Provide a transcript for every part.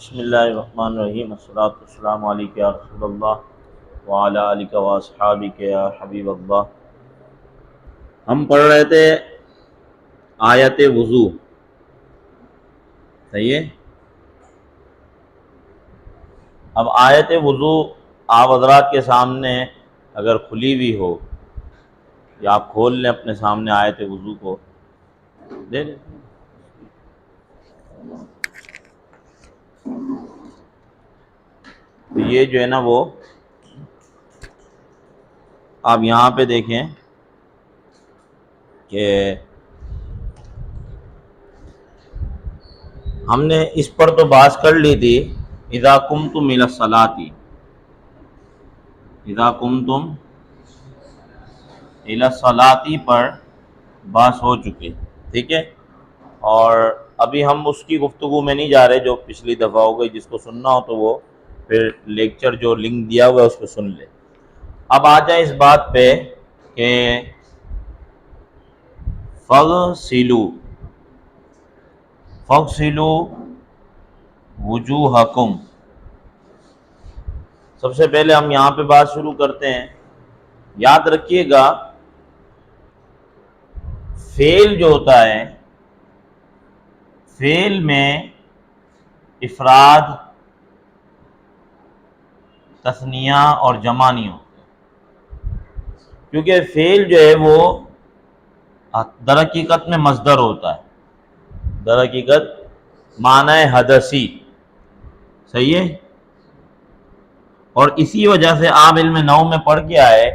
بسم اللہ الرحمن الرحیم، الصلاۃ والسلام علیک یا رسول اللہ وعلی آلک و اصحابک یا حبیب اللہ۔ ہم پڑھ رہے تھے آیت وضو، صحیح ہے؟ اب آیت وضو آپ حضرات کے سامنے اگر کھلی ہوئی ہو یا آپ کھول لیں اپنے سامنے آیت وضو کو، دے دیں۔ تو یہ جو ہے نا وہ آپ یہاں پہ دیکھیں کہ ہم نے اس پر تو بحث کر لی تھی، اذا قمتم الی الصلاۃ، اذا قمتم الی الصلاۃ پر بحث ہو چکے، ٹھیک ہے؟ اور ابھی ہم اس کی گفتگو میں نہیں جا رہے جو پچھلی دفعہ ہو گئی، جس کو سننا ہو تو وہ پھر لیکچر جو لنک دیا ہوا ہے اس کو سن لے۔ اب آ جائیں اس بات پہ کہ فَغْسِلُوا وُجُوهَكُمْ۔ سب سے پہلے ہم یہاں پہ بات شروع کرتے ہیں۔ یاد رکھیے گا فعل جو ہوتا ہے، فعل میں افراد، تثنیہ اور جمع نہیں ہوتے، کیونکہ فعل جو ہے وہ در حقیقت میں مصدر ہوتا ہے، در حقیقت معنی حدثی، صحیح ہے؟ اور اسی وجہ سے آپ علم نحو میں پڑھ کے آئے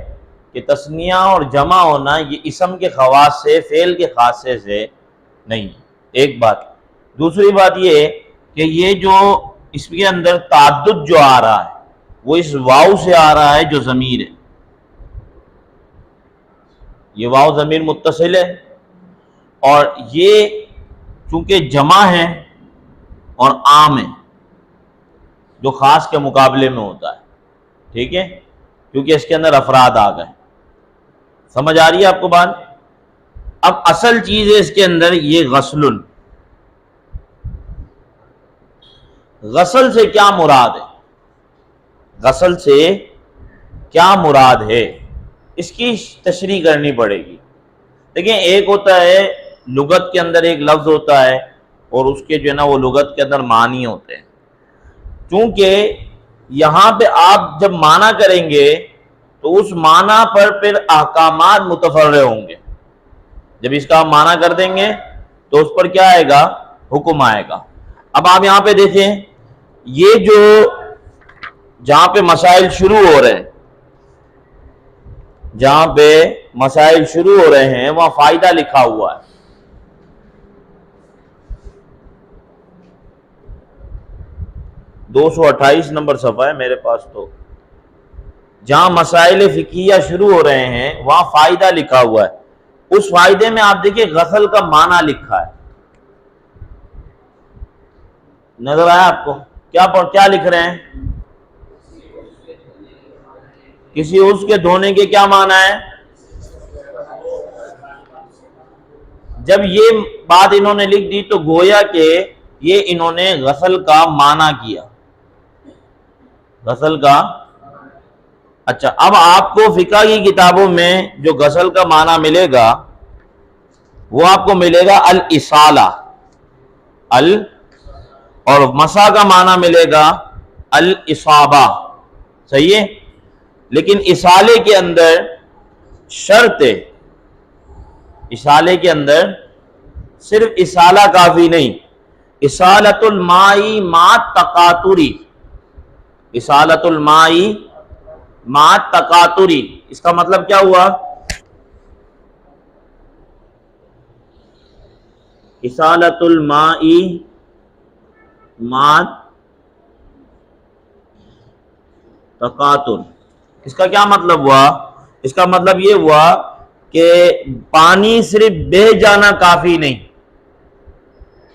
کہ تثنیہ اور جمع ہونا یہ اسم کے خواص سے، فعل کے خاصے سے نہیں۔ ایک بات۔ دوسری بات یہ کہ یہ جو اس کے اندر تعدد جو آ رہا ہے وہ اس واو سے آ رہا ہے جو ضمیر ہے، یہ واو ضمیر متصل ہے، اور یہ چونکہ جمع ہے اور عام ہے جو خاص کے مقابلے میں ہوتا ہے، ٹھیک ہے؟ کیونکہ اس کے اندر افراد آ گئے۔ سمجھ آ رہی ہے آپ کو بات؟ اب اصل چیز ہے اس کے اندر یہ غسل۔ غسل سے کیا مراد ہے؟ غسل سے کیا مراد ہے؟ اس کی تشریح کرنی پڑے گی۔ دیکھیں، ایک ہوتا ہے لغت کے اندر ایک لفظ ہوتا ہے اور اس کے جو ہے نا وہ لغت کے اندر معنی ہوتے ہیں۔ چونکہ یہاں پہ آپ جب معنی کریں گے تو اس معنی پر پھر احکامات متفرع ہوں گے۔ جب اس کا ہم معنی کر دیں گے تو اس پر کیا آئے گا؟ حکم آئے گا۔ اب آپ یہاں پہ دیکھیں، یہ جو جہاں پہ مسائل شروع ہو رہے ہیں، جہاں پہ مسائل شروع ہو رہے ہیں وہاں فائدہ لکھا ہوا ہے۔ 228 نمبر صفحہ ہے میرے پاس، تو جہاں مسائل فقہیہ شروع ہو رہے ہیں وہاں فائدہ لکھا ہوا ہے۔ اس فائدے میں آپ دیکھیں غسل کا معنی لکھا ہے، نظر آیا آپ کو؟ کیا لکھ رہے ہیں؟ کسی عضو کے دھونے کے کیا معنی ہے؟ جب یہ بات انہوں نے لکھ دی تو گویا کہ یہ انہوں نے غسل کا معنی کیا، غسل کا۔ اچھا، اب آپ کو فقہ کی کتابوں میں جو غسل کا معنی ملے گا وہ آپ کو ملے گا الاسالہ، اور مسح کا معنی ملے گا الاصابہ، صحیح ہے؟ لیکن اسالے کے اندر شرط ہے، اسالے کے اندر صرف اسالہ کافی نہیں، اسالۃ الماء مع تقاطری، اسالۃ الماء مع تقاطری، اس کا مطلب کیا ہوا؟ اسالۃ الماء مع تقاطر، اس کا کیا مطلب ہوا؟ اس کا مطلب یہ ہوا کہ پانی صرف بہہ جانا کافی نہیں،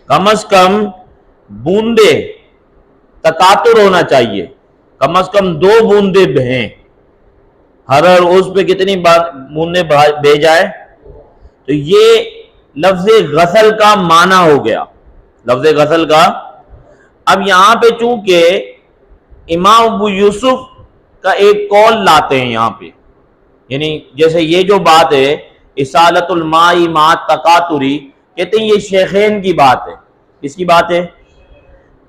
کم از کم بوندے تقاطر ہونا چاہیے، کم از کم 2 بوندے بہیں، ہر عضو پہ کتنی بوندے بہ جائے؟ تو یہ لفظ غسل کا معنی ہو گیا، لفظ غسل کا۔ اب یہاں پہ چونکہ امام ابو یوسف کا ایک قول لاتے ہیں یہاں پہ، یعنی جیسے یہ جو بات ہے اصالت الماء مع تقاطری، کہتے ہیں یہ شیخین کی بات ہے۔ کس کی بات ہے؟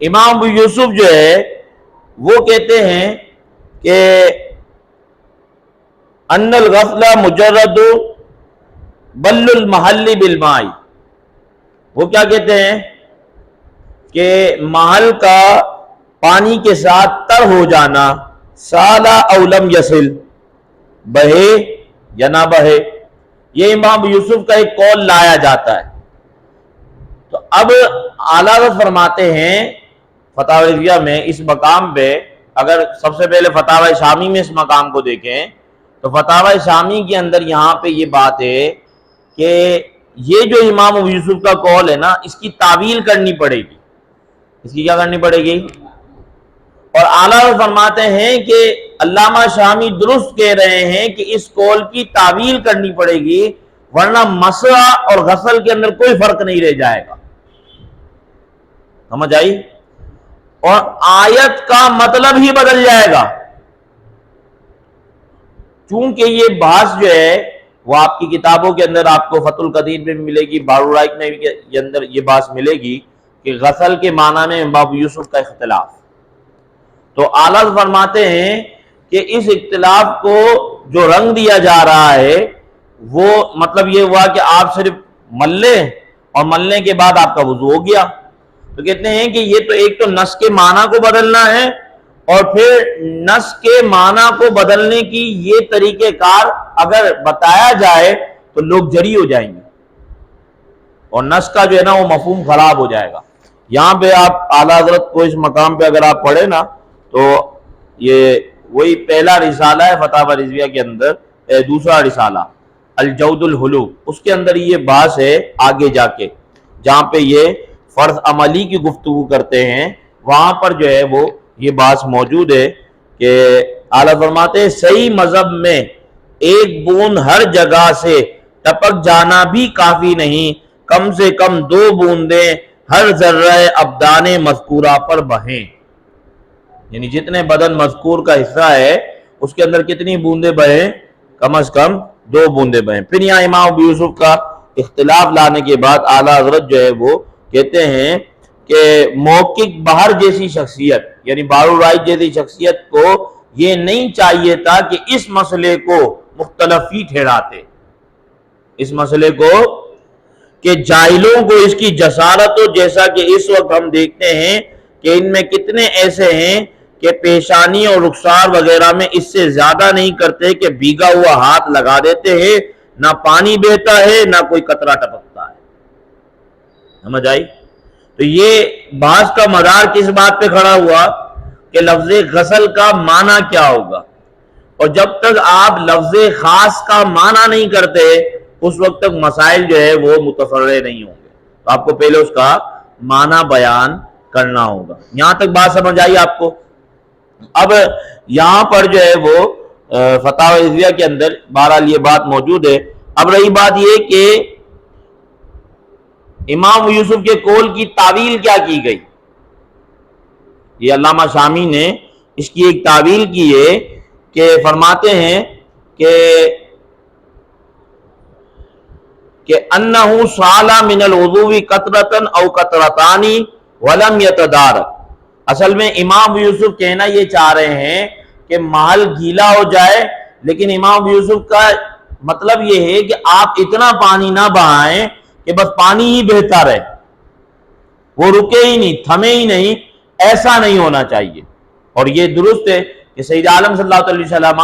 امام ابو یوسف جو ہے وہ کہتے ہیں کہ ان الغسل مجرد بل المحل بالماء، وہ کیا کہتے ہیں کہ محل کا پانی کے ساتھ تر ہو جانا، سالا او لم یصل، بہے یا نہ بہے، یہ امام یوسف کا ایک قول لایا جاتا ہے۔ تو اب اعلیٰ حضرت فرماتے ہیں فتاوی رضویہ میں اس مقام پہ، اگر سب سے پہلے فتاوی شامی میں اس مقام کو دیکھیں تو فتاوی شامی کے اندر یہاں پہ یہ بات ہے کہ یہ جو امام ابو یوسف کا قول ہے نا، اس کی تعویل کرنی پڑے گی۔ اس کی کیا کرنی پڑے گی؟ اور اعلیٰ فرماتے ہیں کہ علامہ شامی درست کہہ رہے ہیں کہ اس قول کی تعویل کرنی پڑے گی، ورنہ مسح اور غسل کے اندر کوئی فرق نہیں رہ جائے گا۔ سمجھ آئی؟ اور آیت کا مطلب ہی بدل جائے گا، چونکہ یہ بحث جو ہے وہ آپ کی کتابوں کے اندر آپ کو فتح القدیر میں بھی ملے گی، بارورائق میں بھی اندر یہ بحث ملے گی کہ غسل کے معنی میں امام یوسف کا اختلاف۔ تو اعلیٰ فرماتے ہیں کہ اس اختلاف کو جو رنگ دیا جا رہا ہے وہ مطلب یہ ہوا کہ آپ صرف مل لیں اور ملنے کے بعد آپ کا وضو ہو گیا۔ تو کہتے ہیں کہ یہ تو ایک تو نص کے معنی کو بدلنا ہے، اور پھر نص کے معنی کو بدلنے کی یہ طریقہ کار اگر بتایا جائے تو لوگ جری ہو جائیں گے، اور نص کا جو ہے نا وہ مفہوم خراب ہو جائے گا۔ یہاں پہ آپ اعلیٰ حضرت کو اس مقام پہ اگر آپ پڑھیں نا تو یہ وہی پہلا رسالہ ہے فتاوی رضویہ کے اندر، دوسرا رسالہ الجود الحلو، اس کے اندر یہ بحث ہے آگے جا کے جہاں پہ یہ فرض عملی کی گفتگو کرتے ہیں، وہاں پر جو ہے وہ یہ بات موجود ہے کہ اعلیٰ فرماتے ہیں صحیح مذہب میں ایک بوند ہر جگہ سے ٹپک جانا بھی کافی نہیں، کم سے کم 2 بوندیں ہر ذرہ ابدان مذکورہ پر بہیں، یعنی جتنے بدن مذکور کا حصہ ہے اس کے اندر کتنی بوندیں بہیں؟ کم از کم 2 بوندیں بہیں۔ پھر یہاں امام ابو یوسف کا اختلاف لانے کے بعد اعلیٰ حضرت جو ہے وہ کہتے ہیں کہ محقق بہر جیسی شخصیت، یعنی بارو رائج جیسی شخصیت کو یہ نہیں چاہیے تھا کہ اس مسئلے کو مختلف ہی ٹھہراتے، اس مسئلے کو کہ جاہلوں کو اس کی جسارت ہو، جیسا کہ اس وقت ہم دیکھتے ہیں کہ ان میں کتنے ایسے ہیں کہ پیشانی اور رخسار وغیرہ میں اس سے زیادہ نہیں کرتے کہ بھیگا ہوا ہاتھ لگا دیتے ہیں، نہ پانی بہتا ہے نہ کوئی قطرہ ٹپکتا ہے۔ سمجھ آئی؟ تو یہ بحث کا مدار کس بات پہ کھڑا ہوا کہ لفظ غسل کا معنی کیا ہوگا، اور جب تک آپ لفظ خاص کا معنی نہیں کرتے اس وقت تک مسائل جو ہے وہ متفرع نہیں ہوں گے، تو آپ کو پہلے اس کا معنی بیان کرنا ہوگا۔ یہاں تک بات سمجھ آئی آپ کو؟ اب یہاں پر جو ہے وہ فتاوی رضویہ کے اندر بہرحال یہ بات موجود ہے۔ اب رہی بات یہ کہ امام یوسف کے قول کی تعویل کیا کی گئی، یہ علامہ شامی نے اس کی ایک تعویل کی ہے کہ فرماتے ہیں کہ انہو سالا من الوضوء قطرتن او قطرتانی ولم یتدارک، اصل میں امام یوسف کہنا یہ چاہ رہے ہیں کہ محل گیلا ہو جائے، لیکن امام یوسف کا مطلب یہ ہے کہ آپ اتنا پانی نہ بہائیں کہ بس پانی ہی بہتا رہے، وہ رکے ہی نہیں، تھمے ہی نہیں، ایسا نہیں ہونا چاہیے۔ اور یہ درست ہے کہ سید عالم صلی اللہ علیہ وسلم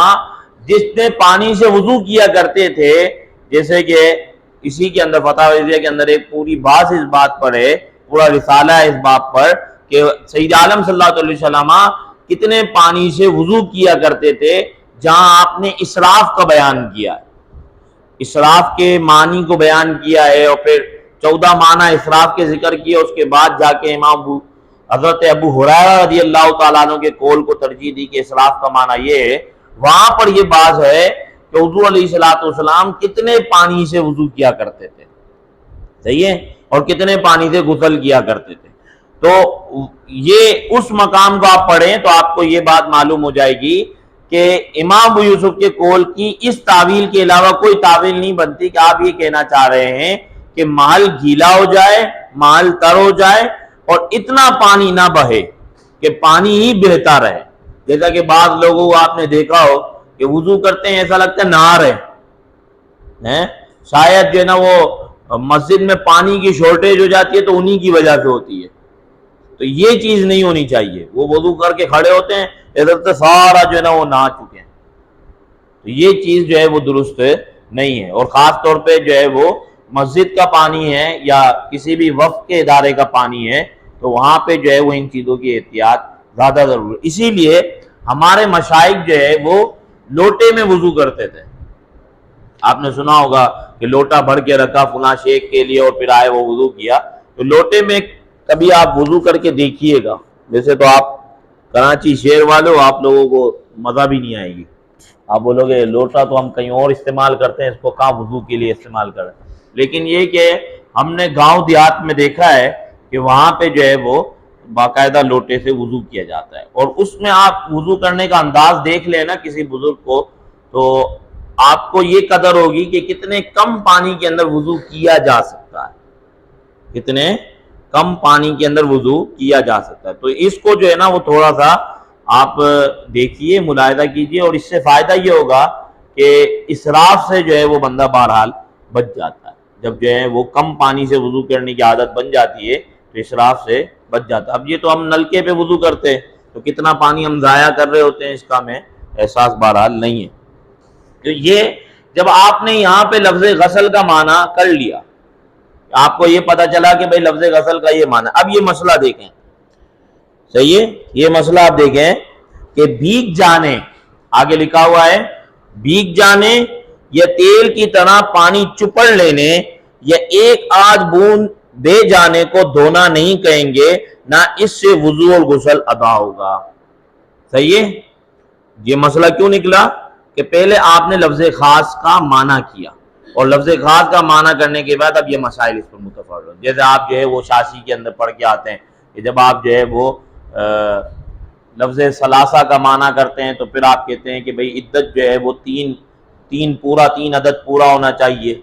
جتنے پانی سے وضو کیا کرتے تھے، جیسے کہ اسی کے اندر فتاوی رضویہ کے اندر ایک پوری بات اس بات پر ہے، پورا رسالہ ہے اس بات پر کہ سید عالم صلی اللہ علیہ وسلم کتنے پانی سے وضو کیا کرتے تھے، جہاں آپ نے اسراف کا بیان کیا ہے، اسراف کے معنی کو بیان کیا ہے، اور پھر 14 معنی اسراف کے ذکر کیا، اس کے بعد جا کے امام حضرت ابو ہریرہ رضی اللہ تعالیٰ عنہ کے قول کو ترجیح دی کہ اسراف کا معنی یہ ہے۔ وہاں پر یہ بات ہے کہ حضور علیہ السلام کتنے پانی سے وضو کیا کرتے تھے، صحیح ہے، اور کتنے پانی سے غسل کیا کرتے تھے۔ تو یہ اس مقام کو آپ پڑھیں تو آپ کو یہ بات معلوم ہو جائے گی کہ امام ابو یوسف کے قول کی اس تعویل کے علاوہ کوئی تعویل نہیں بنتی کہ آپ یہ کہنا چاہ رہے ہیں کہ محل گیلا ہو جائے، محل تر ہو جائے اور اتنا پانی نہ بہے کہ پانی ہی بہتا رہے. جیسا کہ بعض لوگوں کو آپ نے دیکھا ہو کہ وضو کرتے ہیں ایسا لگتا ہے نہا رہے ہیں، شاید جو ہے نا وہ مسجد میں پانی کی شارٹیج ہو جاتی ہے تو انہی کی وجہ سے ہوتی ہے. تو یہ چیز نہیں ہونی چاہیے. وہ وضو کر کے کھڑے ہوتے ہیں ادھر سے سارا جو ہے نا وہ نہا چکے ہیں، تو یہ چیز جو ہے وہ درست نہیں ہے. اور خاص طور پہ جو ہے وہ مسجد کا پانی ہے یا کسی بھی وقف کے ادارے کا پانی ہے تو وہاں پہ جو ہے وہ ان چیزوں کی احتیاط زیادہ ضروری. اسی لیے ہمارے مشائخ جو ہے وہ لوٹے میں وضو کرتے تھے. آپ نے سنا ہوگا کہ لوٹا بھر کے رکھا فلاں شیخ کے لیے اور پھر آئے وہ وضو کیا. تو لوٹے میں کبھی آپ وضو کر کے دیکھیے گا. ویسے تو آپ کراچی شہر والوں آپ لوگوں کو مزہ بھی نہیں آئے گی، آپ بولو گے لوٹا تو ہم کہیں اور استعمال کرتے ہیں، اس کو کہاں وضو کے لیے استعمال کریں. لیکن یہ کہ ہم نے گاؤں دیہات میں دیکھا ہے کہ وہاں پہ جو ہے وہ باقاعدہ لوٹے سے وضو کیا جاتا ہے. اور اس میں آپ وضو کرنے کا انداز دیکھ لیں نا کسی بزرگ کو تو آپ کو یہ قدر ہوگی کہ کتنے کم پانی کے اندر وضو کیا جا سکتا ہے، کتنے کم پانی کے اندر وضو کیا جا سکتا ہے. تو اس کو جو ہے نا وہ تھوڑا سا آپ دیکھیے، ملاحظہ کیجئے، اور اس سے فائدہ یہ ہوگا کہ اسراف سے جو ہے وہ بندہ بہرحال بچ جاتا ہے. جب جو ہے وہ کم پانی سے وضو کرنے کی عادت بن جاتی ہے تو اسراف سے بچ جاتا ہے. اب یہ تو ہم نلکے پہ وضو کرتے ہیں تو کتنا پانی ہم ضائع کر رہے ہوتے ہیں اس کا ہمیں احساس بہرحال نہیں ہے. تو یہ جب آپ نے یہاں پہ لفظ غسل کا معنی کر لیا، آپ کو یہ پتا چلا کہ بھئی لفظ غسل کا یہ معنی. اب یہ مسئلہ دیکھیں، صحیح ہے، یہ مسئلہ آپ دیکھیں کہ بھیگ جانے، آگے لکھا ہوا ہے بھیگ جانے یا تیل کی طرح پانی چپڑ لینے یا ایک آدھ بوند بے جانے کو دھونا نہیں کہیں گے، نہ اس سے وضو اور غسل ادا ہوگا. صحیح ہے. یہ مسئلہ کیوں نکلا کہ پہلے آپ نے لفظ خاص کا معنی کیا اور لفظ خاص کا معنی کرنے کے بعد اب یہ مسائل اس پر متفرق ہو. جیسے آپ جو ہے وہ شاشی کے اندر پڑھ کے آتے ہیں کہ جب آپ جو ہے وہ لفظ ثلاثہ کا معنی کرتے ہیں تو پھر آپ کہتے ہیں کہ بھئی عدت جو ہے وہ تین عدد پورا ہونا چاہیے.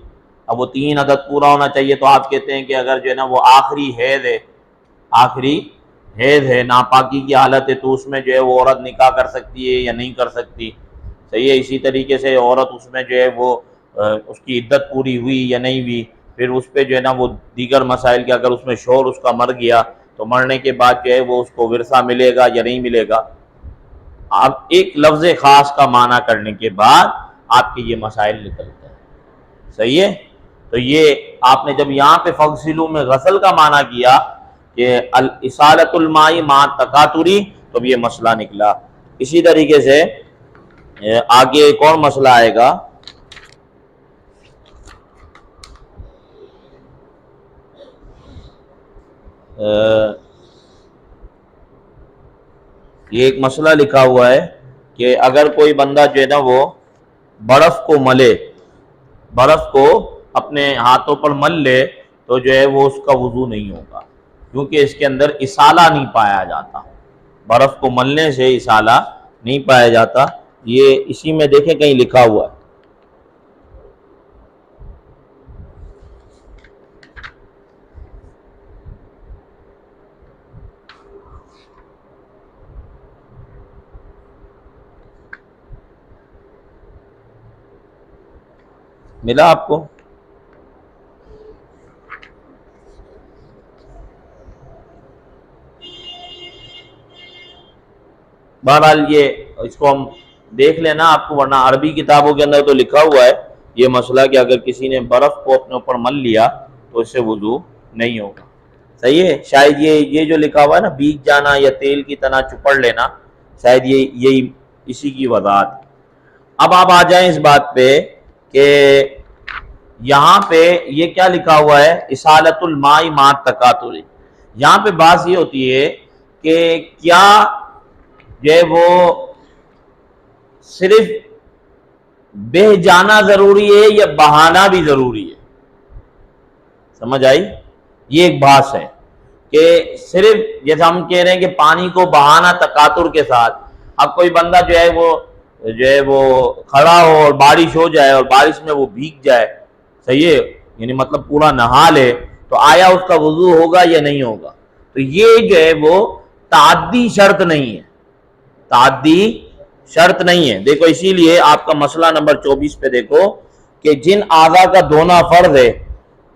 اب وہ 3 عدد پورا ہونا چاہیے تو آپ کہتے ہیں کہ اگر جو ہے نا وہ آخری حیض ہے، ناپاکی کی حالت ہے، تو اس میں جو ہے وہ عورت نکاح کر سکتی ہے یا نہیں کر سکتی. صحیح ہے. اسی طریقے سے عورت اس میں جو ہے وہ اس کی عدت پوری ہوئی یا نہیں ہوئی، پھر اس پہ جو ہے نا وہ دیگر مسائل کہ اگر اس میں شوہر اس کا مر گیا تو مرنے کے بعد جو ہے وہ اس کو ورثہ ملے گا یا نہیں ملے گا. اب ایک لفظ خاص کا معنی کرنے کے بعد آپ کے یہ مسائل نکلتے ہیں. صحیح ہے. تو یہ آپ نے جب یہاں پہ فغسلوا میں غسل کا معنی کیا کہ اصالۃ الماء مع التکاثر، تو یہ مسئلہ نکلا. اسی طریقے سے آگے ایک اور مسئلہ آئے گا، یہ ایک مسئلہ لکھا ہوا ہے کہ اگر کوئی بندہ جو ہے نا وہ برف کو ملے، برف کو اپنے ہاتھوں پر مل لے تو جو ہے وہ اس کا وضو نہیں ہوگا، کیونکہ اس کے اندر اصالہ نہیں پایا جاتا. برف کو ملنے سے اصالہ نہیں پایا جاتا. یہ اسی میں دیکھیں کہیں لکھا ہوا ہے. ملا آپ کو؟ بہرحال یہ اس کو ہم دیکھ لینا آپ کو، ورنہ عربی کتابوں کے اندر تو لکھا ہوا ہے یہ مسئلہ کہ اگر کسی نے برف کو اپنے اوپر مل لیا تو اس سے وضو نہیں ہوگا. صحیح ہے. شاید یہ جو لکھا ہوا ہے نا بھیگ جانا یا تیل کی طرح چپڑ لینا، شاید یہی اسی کی وضاحت. اب آپ آ جائیں اس بات پہ کہ یہاں پہ یہ کیا لکھا ہوا ہے، اصالۃ الماء مع التکاثر. یہاں پہ بات یہ ہوتی ہے کہ کیا جو ہے وہ صرف بہہ جانا ضروری ہے یا بہانا بھی ضروری ہے؟ سمجھ آئی؟ یہ ایک بحث ہے. کہ صرف جیسے ہم کہہ رہے ہیں کہ پانی کو بہانا تکاتر کے ساتھ. اب کوئی بندہ جو ہے وہ کھڑا ہو اور بارش ہو جائے اور بارش میں وہ بھیگ جائے, صحیح ہے, یعنی مطلب پورا نہا لے, تو آیا اس کا وضو ہوگا یا نہیں ہوگا؟ تو یہ جو ہے وہ تعدی شرط نہیں ہے, تعدی شرط نہیں ہے. دیکھو اسی لیے آپ کا مسئلہ نمبر 24 پہ دیکھو کہ جن اعضاء کا دھونا فرض ہے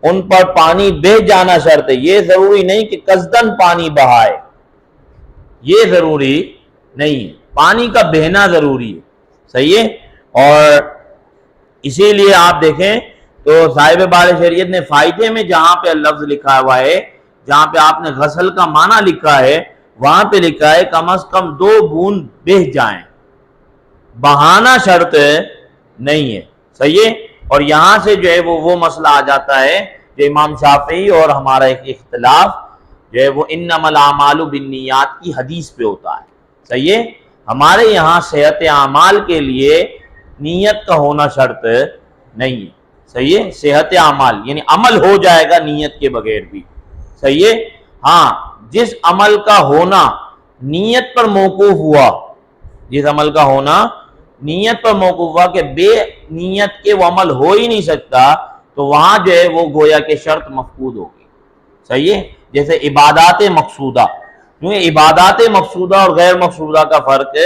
ان پر پانی بہہ جانا شرط ہے. یہ ضروری نہیں کہ قصدن پانی بہائے, یہ ضروری نہیں ہے, پانی کا بہنا ضروری ہے, صحیح ہے. اور اسی لیے آپ دیکھیں تو صاحب بار شریعت نے فائدے میں جہاں پہ لفظ لکھا ہوا ہے, جہاں پہ آپ نے غسل کا معنی لکھا ہے, وہاں پہ لکھا ہے کم از کم 2 بوند بہہ جائیں, بہانا شرط نہیں ہے, صحیح ہے. اور یہاں سے جو ہے وہ مسئلہ آ جاتا ہے جو امام شافعی اور ہمارا ایک اختلاف جو ہے وہ انما الاعمال بالنیات کی حدیث پہ ہوتا ہے, صحیح ہے. ہمارے یہاں صحت اعمال کے لیے نیت کا ہونا شرط نہیں ہے, صحیح ہے. صحت اعمال یعنی عمل ہو جائے گا نیت کے بغیر بھی, صحیح ہے. ہاں, جس عمل کا ہونا نیت پر موقوف ہوا, جس عمل کا ہونا نیت پر موقوف ہوا کہ بے نیت کے وہ عمل ہو ہی نہیں سکتا, تو وہاں جو ہے وہ گویا کہ شرط مفقود ہوگی, صحیح ہے. جیسے عبادات مقصودہ, کیونکہ عبادات مقصودہ اور غیر مقصودہ کا فرق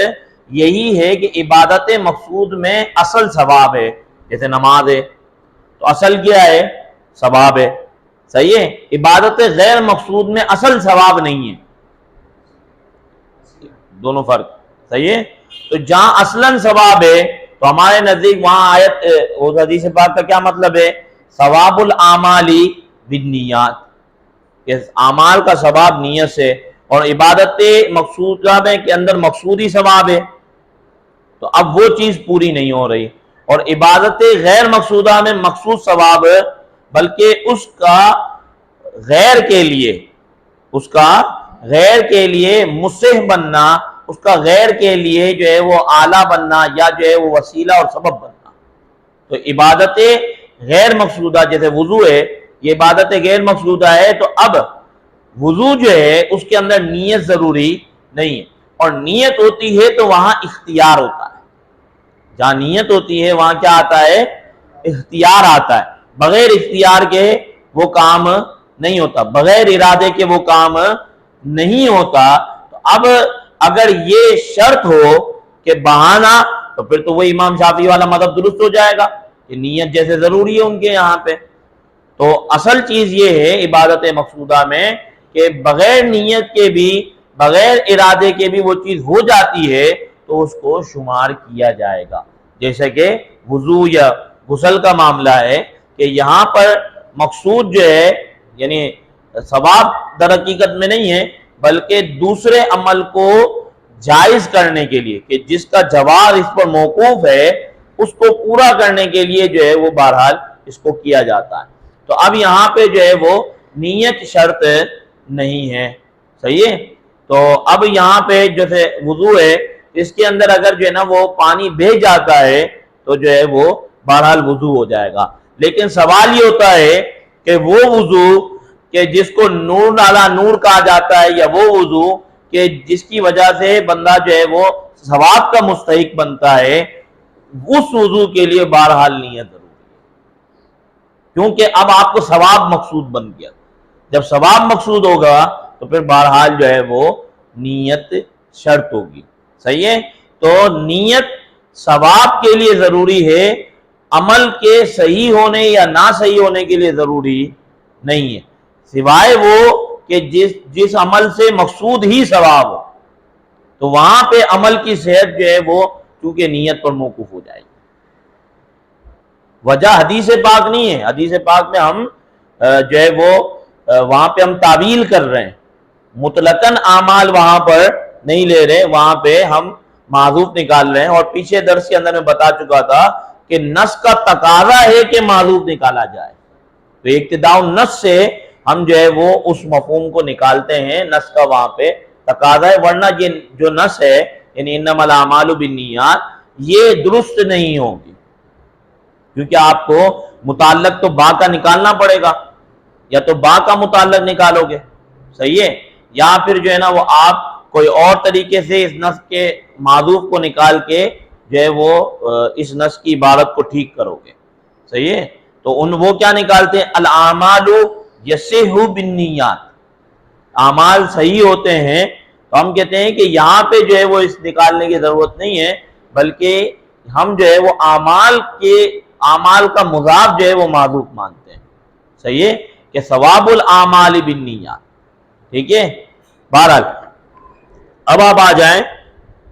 یہی ہے کہ عبادت مقصود میں اصل ثواب ہے, جیسے نماز ہے تو اصل کیا ہے؟ ثواب ہے, صحیح ہے. عبادت غیر مقصود میں اصل ثواب نہیں ہے, دونوں فرق, صحیح ہے. تو جہاں اصلاً ثواب ہے تو ہمارے نزدیک وہاں آیت اس حدیث پاک کا کیا مطلب ہے؟ ثواب الاعمال بالنیات, کہ اعمال کا ثواب نیت سے, اور عبادت مقصودہ میں کے اندر مقصودی ثواب ہے, تو اب وہ چیز پوری نہیں ہو رہی. اور عبادت غیر مقصودہ میں مقصود ثواب بلکہ اس کا غیر کے لیے مسح بننا, اس کا غیر کے لیے جو ہے وہ آلہ بننا یا جو ہے وہ وسیلہ اور سبب بننا. تو عبادت غیر مقصودہ جیسے وضو ہے, یہ عبادت غیر مقصودہ ہے, تو اب وضو جو ہے اس کے اندر نیت ضروری نہیں ہے, اور نیت ہوتی ہے تو وہاں اختیار ہوتا ہے. جہاں نیت ہوتی ہے وہاں کیا آتا ہے؟ اختیار آتا ہے. بغیر اختیار کے وہ کام نہیں ہوتا, بغیر ارادے کے وہ کام نہیں ہوتا. تو اب اگر یہ شرط ہو کہ بہانا, تو پھر تو وہ امام شافعی والا مذہب درست ہو جائے گا کہ نیت جیسے ضروری ہے ان کے یہاں پہ. تو اصل چیز یہ ہے عبادت مقصودہ میں کہ بغیر نیت کے بھی, بغیر ارادے کے بھی وہ چیز ہو جاتی ہے تو اس کو شمار کیا جائے گا. جیسے کہ وضو یا غسل کا معاملہ ہے کہ یہاں پر مقصود جو ہے یعنی ثواب در حقیقت میں نہیں ہے, بلکہ دوسرے عمل کو جائز کرنے کے لیے, کہ جس کا جواز اس پر موقوف ہے اس کو پورا کرنے کے لیے جو ہے وہ بہرحال اس کو کیا جاتا ہے. تو اب یہاں پہ جو ہے وہ نیت شرط نہیں ہے, صحیح ہے. تو اب یہاں پہ جیسے وضو ہے, اس کے اندر اگر جو ہے نا وہ پانی بہہ جاتا ہے تو جو ہے وہ بہرحال وضو ہو جائے گا. لیکن سوال یہ ہوتا ہے کہ وہ وضو کہ جس کو نور نالا نور کہا جاتا ہے, یا وہ وضو کہ جس کی وجہ سے بندہ جو ہے وہ ثواب کا مستحق بنتا ہے, اس وضو کے لیے بہرحال نیت ضروری ہے, کیونکہ اب آپ کو ثواب مقصود بن گیا. جب ثواب مقصود ہوگا تو پھر بہرحال جو ہے وہ نیت شرط ہوگی, صحیح ہے. تو نیت ثواب کے لیے ضروری ہے, عمل کے صحیح ہونے یا نہ صحیح ہونے کے لیے ضروری نہیں ہے, سوائے وہ کہ جس عمل سے مقصود ہی ثواب ہو, تو وہاں پہ عمل کی صحت جو ہے وہ چونکہ نیت پر موقوف ہو جائے گی. وجہ حدیث پاک نہیں ہے, حدیث پاک میں ہم جو ہے وہ وہاں پہ ہم تعویل کر رہے ہیں, مطلقاً اعمال وہاں پر نہیں لے رہے, وہاں پہ ہم معذوف نکال رہے ہیں. اور پیچھے درس کے اندر میں بتا چکا تھا کہ نص کا تقاضا ہے کہ معذوف نکالا جائے, تو اقتداء النص سے ہم جو ہے وہ اس مفہوم کو نکالتے ہیں, نص کا وہاں پہ تقاضا ہے. ورنہ یہ جو نص ہے یعنی انما الاعمال بالنیات, یہ درست نہیں ہوگی, کیونکہ آپ کو متعلق تو با کا نکالنا پڑے گا, یا تو با کا متعلق نکالو گے, صحیح ہے، یا پھر جو ہے نا وہ آپ کوئی اور طریقے سے اس نص کے معذوف کو نکال کے جو ہے وہ اس نص کی عبارت کو ٹھیک کرو گے، صحیح ہے، تو وہ کیا نکالتے ہیں، الاعمال یصح بالنیات، اعمال صحیح ہوتے ہیں، تو ہم کہتے ہیں کہ یہاں پہ جو ہے وہ اس نکالنے کی ضرورت نہیں ہے، بلکہ ہم جو ہے وہ اعمال کا مضاف جو ہے وہ معذوف مانتے ہیں، صحیح ہے، کہ ثواب الاعمال بالنیات، ٹھیک ہے۔ بہرحال اب آپ آ جائیں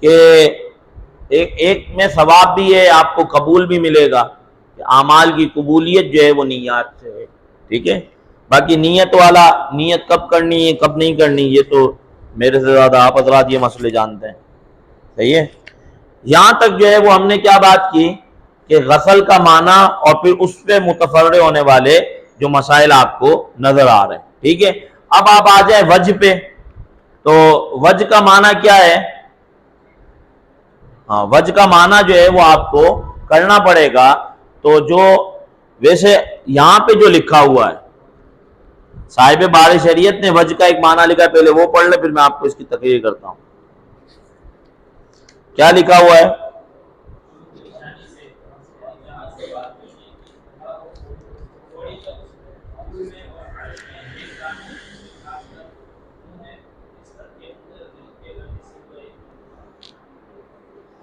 کہ ایک میں ثواب بھی ہے، آپ کو قبول بھی ملے گا، کہ اعمال کی قبولیت جو ہے وہ نیات سے ہے، ٹھیک ہے۔ باقی نیت والا، نیت کب کرنی ہے کب نہیں کرنی، یہ تو میرے سے زیادہ آپ حضرات یہ مسئلے جانتے ہیں، صحیح ہے۔ یہاں تک جو ہے وہ ہم نے کیا بات کی کہ غسل کا معنی اور پھر اس پہ متفرع ہونے والے جو مسائل آپ کو نظر آ رہے ہیں، ٹھیک ہے۔ اب آپ آ جائیں وجہ پہ، تو وجہ کا معنی کیا ہے، وجہ کا معنی جو ہے وہ آپ کو کرنا پڑے گا، تو جو ویسے یہاں پہ جو لکھا ہوا ہے صاحب بار شریعت نے وجہ کا ایک معنی لکھا ہے، پہلے وہ پڑھ لیں پھر میں آپ کو اس کی تقریر کرتا ہوں۔ کیا لکھا ہوا ہے؟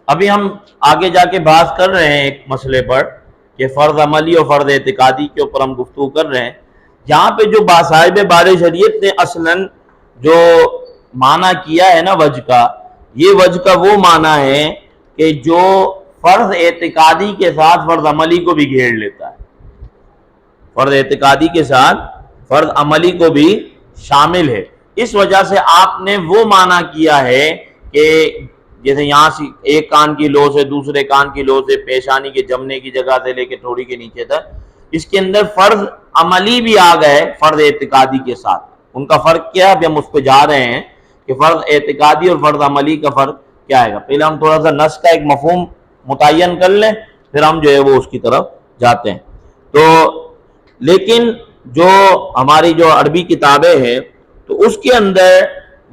ابھی ہم آگے جا کے بحث کر رہے ہیں ایک مسئلے پر کہ فرض عملی اور فرض اعتقادی کے اوپر ہم گفتگو کر رہے ہیں۔ یہاں پہ جو صاحب بار شریعت نے اصلاً جو معنی کیا ہے نا وجہ کا، یہ وجہ کا وہ معنی ہے کہ جو فرض اعتقادی کے ساتھ فرض عملی کو بھی گھیر لیتا ہے، فرض اعتقادی کے ساتھ فرض عملی کو بھی شامل ہے۔ اس وجہ سے آپ نے وہ معنی کیا ہے کہ جیسے یہاں سے ایک کان کی لو سے دوسرے کان کی لو سے پیشانی کے جمنے کی جگہ سے لے کے تھوڑی کے نیچے تک، اس کے اندر فرض عملی بھی آ گئے فرض اعتقادی کے ساتھ۔ ان کا فرق کیا ہے، ابھی ہم اس پہ جا رہے ہیں کہ فرض اعتقادی اور فرض عملی کا فرق کیا ہے گا۔ پہلے ہم تھوڑا سا نص کا ایک مفہوم متعین کر لیں، پھر ہم جو ہے وہ اس کی طرف جاتے ہیں۔ تو لیکن جو ہماری جو عربی کتابیں ہیں تو اس کے اندر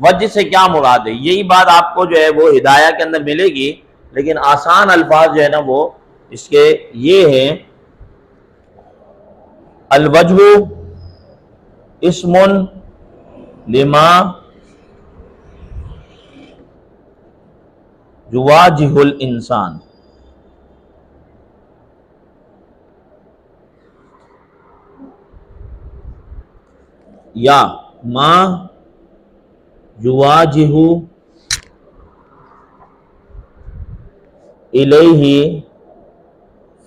وجہ سے کیا مراد ہے، یہی بات آپ کو جو ہے وہ ہدایہ کے اندر ملے گی، لیکن آسان الفاظ جو ہے نا وہ اس کے یہ ہیں، الوجہ اسم لما یواجہ الانسان، یا ما یواجہ الیہ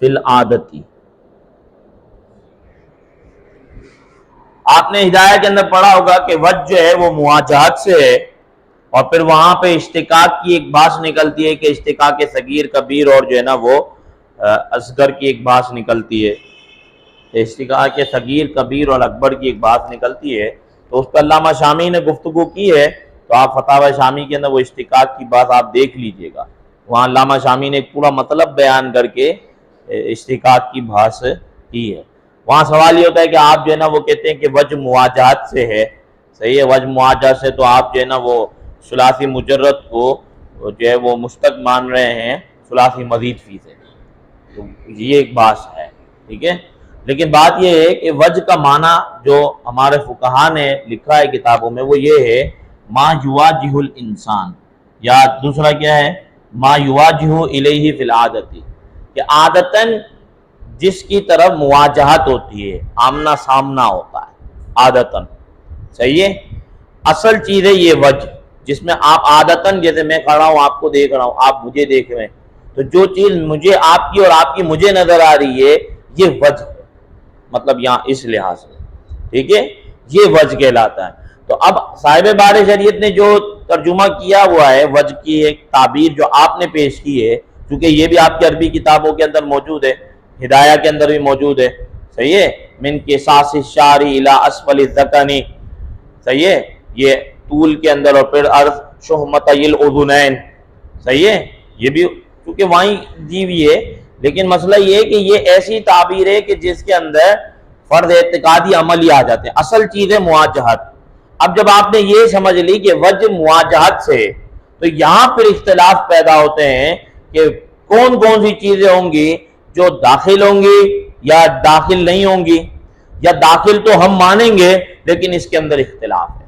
فی العادتی۔ آپ نے ہدایہ کے اندر پڑھا ہوگا کہ وجہ جو ہے وہ مواجہت سے ہے، اور پھر وہاں پہ اشتقاق کی ایک بحث نکلتی ہے کہ اشتقاق صغیر کبیر اور جو ہے نا وہ اصغر کی ایک بحث نکلتی ہے، اشتقاق صغیر کبیر اور اکبر کی ایک بحث نکلتی ہے۔ تو اس پہ علامہ شامی نے گفتگو کی ہے، تو آپ فتاوی شامی کے اندر وہ اشتقاق کی بات آپ دیکھ لیجئے گا، وہاں علامہ شامی نے ایک پورا مطلب بیان کر کے اشتقاق کی بحث کی ہے۔ وہاں سوال یہ ہوتا ہے کہ آپ جو ہے نا وہ کہتے ہیں کہ وجہ مواجہت سے ہے، صحیح ہے، وجہ مواجہت سے، تو آپ جو ہے نا وہ ثلاثی مجرد کو جو ہے وہ مشتق مان رہے ہیں ثلاثی مزید فی سے، تو یہ ایک بحث ہے، ٹھیک ہے۔ لیکن بات یہ ہے کہ وجہ کا معنی جو ہمارے فقہا نے لکھا ہے کتابوں میں وہ یہ ہے ما یواجہ الانسان، یا دوسرا کیا ہے ما یواجہ الیہ فی العادتی، کہ عادتاً جس کی طرف مواجہت ہوتی ہے، آمنا سامنا ہوتا ہے عادتاً، صحیح ہے۔ اصل چیز ہے یہ وجہ، جس میں آپ عادتاً، جیسے میں کھڑا ہوں آپ کو دیکھ رہا ہوں، آپ مجھے دیکھ رہے ہیں، تو جو چیز مجھے آپ کی اور آپ کی مجھے نظر آ رہی ہے یہ وجہ ہے، مطلب یہاں اس لحاظ سے، ٹھیک ہے، یہ وجہ کہلاتا ہے۔ تو اب صاحب بار شریعت نے جو ترجمہ کیا ہوا ہے وجہ کی ایک تعبیر جو آپ نے پیش کی ہے، کیونکہ یہ بھی آپ کی عربی کتابوں کے اندر موجود ہے، ہدایہ کے اندر بھی موجود ہے، صحیح ہے، من قصاص الشعر الی اسفل الذقن، صحیح ہے، یہ طول کے اندر، اور پھر عرض شہمتي الاذنین، صحیح ہے، یہ بھی کیونکہ وہیں دی ہوئی ہے، لیکن مسئلہ یہ ہے کہ یہ ایسی تعبیر ہے کہ جس کے اندر فرض اعتقادی عملی آ جاتے ہیں۔ اصل چیز ہے مواجہت، اب جب آپ نے یہ سمجھ لی کہ وجہ مواجہت سے، تو یہاں پھر اختلاف پیدا ہوتے ہیں کہ کون کون سی چیزیں ہوں گی جو داخل ہوں گی یا داخل نہیں ہوں گی، یا داخل تو ہم مانیں گے لیکن اس کے اندر اختلاف ہے.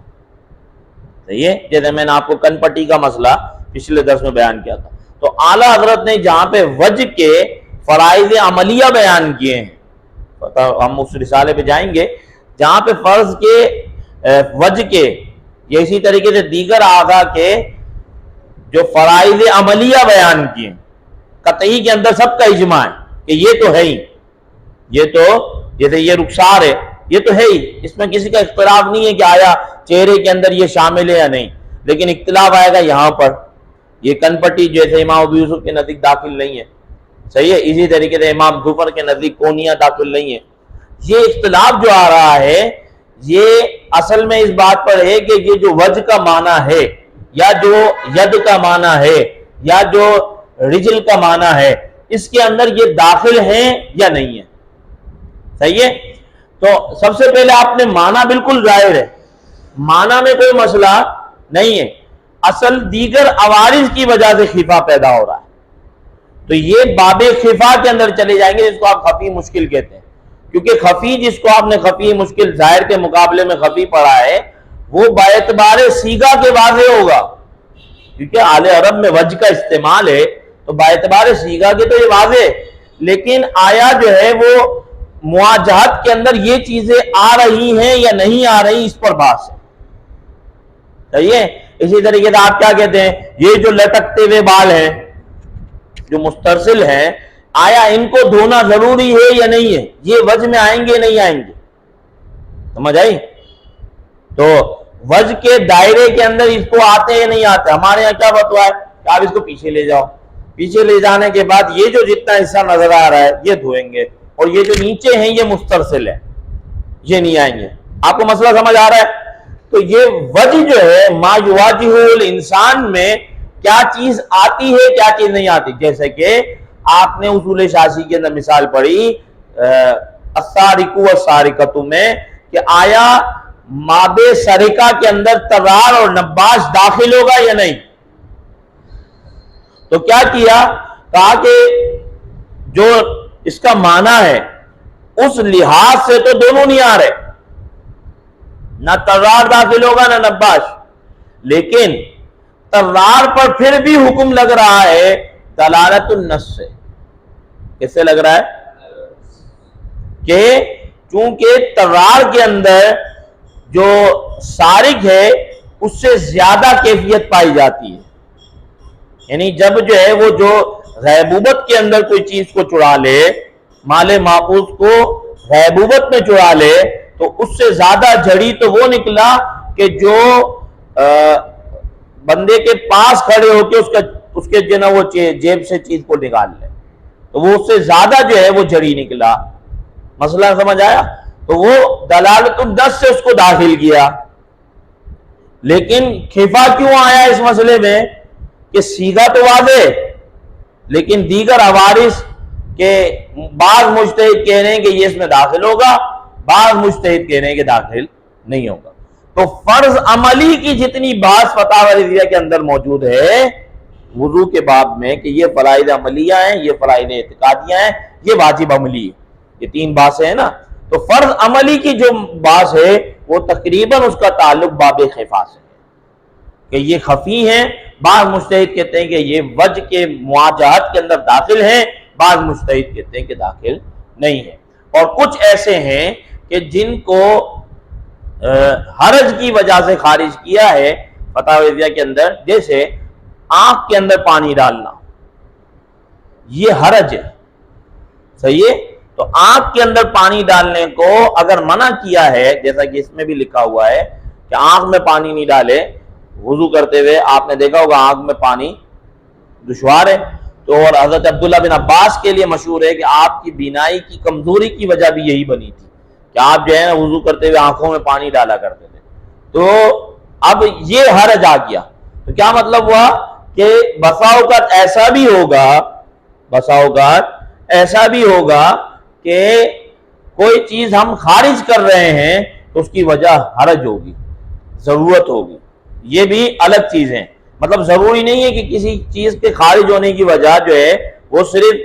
صحیح ہے؟ جیسے میں نے آپ کو کن پٹی کا مسئلہ پچھلے درس میں بیان کیا تھا. تو اعلیٰ حضرت نے جہاں پہ وجہ کے فرائض عملیہ بیان کیے ہیں، ہم اس رسالے پہ جائیں گے جہاں پہ فرض کے وجہ کے، یہ اسی طریقے سے دیگر اعضاء کے جو فرائض عملیہ بیان کیے، قطعی کے اندر سب کا اجماع ہے کہ یہ تو ہے ہی، یہ تو جیسے یہ رخسار ہے، یہ تو ہے ہی، اس میں کسی کا اختلاف نہیں ہے کہ آیا چہرے کے اندر یہ شامل ہے یا نہیں. لیکن اختلاف آئے گا یہاں پر، یہ کن پٹی جیسے امام ابو یوسف کے نزدیک داخل نہیں ہے. صحیح ہے؟ اسی طریقے سے امام ظفر کے نزدیک کونیاں داخل نہیں ہے. یہ اختلاف جو آ رہا ہے یہ اصل میں اس بات پر ہے کہ یہ جو وجہ کا معنی ہے، یا جو ید کا معنی ہے، یا جو رجل کا معنی ہے، اس کے اندر یہ داخل ہیں یا نہیں ہے. صحیح ہے؟ تو سب سے پہلے آپ نے معنی بالکل ظاہر ہے، معنی میں کوئی مسئلہ نہیں ہے، اصل دیگر عوارض کی وجہ سے خفا پیدا ہو رہا ہے. تو یہ باب خفا کے اندر چلے جائیں گے جس کو آپ خفی مشکل کہتے ہیں، کیونکہ خفی جس کو آپ نے خفی مشکل ظاہر کے مقابلے میں خفی پڑھا ہے وہ باعتبار سیغہ کے واضح ہوگا، کیونکہ اہل عرب میں وجہ کا استعمال ہے تو باعتبار سیغہ کے تو یہ واضح ہے. لیکن آیا جو ہے وہ مواجہت کے اندر یہ چیزیں آ رہی ہیں یا نہیں آ رہی، اس پر بحث ہے. صحیح ہے؟ اسی طریقے سے آپ کیا کہتے ہیں، یہ جو لٹکتے ہوئے بال ہیں جو مسترسل ہیں، آیا ان کو دھونا ضروری ہے یا نہیں ہے، یہ وجہ میں آئیں گے نہیں آئیں گے؟ سمجھ آئی؟ تو وجہ کے دائرے کے اندر اس کو آتے ہیں نہیں آتے. ہمارے یہاں کیا فتویٰ ہے کہ آپ اس کو پیچھے لے جاؤ، پیچھے لے جانے کے بعد یہ جو جتنا حصہ نظر آ رہا ہے یہ دھوئیں گے، اور یہ جو نیچے ہیں یہ مسترسل ہے، یہ نہیں آئیں گے. آپ کو مسئلہ سمجھ آ رہا ہے؟ تو یہ وجہ جو ہے ما یواجہ الانسان میں کیا چیز آتی ہے کیا چیز نہیں آتی. جیسے کہ آپ نے اصول شاسی کے اندر مثال پڑھی السارق والسارقۃ میں کہ آیا ماب سرقہ کے اندر ترار اور نباش داخل ہوگا یا نہیں. تو کیا کیا، کہا کہ جو اس کا معنی ہے اس لحاظ سے تو دونوں نہیں آ رہے، نہ ترار داخل ہوگا نہ نباش، لیکن ترار پر پھر بھی حکم لگ رہا ہے دلالت النص سے. کس سے لگ رہا ہے؟ کہ چونکہ ترار کے اندر جو سارق ہے اس سے زیادہ کیفیت پائی جاتی ہے، یعنی جب جو ہے وہ جو غیبوبت کے اندر کوئی چیز کو چرا لے، مال محفوظ کو غیبوبت میں چرا لے، تو اس سے زیادہ جھڑی تو وہ نکلا کہ جو بندے کے پاس کھڑے ہو کے اس کے جو نا وہ جیب سے چیز کو نکال لے، تو وہ اس سے زیادہ جو ہے وہ جھڑی نکلا. مسئلہ سمجھ آیا؟ تو وہ دلالت النص سے اس کو داخل کیا. لیکن خفا کیوں آیا اس مسئلے میں کہ صیغہ تو واضح، لیکن دیگر عوارض کے بعض مجتہد کہہ رہے ہیں کہ یہ اس میں داخل ہوگا، بعض مجتہد کہہ رہے ہیں کہ داخل نہیں ہوگا. تو فرض عملی کی جتنی بحث فتاوی رضویہ کے اندر موجود ہے وضو کے باب میں کہ یہ فرائض عملیہ ہیں، یہ فرائض اعتقادیہ ہیں، یہ واجب عملی ہے، یہ تین باتیں ہیں نا. تو فرض عملی کی جو بات ہے وہ تقریباً اس کا تعلق باب خفا سے کہ یہ خفی ہیں. بعض مجتہد کہتے ہیں کہ یہ وجہ کے مواجہت کے اندر داخل ہیں، بعض مجتہد کہتے ہیں کہ داخل نہیں ہے. اور کچھ ایسے ہیں کہ جن کو حرج کی وجہ سے خارج کیا ہے فتاوی رضویہ کے اندر، جیسے آنکھ کے اندر پانی ڈالنا، یہ حرج ہے. صحیح ہے؟ تو آنکھ کے اندر پانی ڈالنے کو اگر منع کیا ہے، جیسا کہ اس میں بھی لکھا ہوا ہے کہ آنکھ میں پانی نہیں ڈالے وضو کرتے ہوئے، آپ نے دیکھا ہوگا آنکھ میں پانی دشوار ہے. تو اور حضرت عبداللہ بن عباس کے لیے مشہور ہے کہ آپ کی بینائی کی کمزوری کی وجہ بھی یہی بنی تھی کہ آپ جو ہے نا وضو کرتے ہوئے آنکھوں میں پانی ڈالا کرتے تھے. تو اب یہ حرج آ گیا. تو کیا مطلب ہوا کہ بسا اوقات ایسا بھی ہوگا، بسا اوقات ایسا بھی ہوگا کہ کوئی چیز ہم خارج کر رہے ہیں تو اس کی وجہ حرج ہوگی. ضرورت ہوگی، یہ بھی الگ چیزیں. مطلب ضروری نہیں ہے کہ کسی چیز کے خارج ہونے کی وجہ جو ہے وہ صرف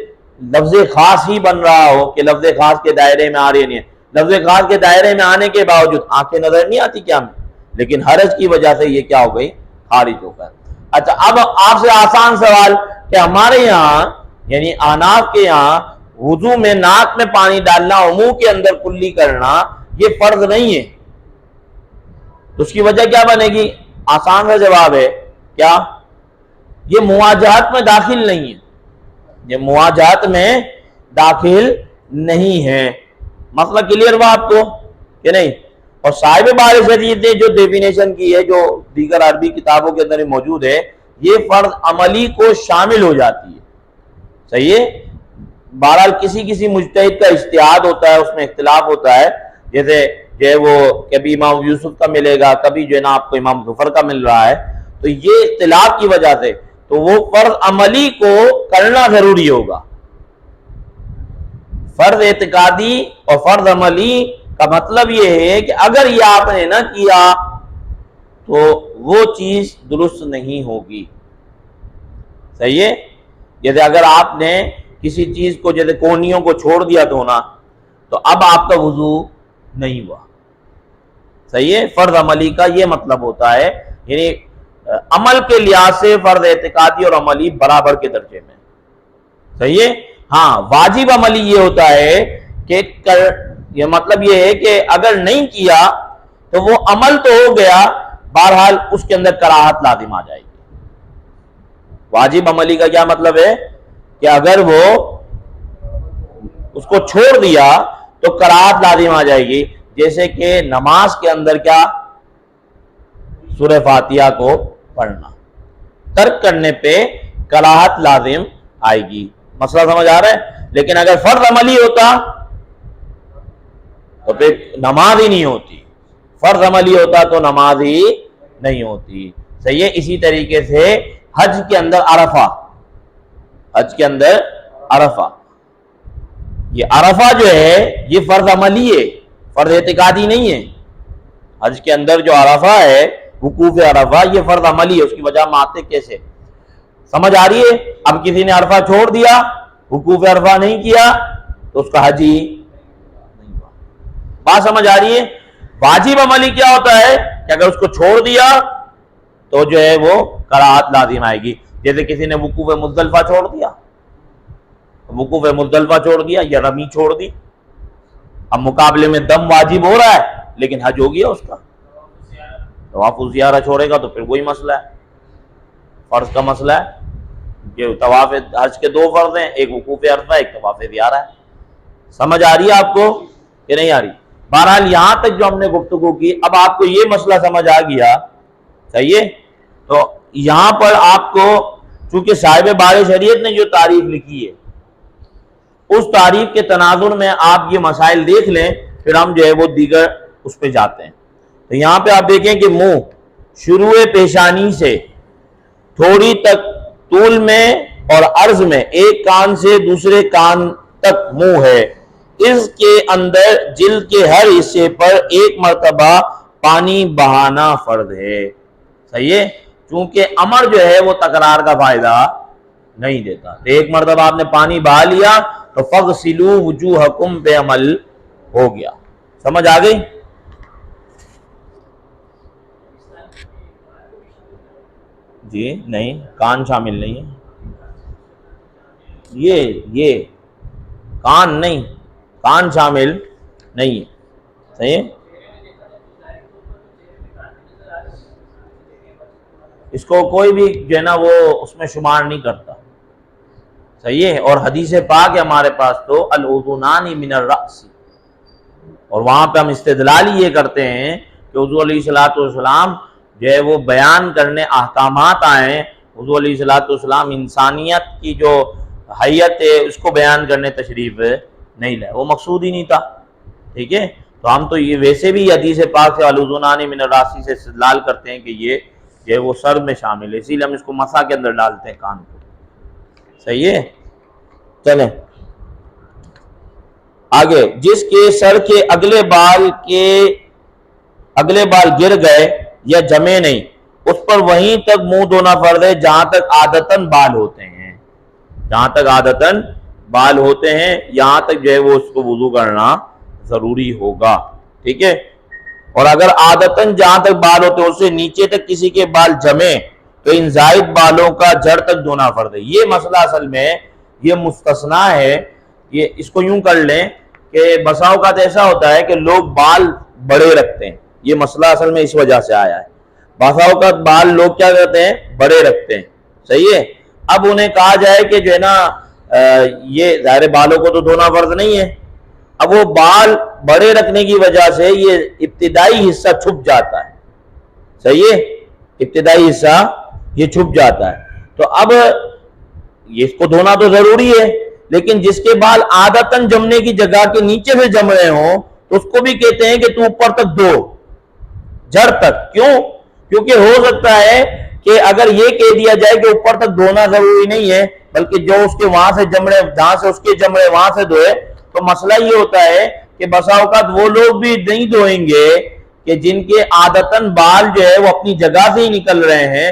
لفظ خاص ہی بن رہا ہو کہ لفظ خاص کے دائرے میں آ رہی نہیں ہے. لفظ خاص کے دائرے میں آنے کے باوجود آنکھیں نظر نہیں آتی کیا میں، لیکن حرج کی وجہ سے یہ کیا ہو گئی، خارج ہو گئے. اچھا اب آپ سے آسان سوال کہ ہمارے یہاں یعنی احناف کے یہاں وضو میں ناک میں پانی ڈالنا اور منہ کے اندر کلی کرنا یہ فرض نہیں ہے، تو اس کی وجہ کیا بنے گی؟ آسان سا جواب ہے کیا؟ یہ مواجہت میں داخل نہیں ہے، یہ مواجہت میں داخل نہیں ہے. مسئلہ کلیئر ہوا آپ کو کہ نہیں؟ اور صاحب بار شریعت نے جو ڈیفینیشن کی ہے جو دیگر عربی کتابوں کے اندر موجود ہے، یہ فرض عملی کو شامل ہو جاتی ہے. صحیح ہے؟ بہرحال کسی مجتہد کا اجتہاد ہوتا ہے، اس میں اختلاف ہوتا ہے، جیسے جو ہے وہ کبھی امام یوسف کا ملے گا، کبھی جو ہے نا آپ کو امام ظفر کا مل رہا ہے، تو یہ اختلاف کی وجہ سے تو وہ فرض عملی کو کرنا ضروری ہوگا. فرض اعتقادی اور فرض عملی کا مطلب یہ ہے کہ اگر یہ آپ نے نہ کیا تو وہ چیز درست نہیں ہوگی. صحیح ہے؟ جیسے اگر آپ نے کسی چیز کو جیسے کونیوں کو چھوڑ دیا دھونا تو اب آپ کا وضو نہیں ہوا. صحیح ہے؟ فرض عملی کا یہ مطلب ہوتا ہے، یعنی عمل کے لحاظ سے فرض اعتقادی اور عملی برابر کے درجے میں. صحیح ہے؟ ہاں واجب عملی یہ ہوتا ہے کہ یہ مطلب یہ ہے کہ اگر نہیں کیا تو وہ عمل تو ہو گیا، بہرحال اس کے اندر کراہت لازم آ جائے گی. واجب عملی کا کیا مطلب ہے کہ اگر وہ اس کو چھوڑ دیا تو کراہت لازم آ جائے گی. جیسے کہ نماز کے اندر کیا، سورہ فاتحہ کو پڑھنا، ترک کرنے پہ کراہت لازم آئے گی. مسئلہ سمجھ آ رہا ہے؟ لیکن اگر فرض عملی ہوتا تو پھر نماز ہی نہیں ہوتی، فرض عملی ہوتا تو نماز ہی نہیں ہوتی. صحیح ہے؟ اسی طریقے سے حج کے اندر عرفہ، حج کے اندر عرفہ، یہ عرفہ جو ہے یہ فرض عملی ہے، فرض اعتقادی نہیں ہے. حج کے اندر جو عرفہ ہے، وقوف عرفہ، یہ فرض عملی ہے. اس کی وجہ ہم آتے کیسے؟ سمجھ آ رہی ہے؟ اب کسی نے عرفہ چھوڑ دیا، وقوف عرفہ نہیں کیا تو اس کا حج ہی نہیں ہوا. بات سمجھ آ رہی ہے؟ واجب عملی کیا ہوتا ہے کہ اگر اس کو چھوڑ دیا تو جو ہے وہ کراہت لازم آئے گی. جیسے کسی نے وقوف مزدلفہ چھوڑ دیا، وقوف مزدلفہ چھوڑ دیا یا رمی چھوڑ دی، اب مقابلے میں دم واجب ہو رہا ہے لیکن حج ہو گیا اس کا. طواف الزیارہ چھوڑے گا تو پھر وہی مسئلہ ہے، فرض کا مسئلہ ہے کہ طواف حج کے دو فرض ہیں، ایک وقوف عرفہ ایک طواف زیارہ ہے. سمجھ آ رہی ہے آپ کو کہ نہیں آ رہی؟ بہرحال یہاں تک جو ہم نے گفتگو کی، اب آپ کو یہ مسئلہ سمجھ آ گیا. صحیح ہے؟ تو یہاں پر آپ کو چونکہ صاحب بار شریعت نے جو تعریف لکھی ہے اس تعریف کے تناظر میں آپ یہ مسائل دیکھ لیں، پھر ہم جو ہے وہ دیگر اس پہ جاتے ہیں. تو یہاں پہ آپ دیکھیں کہ منہ شروع پیشانی سے تھوڑی تک طول میں اور عرض میں ایک کان سے دوسرے کان تک منہ ہے. اس کے اندر جلد کے ہر حصے پر ایک مرتبہ پانی بہانا فرض ہے. صحیح ہے؟ چونکہ امر جو ہے وہ تکرار کا فائدہ نہیں دیتا. ایک مرتبہ آپ نے پانی بہا لیا تو فَغْسِلُوا وُجُوهَكُمْ پہ عمل ہو گیا. سمجھ آ گئی؟ جی نہیں، کان شامل نہیں ہے، یہ کان نہیں، کان شامل نہیں ہے. صحیح ہے؟ اس کو کوئی بھی جو ہے نا وہ اس میں شمار نہیں کرتا. صحیح ہے؟ اور حدیث پاک ہے ہمارے پاس تو الاذنان من الرأس، اور وہاں پہ ہم استدلال یہ کرتے ہیں کہ حضور علیہ الصلوۃ والسلام جو ہے وہ بیان کرنے احکامات آئے. حضور علیہ الصلوۃ والسلام انسانیت کی جو حیت ہے اس کو بیان کرنے تشریف نہیں لائے، وہ مقصود ہی نہیں تھا. ٹھیک ہے؟ تو ہم تو یہ ویسے بھی حدیث پاک سے الاذنان من الرأس سے استدلال کرتے ہیں کہ یہ جو ہے وہ سر میں شامل ہے، اسی لیے ہم اس کو مسح کے اندر ڈالتے ہیں کان کو. صحیح ہے؟ چلیں آگے. جس کے سر کے اگلے بال گر گئے یا جمے نہیں اس پر وہیں تک منہ دھونا فرض ہے جہاں تک عادتاً بال ہوتے ہیں، جہاں تک عادتاً بال ہوتے ہیں یہاں تک جو ہے وہ اس کو وضو کرنا ضروری ہوگا، ٹھیک ہے۔ اور اگر عادتاً جہاں تک بال ہوتے ہیں اس سے نیچے تک کسی کے بال جمے تو ان زائد بالوں کا جڑ تک دھونا فرض ہے۔ یہ مسئلہ اصل میں یہ مستثنا ہے، یہ اس کو یوں کر لیں کہ بسا اوقات ایسا ہوتا ہے کہ لوگ بال بڑے رکھتے ہیں، یہ مسئلہ اصل میں اس وجہ سے آیا ہے۔ بسا اوقات بال لوگ کیا کرتے ہیں بڑے رکھتے ہیں، صحیح ہے۔ اب انہیں کہا جائے کہ جو ہے نا یہ ظاہر بالوں کو تو دھونا فرض نہیں ہے، اب وہ بال بڑے رکھنے کی وجہ سے یہ ابتدائی حصہ چھپ جاتا ہے، صحیح ہے، ابتدائی حصہ یہ چھپ جاتا ہے، تو اب اس کو دھونا تو ضروری ہے، لیکن جس کے بال عادتاً جمنے کی جگہ کے نیچے سے جم رہے ہوں تو اس کو بھی کہتے ہیں کہ تو اوپر تک دھو، جڑ تک۔ کیوں؟ کیونکہ ہو سکتا ہے کہ اگر یہ کہہ دیا جائے کہ اوپر تک دھونا ضروری نہیں ہے بلکہ جو اس کے وہاں سے جم رہے جہاں سے اس کے جم رہے وہاں سے دھوئے، تو مسئلہ یہ ہوتا ہے کہ بسا اوقات وہ لوگ بھی نہیں دھوئیں گے کہ جن کے عادتاً بال جو ہے وہ اپنی جگہ سے ہی نکل رہے ہیں،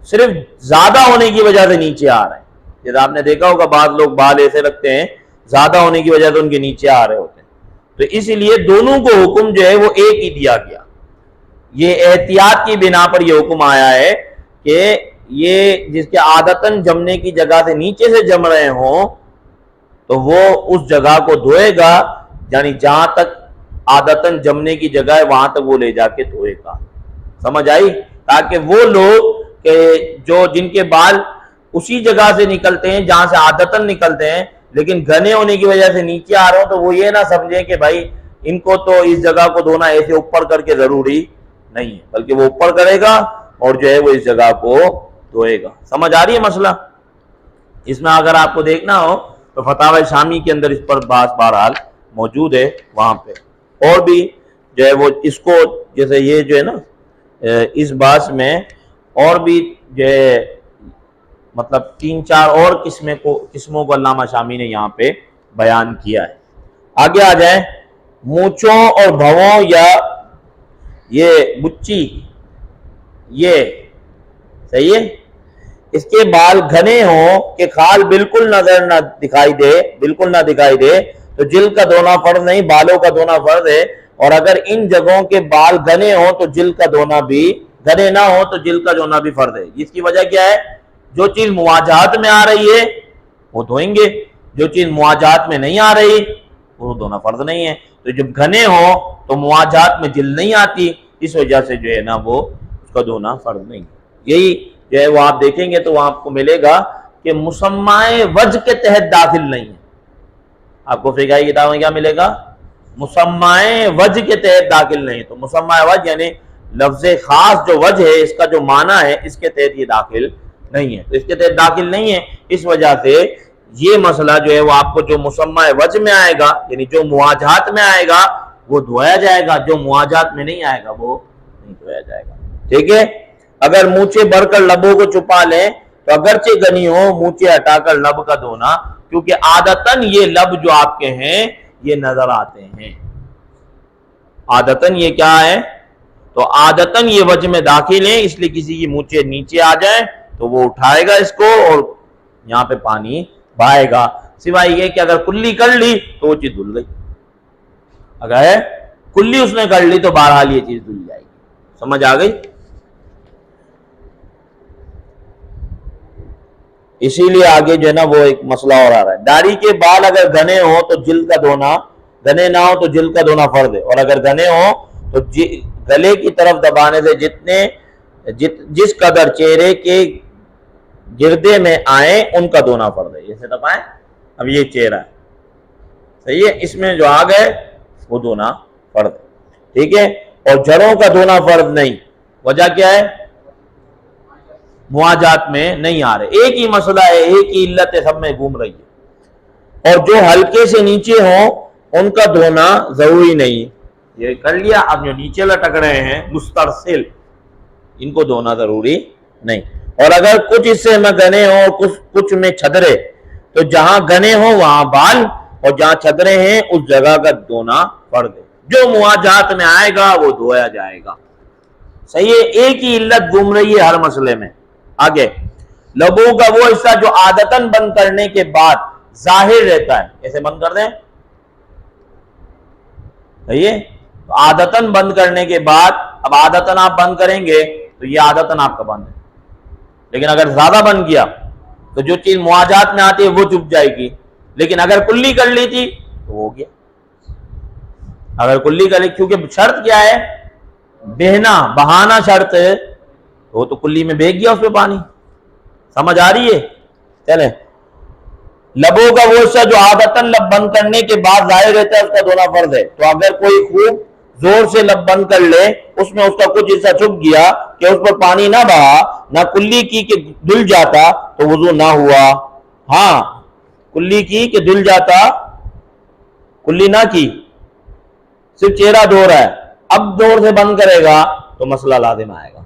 صرف زیادہ ہونے کی وجہ سے نیچے آ رہے ہیں۔ جیسے آپ نے دیکھا ہوگا بعض لوگ بال ایسے رکھتے ہیں زیادہ ہونے کی وجہ سے ان کے نیچے آ رہے ہوتے ہیں، تو اسی لیے دونوں کو حکم جو ہے وہ ایک ہی دیا گیا۔ یہ احتیاط کی بنا پر یہ حکم آیا ہے کہ یہ جس کے عادتاً جمنے کی جگہ سے نیچے سے جم رہے ہوں تو وہ اس جگہ کو دھوئے گا، یعنی جہاں تک عادتاً جمنے کی جگہ ہے وہاں تک وہ لے جا کے دھوئے گا، سمجھ آئی؟ تاکہ وہ لوگ کہ جو جن کے بال اسی جگہ سے نکلتے ہیں جہاں سے عادتاً نکلتے ہیں لیکن گھنے ہونے کی وجہ سے نیچے آ رہے ہوں، تو وہ یہ نہ سمجھیں کہ بھائی ان کو تو اس جگہ کو دھونا ایسے اوپر کر کے ضروری نہیں ہے، بلکہ وہ اوپر کرے گا اور جو ہے وہ اس جگہ کو دھوئے گا۔ سمجھ آ رہی ہے مسئلہ؟ اس میں اگر آپ کو دیکھنا ہو تو فتاوی شامی کے اندر اس پر بحث بہرحال موجود ہے، وہاں پہ اور بھی جو ہے وہ اس کو جیسے یہ جو ہے نا اس بحث میں اور بھی جو ہے مطلب 3-4 اور قسموں کو علامہ شامی نے یہاں پہ بیان کیا ہے۔ آگے آ جائیں، مونچھوں اور بھووں یا یہ بچی، یہ صحیح ہے، اس کے بال گھنے ہوں کہ کھال بالکل نظر نہ دکھائی دے تو جلد کا دھونا فرض نہیں، بالوں کا دھونا فرض ہے۔ اور اگر ان جگہوں کے بال گھنے ہوں تو جلد کا دھونا بھی، گھنے نہ ہوں تو جلد کا دھونا بھی فرض ہے۔ اس کی وجہ کیا ہے؟ جو چیز مواجہات میں آ رہی ہے وہ دھوئیں گے، جو چیز مواجہات میں نہیں آ رہی وہ دھونا فرض نہیں ہے۔ تو جب گھنے ہوں تو مواجہات میں جلد نہیں آتی، اس وجہ سے جو ہے نا وہ اس کا دھونا فرض نہیں ہے۔ یہی جو ہے وہ آپ دیکھیں گے تو وہاں آپ کو ملے گا کہ مسمع وجہ کے تحت داخل نہیں ہے۔ آپ کو فقہی کتاب میں کیا ملے گا؟ مسمع وجہ کے تحت داخل نہیں۔ تو مسمع وجہ یعنی لفظ خاص جو وجہ ہے اس کا جو معنی ہے اس کے تحت یہ داخل نہیں ہے، تو اس کے تحت داخل نہیں ہے، اس وجہ سے یہ مسئلہ جو ہے وہ آپ کو جو مسمع وجہ میں آئے گا یعنی جو مواجہات میں آئے گا وہ دھویا جائے گا، جو مواجہات میں نہیں آئے گا وہ نہیں دھویا جائے گا، ٹھیک ہے۔ اگر مونچھیں بھر کر لبوں کو چھپا لیں تو اگرچہ گنی ہو مونچھیں ہٹا کر لب کا دھونا، کیونکہ عادتاً یہ لب جو آپ کے ہیں یہ نظر آتے ہیں، عادتاً یہ کیا ہے؟ تو عادتاً یہ وجہ میں داخل ہیں، اس لیے کسی کی مونچھیں نیچے آ جائیں تو وہ اٹھائے گا اس کو اور یہاں پہ پانی بہائے گا، سوائے یہ کہ اگر کلی کر لی تو وہ چیز دھل گئی، اگر کلی اس نے کر لی تو بہرحال یہ چیز دھل جائے گی۔ سمجھ آ گئی؟ اسی لیے آگے جو ہے نا وہ ایک مسئلہ اور آ رہا ہے، داڑھی کے بال اگر گھنے ہوں تو جلد کا دھونا، گھنے نہ ہو تو جلد کا دھونا فرض ہے، اور اگر گھنے ہوں تو گلے کی طرف دبانے سے جس قدر چہرے کے گردے میں آئیں ان کا دھونا فرض ہے۔ جیسے دبائیں، اب یہ چہرہ ہے، صحیح ہے، اس میں جو آگ ہے وہ دھونا فرض ہے، ٹھیک ہے۔ اور جڑوں کا دھونا فرض نہیں، وجہ کیا ہے؟ مواجہات میں نہیں آ رہے، ایک ہی مسئلہ ہے، ایک ہی علت ہے، سب میں گھوم رہی ہے۔ اور جو ہلکے سے نیچے ہوں ان کا دھونا ضروری نہیں، یہ کر لیا، اب جو نیچے لٹک رہے ہیں مسترسل ان کو دھونا ضروری نہیں۔ اور اگر کچھ حصے میں گھنے ہوں اور کچھ میں چھدرے تو جہاں گھنے ہوں وہاں بال اور جہاں چھدرے ہیں اس جگہ کا دھونا فرض ہے، جو مواجہات میں آئے گا وہ دھویا جائے گا۔ صحیح ہے، ایک ہی علت گھوم رہی ہے ہر مسئلے میں. آگے لبوں کا وہ حصہ جو عادتاً بند کرنے کے بعد ظاہر رہتا ہے، ایسے بند کر دیں. صحیح ہے، عادتاً بند کرنے کے بعد، اب عادتاً آپ بند کریں گے تو یہ عادتاً آپ کا بند ہے، لیکن اگر زیادہ بند کیا تو جو چیز مواجہات میں آتی ہے وہ چپ جائے گی. لیکن اگر کلی کر لی تھی تو ہو گیا. اگر کلی کر لی، کیونکہ شرط کیا ہے؟ بہنا، بہانا شرط ہے، وہ تو کلی میں بہہ گیا اس پہ پانی. سمجھ آ رہی ہے؟ چلیں، لبوں کا وہ حصہ جو عادتاً لب بند کرنے کے بعد ظاہر رہتا ہے اس کا دھونا فرض ہے. تو اگر کوئی خوب زور سے لب بند کر لے، اس میں اس کا کچھ حصہ چھپ گیا کہ اس پر پانی نہ بہا، نہ کلی کی کہ دھل جاتا، تو وضو نہ ہوا. ہاں، کلی کی کہ دھل جاتا، کلی نہ کی، صرف چہرہ دھو رہا ہے، اب زور سے بند کرے گا تو مسئلہ لازم آئے گا.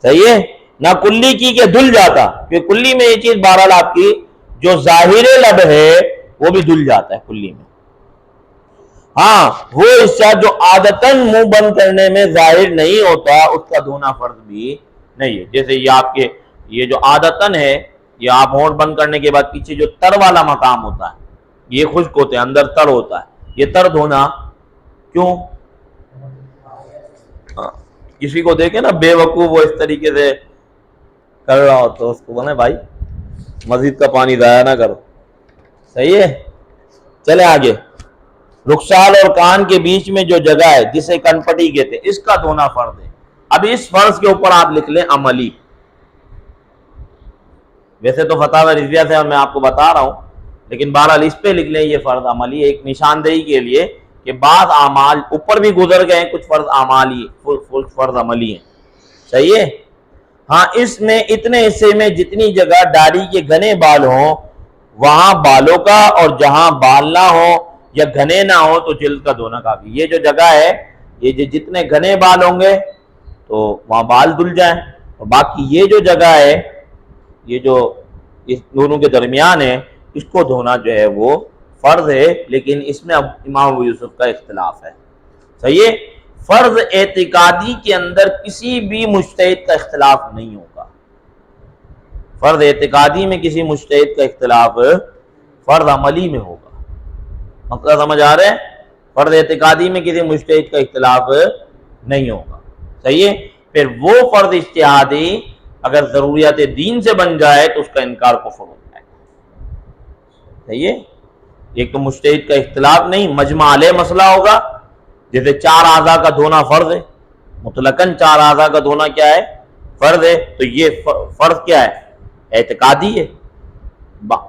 صحیح ہے، نہ کلی کی کہ دھل جاتا، کہ کلی میں یہ چیز بہرحال آپ کی جو ظاہر لب ہے وہ بھی دھل جاتا ہے کلی میں. ہاں، وہ حصہ جو عادتاً منہ بند کرنے میں ظاہر نہیں ہوتا اس کا دھونا فرض بھی نہیں ہے. جیسے یہ آپ کے یہ جو عادتاً ہے، یہ آپ ہونٹ بند کرنے کے بعد پیچھے جو تر والا مقام ہوتا ہے یہ خشک ہوتے ہیں، اندر تر ہوتا ہے، یہ تر دھونا کیوں؟ کسی کو دیکھے نا بے وقوف وہ اس طریقے سے کر رہا ہو تو اس کو بولے بھائی مزید کا پانی ضائع نہ کرو. صحیح ہے، چلے آگے. رخسال اور کان کے بیچ میں جو جگہ ہے جسے کن پٹی کہتے ہیں، اس کا دھونا فرض ہے. اب اس فرض کے اوپر آپ لکھ لیں عملی. ویسے تو فتاوی رضویہ سے میں آپ کو بتا رہا ہوں، لیکن بہرحال اس پہ لکھ لیں یہ فرض عملی، ایک نشاندہی کے لیے کہ بعض اعمال اوپر بھی گزر گئے، کچھ فرض اعمالی، کچھ فرض عملی ہیں. صحیح ہے. ہاں، اس میں اتنے حصے میں جتنی جگہ داڑھی کے گھنے بال ہوں وہاں بالوں کا، اور جہاں بال نہ ہو یا گھنے نہ ہو تو جلد کا دھونا کافی. یہ جو جگہ ہے، یہ جتنے گھنے بال ہوں گے تو وہاں بال دھل جائیں، اور باقی یہ جو جگہ ہے، یہ جو اس دونوں کے درمیان ہے، اس کو دھونا جو ہے وہ فرض ہے. لیکن اس میں اب امام ابو یوسف کا اختلاف ہے. صحیح ہے. فرض اعتقادی کے اندر کسی بھی مجتہد کا اختلاف نہیں ہوگا. فرض اعتقادی میں کسی مجتہد کا اختلاف فرض عملی میں ہوگا. مطلب سمجھ آ رہے ہیں؟ فرض اعتقادی میں کسی مجتہد کا اختلاف نہیں ہوگا. صحیح ہے. پھر وہ فرض اجتہادی اگر ضروریات دین سے بن جائے تو اس کا انکار کفر ہوتا ہے. صحیح ہے. ایک تو مجتہد کا اختلاف نہیں، مجمع علیہ مسئلہ ہوگا. جیسے 4 اعضاء کا دھونا فرض ہے، مطلقاً 4 اعضاء کا دھونا کیا ہے؟ فرض ہے. تو یہ فرض کیا ہے؟ اعتقادی ہے،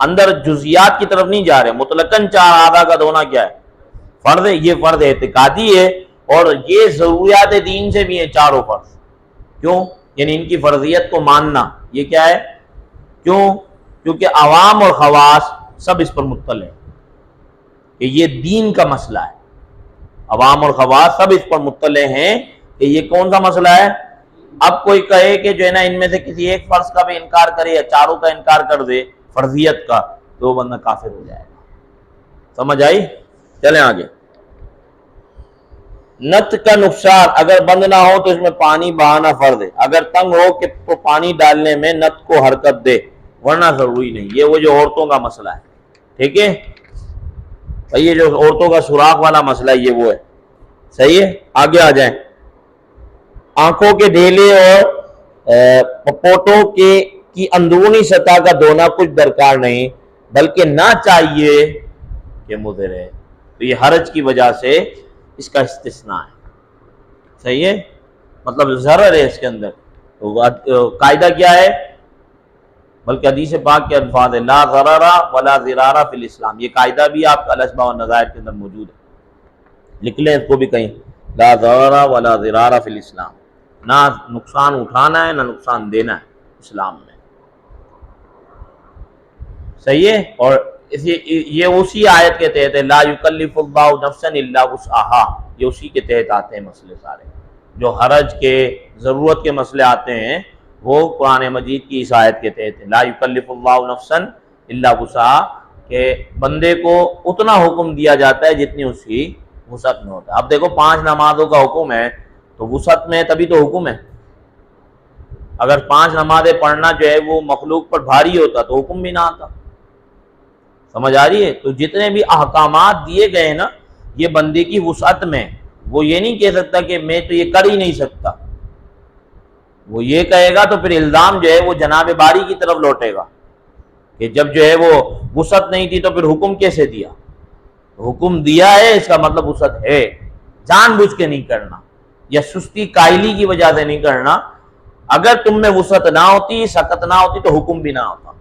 اندر جزیات کی طرف نہیں جا رہے. مطلقاً 4 اعضاء کا دھونا کیا ہے؟ فرض ہے. یہ فرض اعتقادی ہے، اور یہ ضروریات دین سے بھی ہیں چاروں فرض. کیوں؟ یعنی ان کی فرضیت کو ماننا. یہ کیا ہے؟ کیوں؟ کیونکہ عوام اور خواص سب اس پر مطلع ہیں کہ یہ دین کا مسئلہ ہے. عوام اور خواص سب اس پر مطلع ہیں کہ یہ کون سا مسئلہ ہے. اب کوئی کہے کہ جو ہے نا ان میں سے کسی ایک فرض کا بھی انکار کرے یا چاروں کا انکار کر دے فرضیت کا، تو وہ بندہ کافر ہو جائے گا. سمجھ آئی؟ چلیں آگے. نت کا نقصان، اگر بند نہ ہو تو اس میں پانی بہانا فرض ہے. اگر تنگ ہو کہ تو پانی ڈالنے میں نت کو حرکت دے، ورنہ ضروری نہیں. یہ وہ جو عورتوں کا مسئلہ ہے. ٹھیک ہے، یہ جو عورتوں کا سوراخ والا مسئلہ ہے یہ وہ ہے. صحیح ہے. آگے آ جائیں. آنکھوں کے ڈھیلے اور پپوٹوں کی اندرونی سطح کا دھونا کچھ درکار نہیں، بلکہ نہ چاہیے کہ مضر ہے. تو یہ حرج کی وجہ سے اس کا استثناء ہے. صحیح ہے، مطلب ضرر ہے اس کے اندر. تو قاعدہ کیا ہے؟ بلکہ حدیث پاک کے الفاظ ہے لا ضرر ولا ضرار فی الاسلام. یہ قاعدہ بھی آپ کا الاشباہ والنظائر کے اندر موجود ہے. لکھ لیں اس کو بھی کہیں، لا ضرر ولا ضرار فی الاسلام. نہ نقصان اٹھانا ہے نہ نقصان دینا ہے اسلام میں. صحیح ہے. اور یہ اسی آیت کے تحت ہے لا یکلف اللہ نفسا الا وسعها. یہ اسی کے تحت آتے ہیں مسئلے سارے. جو حرج کے، ضرورت کے مسئلے آتے ہیں وہ قرآن مجید کی اس آیت کے تحت ہے. لا یکلف اللہ نفسا الا وسعها، کہ بندے کو اتنا حکم دیا جاتا ہے جتنی اس کی وسعت میں ہوتا ہے. اب دیکھو 5 نمازوں کا حکم ہے تو وسعت میں تبھی تو حکم ہے. اگر 5 نمازیں پڑھنا جو ہے وہ مخلوق پر بھاری ہوتا تو حکم بھی نہ آتا. سمجھ آ رہی ہے؟ تو جتنے بھی احکامات دیے گئے ہیں نا یہ بندے کی وسعت میں، وہ یہ نہیں کہہ سکتا کہ میں تو یہ کر ہی نہیں سکتا. وہ یہ کہے گا تو پھر الزام جو ہے وہ جناب باری کی طرف لوٹے گا کہ جب جو ہے وہ وسعت نہیں تھی تو پھر حکم کیسے دیا. حکم دیا ہے اس کا مطلب وسعت ہے، جان بوجھ کے نہیں کرنا یا سستی قائلی کی وجہ سے نہیں کرنا. اگر تم میں وسعت نہ ہوتی، سکت نہ ہوتی تو حکم بھی نہ ہوتا.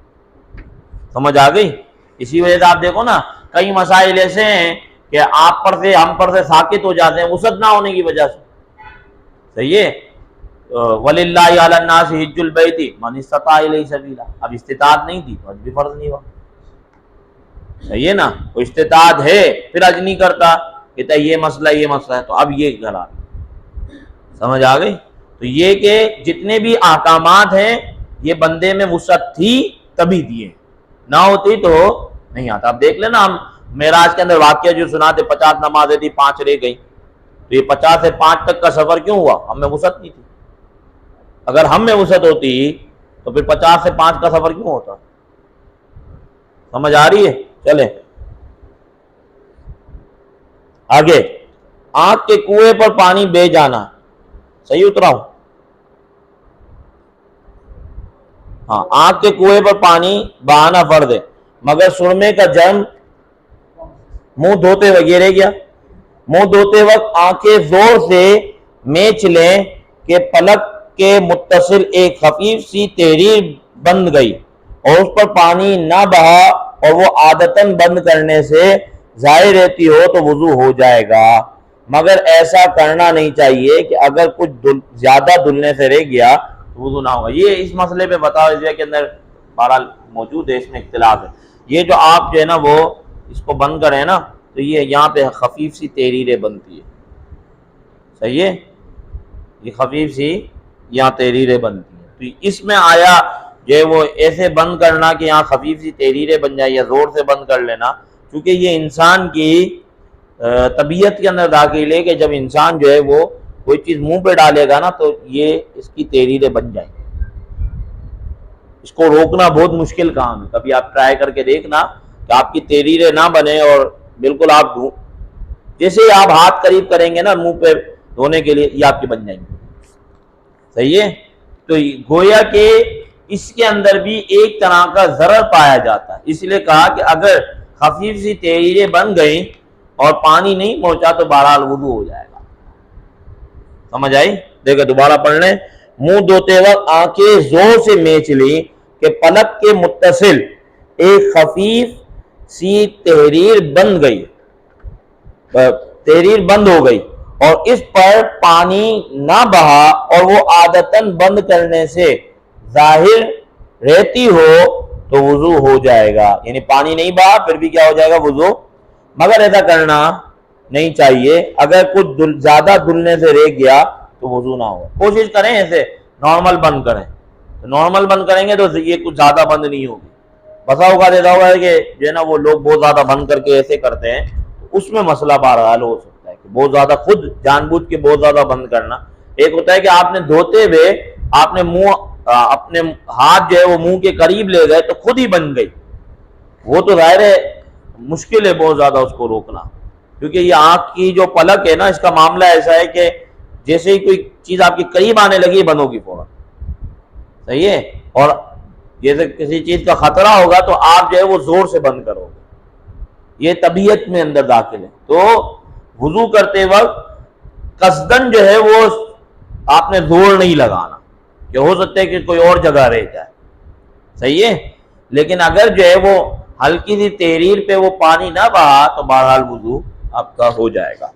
سمجھ آ گئی؟ اسی وجہ سے آپ دیکھو نا کئی مسائل ایسے ہیں کہ آپ پر سے ہم پر سے ساکت ہو جاتے ہیں وسعت نہ ہونے کی وجہ سے. صحیح ہے؟ وَلِلَّهِ عَلَى النَّاسِ حِجُّ الْبَيْتِ مَنِ اسْتَطَاعَ إِلَيْهِ سَبِيلًا. اب استطاعت نہیں تھی تو حج بھی فرض نہیں ہوا. صحیح ہے نا؟ وہ استطاعت ہے پھر حج نہیں کرتا، کہتا یہ مسئلہ ہے تو اب یہ کرا. سمجھ آ گئی؟ تو یہ کہ جتنے بھی احکامات ہیں یہ بندے میں وسعت تھی تبھی دیے، نہ ہوتی تو نہیں آتا. اب دیکھ لینا ہم معراج کے اندر واقعہ جو سناتے 50 نمازیں تھی 5 رہ گئی، تو یہ 50 سے 5 تک کا سفر کیوں ہوا؟ ہم میں وسعت نہیں تھی. اگر ہم میں وسعت ہوتی تو پھر 50 سے 5 کا سفر کیوں ہوتا؟ سمجھ آ رہی ہے؟ چلیں آگے. آنکھ کے کنویں پر پانی بہہ جانا، صحیح اترا ہوں؟ ہاں، آنکھ کے کنویں پر پانی بہانا فرض ہے مگر سرمے کا جرم منہ دھوتے وغیرہ گیا. منہ دھوتے وقت آنکھیں زور سے میچ لیں کہ پلک کے متصل ایک خفیف سی تحریر بند گئی اور اس پر پانی نہ بہا اور وہ عادتاً بند کرنے سے ظاہر رہتی ہو تو وضو ہو جائے گا. مگر ایسا کرنا نہیں چاہیے کہ اگر کچھ زیادہ دھلنے سے رہ گیا تو وضو نہ ہوگا. یہ اس مسئلے پہ بتاؤ اس کے اندر بہرحال موجود ہے، اس میں اختلاف ہے. یہ جو آپ جو ہے نا وہ اس کو بند کریں نا تو یہ یہاں پہ خفیف سی تحریریں بنتی ہے. صحیح ہے؟ یہ خفیف سی یہاں تحریریں بنتی ہیں. تو اس میں آیا جو ہے وہ ایسے بند کرنا کہ یہاں خفیف سی تحریریں بن جائے یا زور سے بند کر لینا، کیونکہ یہ انسان کی طبیعت کے اندر داخل ہے کہ جب انسان جو ہے وہ کوئی چیز منہ پہ ڈالے گا نا تو یہ اس کی تحریریں بن جائیں گی. اس کو روکنا بہت مشکل کام ہے. کبھی آپ ٹرائی کر کے دیکھنا کہ آپ کی تحریریں نہ بنے اور بالکل آپ جیسے ہی آپ ہاتھ قریب کریں گے نا منہ پہ دھونے کے لیے یہ آپ کی بن جائیں گے. صحیح ہے؟ تو گویا کہ اس کے اندر بھی ایک طرح کا ضرر پایا جاتا ہے. اس لیے کہا کہ اگر خفیف سی تحریریں بن گئیں اور پانی نہیں پہنچا تو بہرحال وضو ہو جائے گا. سمجھ آئی؟ دیکھیں دوبارہ پڑھ لیں. منہ دھوتے وقت آنکھیں زور سے میچ لی کہ پلک کے متصل ایک خفیف سی تحریر بند ہو گئی اور اس پر پانی نہ بہا اور وہ عادتاً بند کرنے سے ظاہر رہتی ہو تو وضو ہو جائے گا. یعنی پانی نہیں بہا پھر بھی کیا ہو جائے گا؟ وضو. مگر ایسا کرنا نہیں چاہیے اگر کچھ زیادہ دھلنے سے رہ گیا تو وضو نہ ہو. کوشش کریں ایسے نارمل بند کریں. تو نارمل بند کریں گے تو یہ کچھ زیادہ بند نہیں ہوگی. بسا اوقات ایسا ہوا ہے کہ جو ہے نا وہ لوگ بہت زیادہ بند کر کے ایسے کرتے ہیں تو اس میں مسئلہ بہرحال ہو سکتا ہے کہ بہت زیادہ خود جان بوجھ کے بہت زیادہ بند کرنا. ایک ہوتا ہے کہ آپ نے دھوتے ہوئے آپ نے اپنے ہاتھ جو ہے وہ منہ کے قریب لے گئے تو خود ہی بن گئی. وہ تو ظاہر ہے مشکل ہے بہت زیادہ اس کو روکنا، کیونکہ یہ آنکھ کی جو پلک ہے نا اس کا معاملہ ایسا ہے کہ جیسے ہی کوئی چیز آپ کے قریب آنے لگی بند ہوگی فوراً. صحیح ہے؟ اور جیسے کسی چیز کا خطرہ ہوگا تو آپ جو ہے وہ زور سے بند کرو گے. یہ طبیعت میں اندر داخل ہے. تو وضو کرتے وقت قصدن جو ہے وہ آپ نے زور نہیں لگانا کہ ہو سکتا ہے کہ کوئی اور جگہ رہ جائے. صحیح ہے؟ لیکن اگر جو ہے وہ ہلکی سی تحریر پہ وہ پانی نہ بہا تو بہرحال وضو آپ کا ہو جائے گا.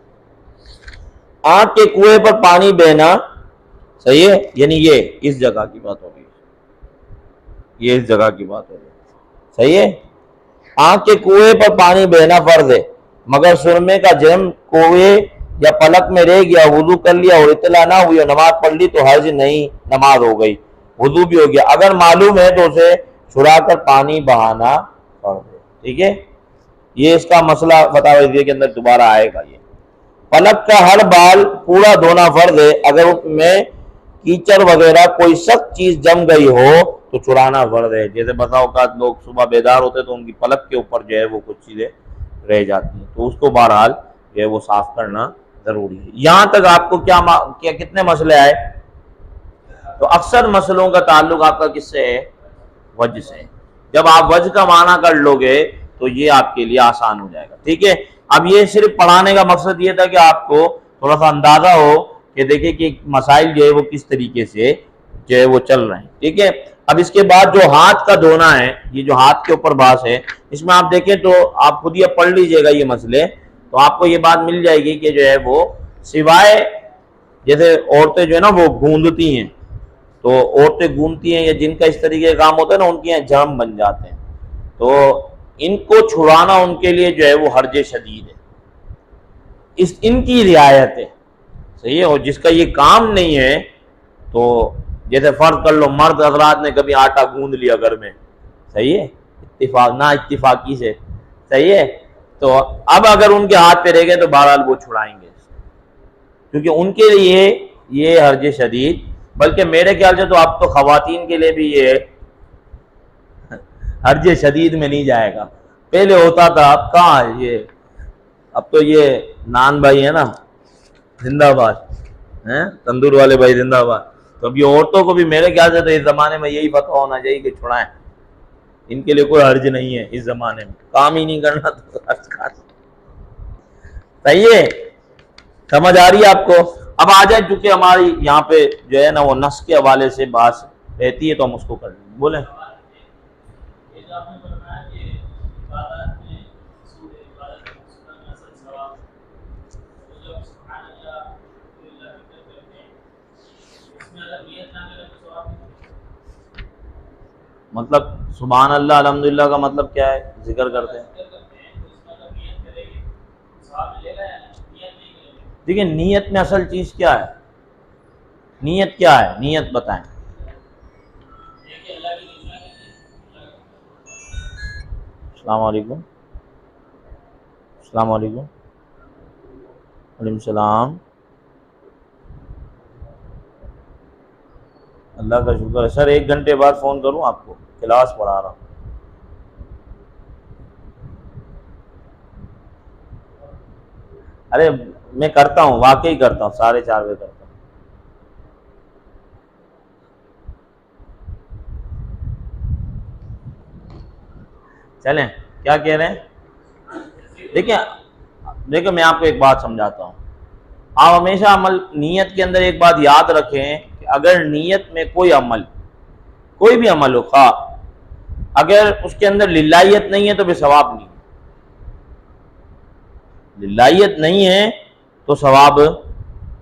آنکھ کے کنویں پر پانی بہنا، صحیح ہے؟ یعنی یہ اس جگہ کی بات ہو رہی ہے، یہ اس جگہ کی بات ہو رہی ہے. صحیح ہے؟ آنکھ کے کنویں پر پانی بہنا فرض ہے مگر سرمے کا جرم کنویں یا پلک میں رہ گیا، وضو کر لیا اور اطلاع نہ ہوئی اور نماز پڑھ لی تو حرج نہیں، نماز ہو گئی، وضو بھی ہو گیا. اگر معلوم ہے تو اسے چھڑا کر پانی بہانا فرض ہے. ٹھیک ہے؟ یہ اس کا مسئلہ فتاوی رضویہ کے اندر دوبارہ آئے گا. یہ پلک کا ہر بال پورا دھونا فرض ہے اگر اس میں کیچڑ وغیرہ کوئی سخت چیز جم گئی ہو تو چھڑانا فرض ہے. جیسے بسا اوقات لوگ صبح بیدار ہوتے تو ان کی پلک کے اوپر جو ہے وہ کچھ چیزیں رہ جاتی ہیں، تو اس کو بہرحال جو ہے وہ صاف کرنا ضروری ہے. یہاں تک آپ کو کیا کتنے مسئلے آئے؟ تو اکثر مسئلوں کا تعلق آپ کا کس سے ہے؟ وجہ سے. جب آپ وجہ کا معنی کر لو گے تو یہ آپ کے لیے آسان ہو جائے گا. ٹھیک ہے، اب یہ صرف پڑھانے کا مقصد یہ تھا کہ آپ کو تھوڑا سا اندازہ ہو کہ دیکھیں کہ مسائل جو ہے وہ کس طریقے سے جو ہے وہ چل رہے ہیں. ٹھیک ہے، اب اس کے بعد جو ہاتھ کا دھونا ہے، یہ جو ہاتھ کے اوپر بحث ہے، اس میں آپ دیکھیں تو آپ خود یہ پڑھ لیجئے گا یہ مسئلے، تو آپ کو یہ بات مل جائے گی کہ جو ہے وہ سوائے جیسے عورتیں جو ہے نا وہ گوندتی ہیں، تو عورتیں گوندتی ہیں یا جن کا اس طریقے کا کام ہوتا ہے نا، ان کے یہاں جرم بن جاتے ہیں، تو ان کو چھڑانا ان کے لیے جو ہے وہ حرج شدید ہے، ان کی رعایت ہے. صحیح ہے، اور جس کا یہ کام نہیں ہے، تو جیسے فرض کر لو مرد حضرات نے کبھی آٹا گوندھ لیا گھر میں، صحیح ہے، اتفاق نہ اتفاقی سے، صحیح ہے، تو اب اگر ان کے ہاتھ پہ رہ گئے تو بہرحال وہ چھڑائیں گے، کیونکہ ان کے لیے یہ حرج شدید. بلکہ میرے خیال سے تو اب تو خواتین کے لیے بھی یہ حرج شدید میں نہیں جائے گا. پہلے ہوتا تھا، اب کہاں یہ، اب تو یہ نان بھائی ہے نا، زندہ باد ہیں، تندور والے بھائی زندہ باد. تو اب یہ عورتوں کو بھی میرے خیال سے تو اس زمانے میں یہی فتویٰ ہونا چاہیے کہ چھڑائیں، ان کے لیے کوئی حرج نہیں ہے اس زمانے میں، کام ہی نہیں کرنا تو حرج کا. صحیح ہے، سمجھ آ رہی ہے آپ کو؟ اب آ جائیں، چونکہ ہماری یہاں پہ جو ہے نا وہ نص کے حوالے سے بات رہتی ہے تو ہم اس کو کر لیں. بولیں. مطلب سبحان اللہ الحمدللہ کا مطلب کیا ہے؟ ذکر کرتے ہیں. دیکھیں نیت میں اصل چیز کیا ہے؟ نیت کیا ہے؟ نیت بتائیں. السلام علیکم. السلام علیکم. وعلیکم السلام. اللہ کا شکر ہے سر. 1 گھنٹے بعد فون کروں آپ کو، کلاس پڑھا رہا ہوں. ارے میں کرتا ہوں، واقعی کرتا ہوں، 4:30 بجے کرتا ہوں. چلیں، کیا کہہ رہے ہیں؟ دیکھیں میں آپ کو ایک بات سمجھاتا ہوں. آپ ہمیشہ عمل نیت کے اندر ایک بات یاد رکھیں کہ اگر نیت میں کوئی عمل، کوئی بھی عمل ہو، خواہ اگر اس کے اندر للہیت نہیں ہے تو پھر ثواب نہیں. للہیت نہیں ہے تو ثواب.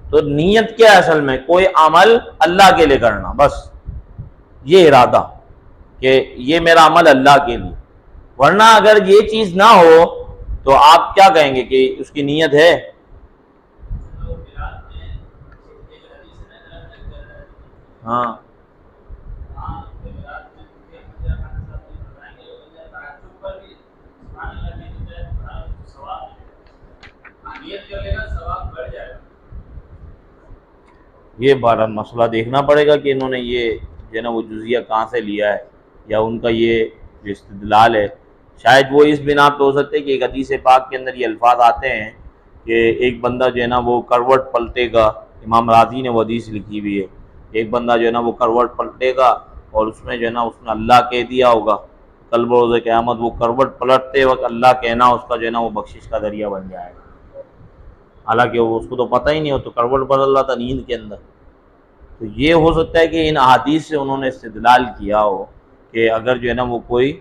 تو نیت کیا ہے اصل میں؟ کوئی عمل اللہ کے لیے کرنا، بس یہ ارادہ کہ یہ میرا عمل اللہ کے لیے. ورنہ اگر یہ چیز نہ ہو تو آپ کیا کہیں گے کہ اس کی نیت ہے؟ ہاں یہ بارہ مسئلہ دیکھنا پڑے گا کہ انہوں نے یہ جو ہے نا وہ جزیہ کہاں سے لیا ہے، یا ان کا یہ جو استدلال ہے شاید وہ اس بنا پہ ہو سکتے کہ ایک حدیث پاک کے اندر یہ الفاظ آتے ہیں کہ ایک بندہ جو ہے نا وہ کروٹ پلٹے گا. امام راضی نے وہ حدیث لکھی ہوئی ہے. ایک بندہ جو ہے نا وہ کروٹ پلٹے گا اور اس میں جو ہے نا اس نے اللہ کہہ دیا ہوگا، کل بروز قیامت وہ کروٹ پلٹتے وقت اللہ کہنا اس کا جو ہے نا وہ بخشش کا ذریعہ بن جائے گا. حالانکہ وہ اس کو تو پتہ ہی نہیں ہو، تو کروٹ بدل رہا تھا نیند کے اندر. تو یہ ہو سکتا ہے کہ ان احادیث سے انہوں نے استدلال کیا ہو کہ اگر جو ہے نا وہ کوئی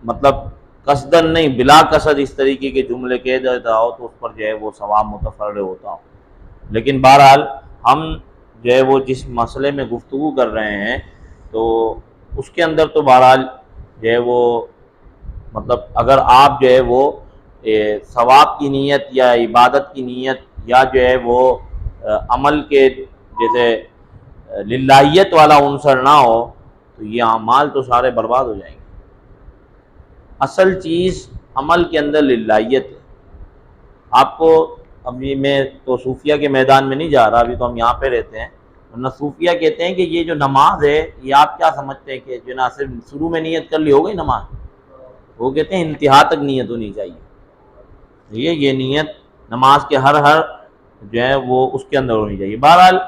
مطلب قصدن نہیں بلا قصد اس طریقے کے جملے کہہ دیتا ہو تو اس پر جو ہے وہ ثواب متفرع ہوتا ہو. لیکن بہرحال ہم جو ہے وہ جس مسئلے میں گفتگو کر رہے ہیں تو اس کے اندر تو بہرحال جو ہے وہ مطلب اگر آپ جو ہے وہ ثواب کی نیت یا عبادت کی نیت یا جو ہے وہ عمل کے جیسے للہیت والا عنصر نہ ہو تو یہ اعمال تو سارے برباد ہو جائیں گے. اصل چیز عمل کے اندر للہیت ہے. آپ کو ابھی میں تو صوفیہ کے میدان میں نہیں جا رہا، ابھی تو ہم یہاں پہ رہتے ہیں، ورنہ صوفیہ کہتے ہیں کہ یہ جو نماز ہے یہ آپ کیا سمجھتے ہیں کہ جو نہ صرف شروع میں نیت کر لی ہو گئی نماز، وہ کہتے ہیں انتہا تک نیت ہونی چاہیے، یہ نیت نماز کے ہر جو ہے وہ اس کے اندر ہونی چاہیے۔ بہرحال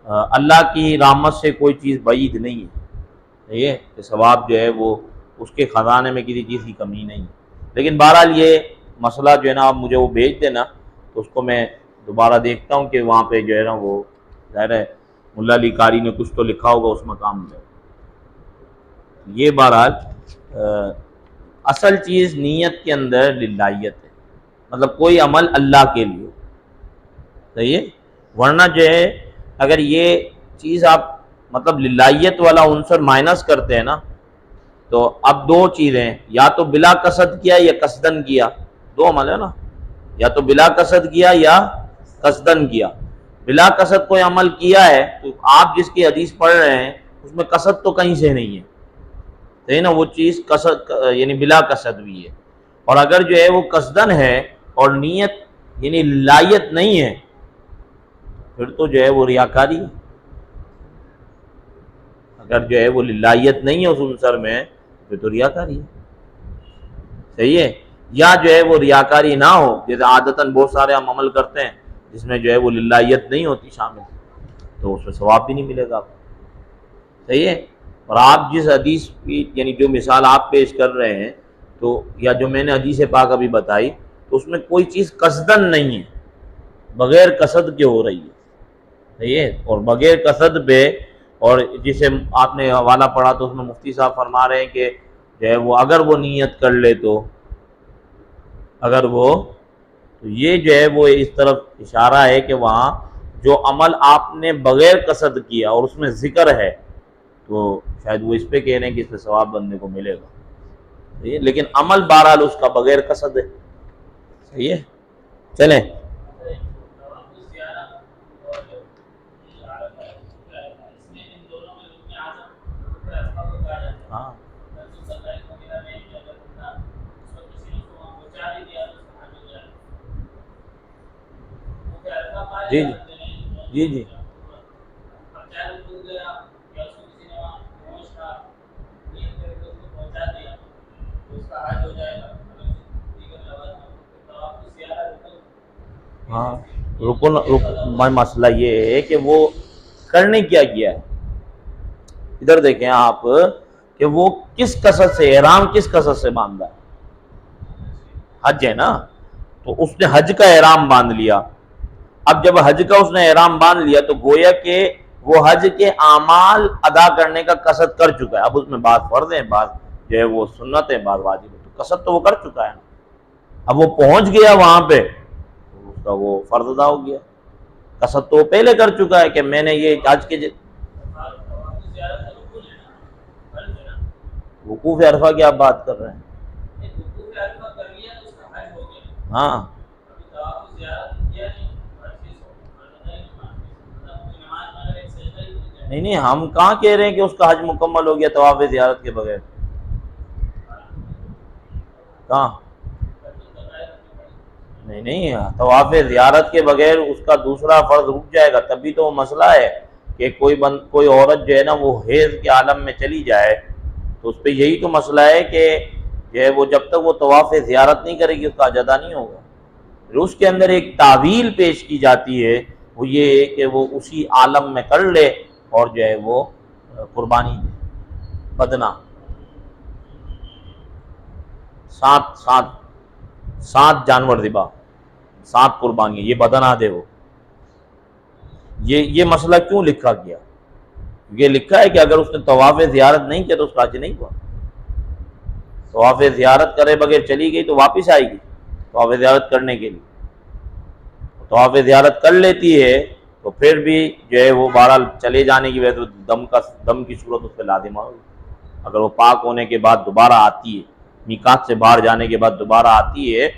اللہ کی رحمت سے کوئی چیز بعید نہیں ہے، یہ کہ ثواب جو ہے وہ اس کے خزانے میں کسی چیز کی کمی نہیں ہے، لیکن بہرحال یہ مسئلہ جو ہے نا آپ مجھے وہ بھیج دینا تو اس کو میں دوبارہ دیکھتا ہوں کہ وہاں پہ جو ہے نا وہ ظاہر ہے ملا علی قاری نے کچھ تو لکھا ہوگا اس مقام میں۔ یہ بہرحال اصل چیز نیت کے اندر للہیت ہے، مطلب کوئی عمل اللہ کے لیے، صحیح ہے، ورنہ جو ہے اگر یہ چیز آپ مطلب للہیت والا عنصر مائنس کرتے ہیں نا تو اب دو چیزیں ہیں، یا تو بلا قصد کیا یا قصدن کیا، دو عمل ہے نا، یا تو بلا قصد کیا یا قصدن کیا۔ بلا قصد کوئی عمل کیا ہے تو آپ جس کی حدیث پڑھ رہے ہیں اس میں قصد تو کہیں سے نہیں ہے، صحیح نا، وہ چیز قصد یعنی بلا قصد بھی ہے، اور اگر جو ہے وہ قصدن ہے اور نیت یعنی للہیت نہیں ہے پھر تو جو ہے وہ ریاکاری ہے، اگر جو ہے وہ للہیت نہیں ہے اس عنصر میں پھر تو ریاکاری ہے، صحیح ہے، یا جو ہے وہ ریاکاری نہ ہو، جیسے عادتاً بہت سارے ہم عمل کرتے ہیں جس میں جو ہے وہ للہیت نہیں ہوتی شامل تو اس میں ثواب بھی نہیں ملے گا آپ کو، صحیح ہے، اور آپ جس حدیث کی یعنی جو مثال آپ پیش کر رہے ہیں تو یا جو میں نے حدیث پاک ابھی بتائی تو اس میں کوئی چیز قصدن نہیں ہے، بغیر قصد کے ہو رہی ہے، صحیح ہے، اور بغیر قصد پہ، اور جسے آپ نے حوالہ پڑھا تو اس میں مفتی صاحب فرما رہے ہیں کہ جو ہے وہ اگر وہ نیت کر لے تو اگر وہ تو یہ جو ہے وہ اس طرف اشارہ ہے کہ وہاں جو عمل آپ نے بغیر قصد کیا اور اس میں ذکر ہے تو شاید وہ اس پہ کہہ رہے ہیں کہ اس پہ ثواب بندے کو ملے گا، لیکن عمل بہرحال اس کا بغیر قصد ہے، صحیح ہے، چلیں ہاں جی جی جی ہاں میں مسئلہ یہ ہے کہ وہ کرنے کیا ہے، ادھر دیکھیں آپ کہ وہ کس قصد سے احرام کس قصد سے باندھا ہے، حج ہے نا، تو اس نے حج کا احرام باندھ لیا، اب جب حج کا اس نے احرام باندھ لیا تو گویا کہ وہ حج کے اعمال ادا کرنے کا قصد کر چکا ہے، اب اس میں بعض فرض ہیں، بعض جو ہے وہ سنت ہے، بعض واجب ہے، تو قصد تو وہ کر چکا ہے، اب وہ پہنچ گیا وہاں پہ تو اس کا وہ فرض ادا ہو گیا، قصد تو وہ پہلے کر چکا ہے کہ میں نے یہ حج کے وقوف عرفہ کی آپ بات کر رہے ہیں، ہاں نہیں ہم کہاں کہہ رہے ہیں کہ اس کا حج مکمل ہو گیا طواف زیارت کے بغیر، کہاں، نہیں طواف زیارت کے بغیر اس کا دوسرا فرض رک جائے گا، تبھی تو وہ مسئلہ ہے کہ کوئی عورت جو ہے نا وہ حیض کے عالم میں چلی جائے تو اس پہ یہی تو مسئلہ ہے کہ جو ہے وہ جب تک وہ طواف زیارت نہیں کرے گی اس کا حج ادا نہیں ہوگا، پھر اس کے اندر ایک تعویل پیش کی جاتی ہے، وہ یہ ہے کہ وہ اسی عالم میں کر لے اور جو ہے وہ قربانی دے، بدنہ سات جانور ذبح، 7 قربانی، یہ بدنہ دے وہ، یہ مسئلہ کیوں لکھا گیا؟ یہ لکھا ہے کہ اگر اس نے طواف زیارت نہیں کیا تو اس کا حج نہیں ہوا، طواف زیارت کرے بغیر چلی گئی تو واپس آئے گی طواف زیارت کرنے کے لیے، طواف زیارت کر لیتی ہے تو پھر بھی جو ہے وہ بہرحال چلے جانے کی وجہ سے دم کی صورت اس پہ لازم ہوگی، اگر وہ پاک ہونے کے بعد دوبارہ آتی ہے، میقات سے باہر جانے کے بعد دوبارہ آتی ہے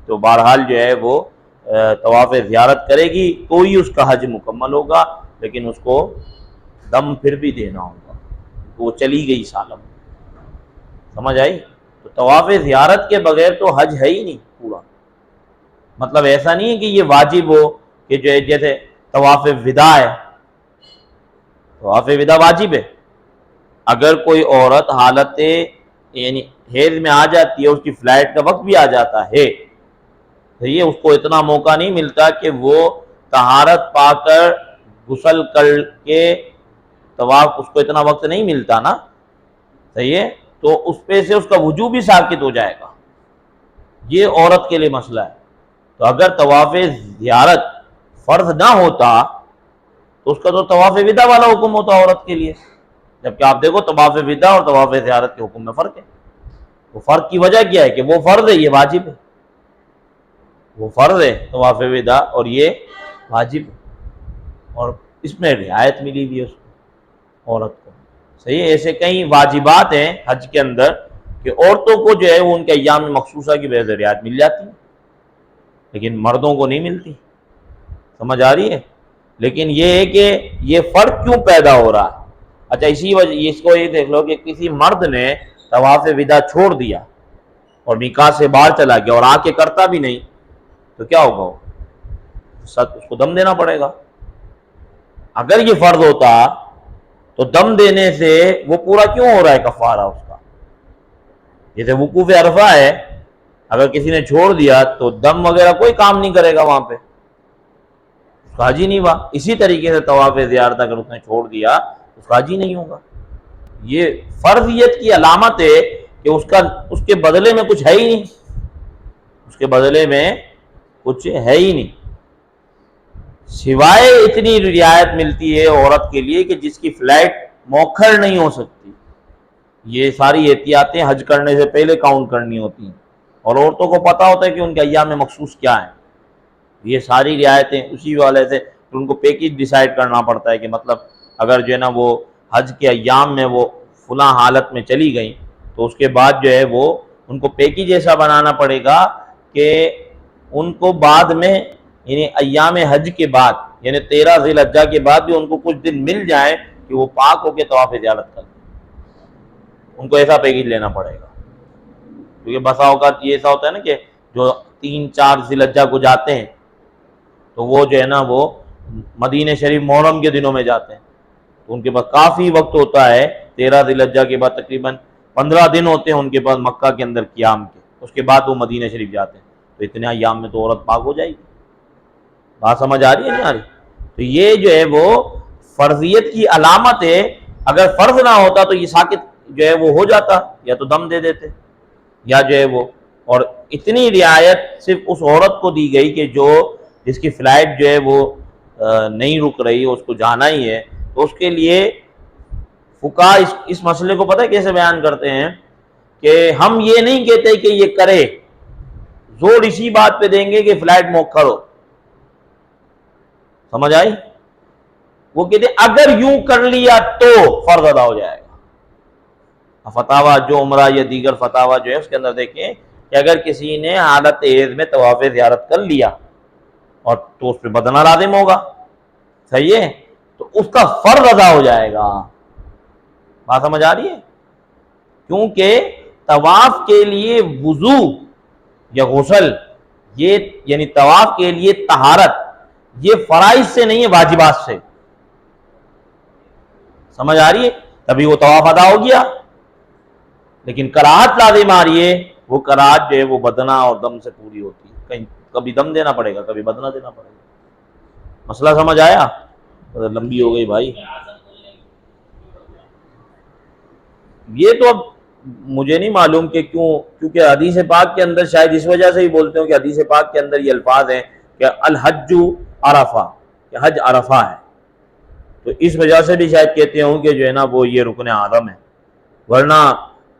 تو بہرحال جو ہے وہ طواف زیارت کرے گی تو ہی اس کا حج مکمل ہوگا، لیکن اس کو دم پھر بھی دینا ہوگا، وہ چلی گئی سالم، سمجھ آئی؟ تو طواف زیارت کے بغیر تو حج ہے ہی نہیں پورا، مطلب ایسا نہیں ہے کہ یہ واجب ہو کہ جو ہے جیسے طواف وداع ہے، طواف وداع واجب ہے. اگر کوئی عورت حالت یعنی حیض میں آ جاتی ہے، اس کی فلائٹ کا وقت بھی آ جاتا ہے، تو یہ اس کو اتنا موقع نہیں ملتا کہ وہ طہارت پا کر غسل کر کے طواف، اس کو اتنا وقت نہیں ملتا نا، صحیح ہے، تو اس پہ سے اس کا وجوب بھی ساقط ہو جائے گا. یہ عورت کے لیے مسئلہ ہے. تو اگر طواف زیارت فرض نہ ہوتا تو اس کا تو طواف وداع والا حکم ہوتا عورت کے لیے، جبکہ آپ دیکھو طواف وداع اور طواف زیارت کے حکم میں فرق ہے. وہ فرق کی وجہ کیا ہے کہ وہ فرض ہے، یہ واجب ہے. وہ فرض ہے طواف وداع اور یہ واجب ہے، اور اس میں رعایت ملی ہوئی ہے اس کو، عورت کو. صحیح ہے. ایسے کئی واجبات ہیں حج کے اندر کہ عورتوں کو جو ہے وہ ان کے ایام مخصوصہ کی وجہ سے رعایت مل جاتی ہے، لیکن مردوں کو نہیں ملتی. سمجھ آ رہی ہے؟ لیکن یہ ہے کہ یہ فرق کیوں پیدا ہو رہا ہے. اچھا، اسی وجہ اس کو یہ دیکھ لو کہ کسی مرد نے طواف وداع چھوڑ دیا اور میقات سے باہر چلا گیا اور آ کے کرتا بھی نہیں، تو کیا ہوگا؟ اس کو دم دینا پڑے گا. اگر یہ فرض ہوتا تو دم دینے سے وہ پورا کیوں ہو رہا ہے کفارہ اس کا؟ جیسے وقوف عرفہ ہے، اگر کسی نے چھوڑ دیا تو دم وغیرہ کوئی کام نہیں کرے گا وہاں پہ، اس کا حج ہی نہیں ہوا. اسی طریقے سے طواف زیارت اگر اس نے چھوڑ دیا اس کا حج ہی نہیں ہوگا. یہ فرضیت کی علامت ہے کہ اس کے بدلے میں کچھ ہے ہی نہیں، اس کے بدلے میں کچھ ہے ہی نہیں، سوائے اتنی رعایت ملتی ہے عورت کے لیے کہ جس کی فلائٹ موخر نہیں ہو سکتی. یہ ساری احتیاطیں حج کرنے سے پہلے کاؤنٹ کرنی ہوتی ہیں، اور عورتوں کو پتہ ہوتا ہے کہ ان کے ایام میں مخصوص کیا ہیں. یہ ساری رعایتیں اسی والے سے ان کو پیکج ڈیسائیڈ کرنا پڑتا ہے کہ مطلب اگر جو ہے نا وہ حج کے ایام میں وہ فلاں حالت میں چلی گئیں تو اس کے بعد جو ہے وہ ان کو پیکج ایسا بنانا پڑے گا کہ ان کو بعد میں یعنی ایام حج کے بعد یعنی 13 ذی الحجہ کے بعد بھی ان کو کچھ دن مل جائیں کہ وہ پاک ہو کے طواف زیارت کر لیں. ان کو ایسا پیکج لینا پڑے گا، کیونکہ بسا اوقات یہ ایسا ہوتا ہے نا کہ جو 3-4 ذی الحجہ کو جاتے ہیں تو وہ جو ہے نا وہ مدینہ شریف محرم کے دنوں میں جاتے ہیں، تو ان کے پاس کافی وقت ہوتا ہے. 13 ذی الحجہ کے بعد تقریباً 15 دن ہوتے ہیں ان کے پاس مکہ کے اندر قیام کے، اس کے بعد وہ مدینہ شریف جاتے ہیں. تو اتنے ایام میں تو عورت پاک ہو جائے گی. بات سمجھ آ رہی ہے نہیں آ رہی؟ تو یہ جو ہے وہ فرضیت کی علامت ہے. اگر فرض نہ ہوتا تو یہ ساقط جو ہے وہ ہو جاتا، یا تو دم دے دیتے یا جو ہے وہ. اور اتنی رعایت صرف اس عورت کو دی گئی کہ جس کی فلائٹ جو ہے وہ نہیں رک رہی، اس کو جانا ہی ہے. تو اس کے لیے فقہا اس مسئلے کو پتہ ہے کیسے بیان کرتے ہیں کہ ہم یہ نہیں کہتے کہ یہ کرے، زور اسی بات پہ دیں گے کہ فلائٹ موخر ہو. سمجھ آئی؟ وہ کہتے ہیں اگر یوں کر لیا تو فرض ادا ہو جائے گا. فتاویٰ جو عمرہ یا دیگر فتاویٰ جو ہے اس کے اندر دیکھیں کہ اگر کسی نے حالت حیض میں طواف زیارت کر لیا اور تو اس پہ بدنہ لازم ہوگا، صحیح ہے، تو اس کا فرض ادا ہو جائے گا. بات سمجھ آ رہی ہے؟ کیونکہ طواف کے لیے وضو یا غسل، یہ یعنی طواف کے لیے طہارت، یہ فرائض سے نہیں ہے، واجبات سے. سمجھ آ رہی ہے؟ تبھی وہ طواف ادا ہو گیا. لیکن کراہت لازم آ رہی ہے، وہ کراہت جو ہے وہ بدنہ اور دم سے پوری ہوتی ہے. کہیں کبھی دم دینا پڑے گا، کبھی بدنہ دینا پڑے گا. مسئلہ سمجھ آیا؟ لمبی ہو گئی بھائی. یہ تو اب مجھے نہیں معلوم کہ کیوں، کیونکہ حدیث پاک کے اندر شاید اس وجہ سے ہی بولتے ہوں کہ حدیث پاک کے اندر یہ الفاظ ہیں کہ الحج عرفہ، کہ حج عرفہ ہے، تو اس وجہ سے بھی شاید کہتے ہوں کہ جو ہے نا وہ یہ رکن اعظم ہے. ورنہ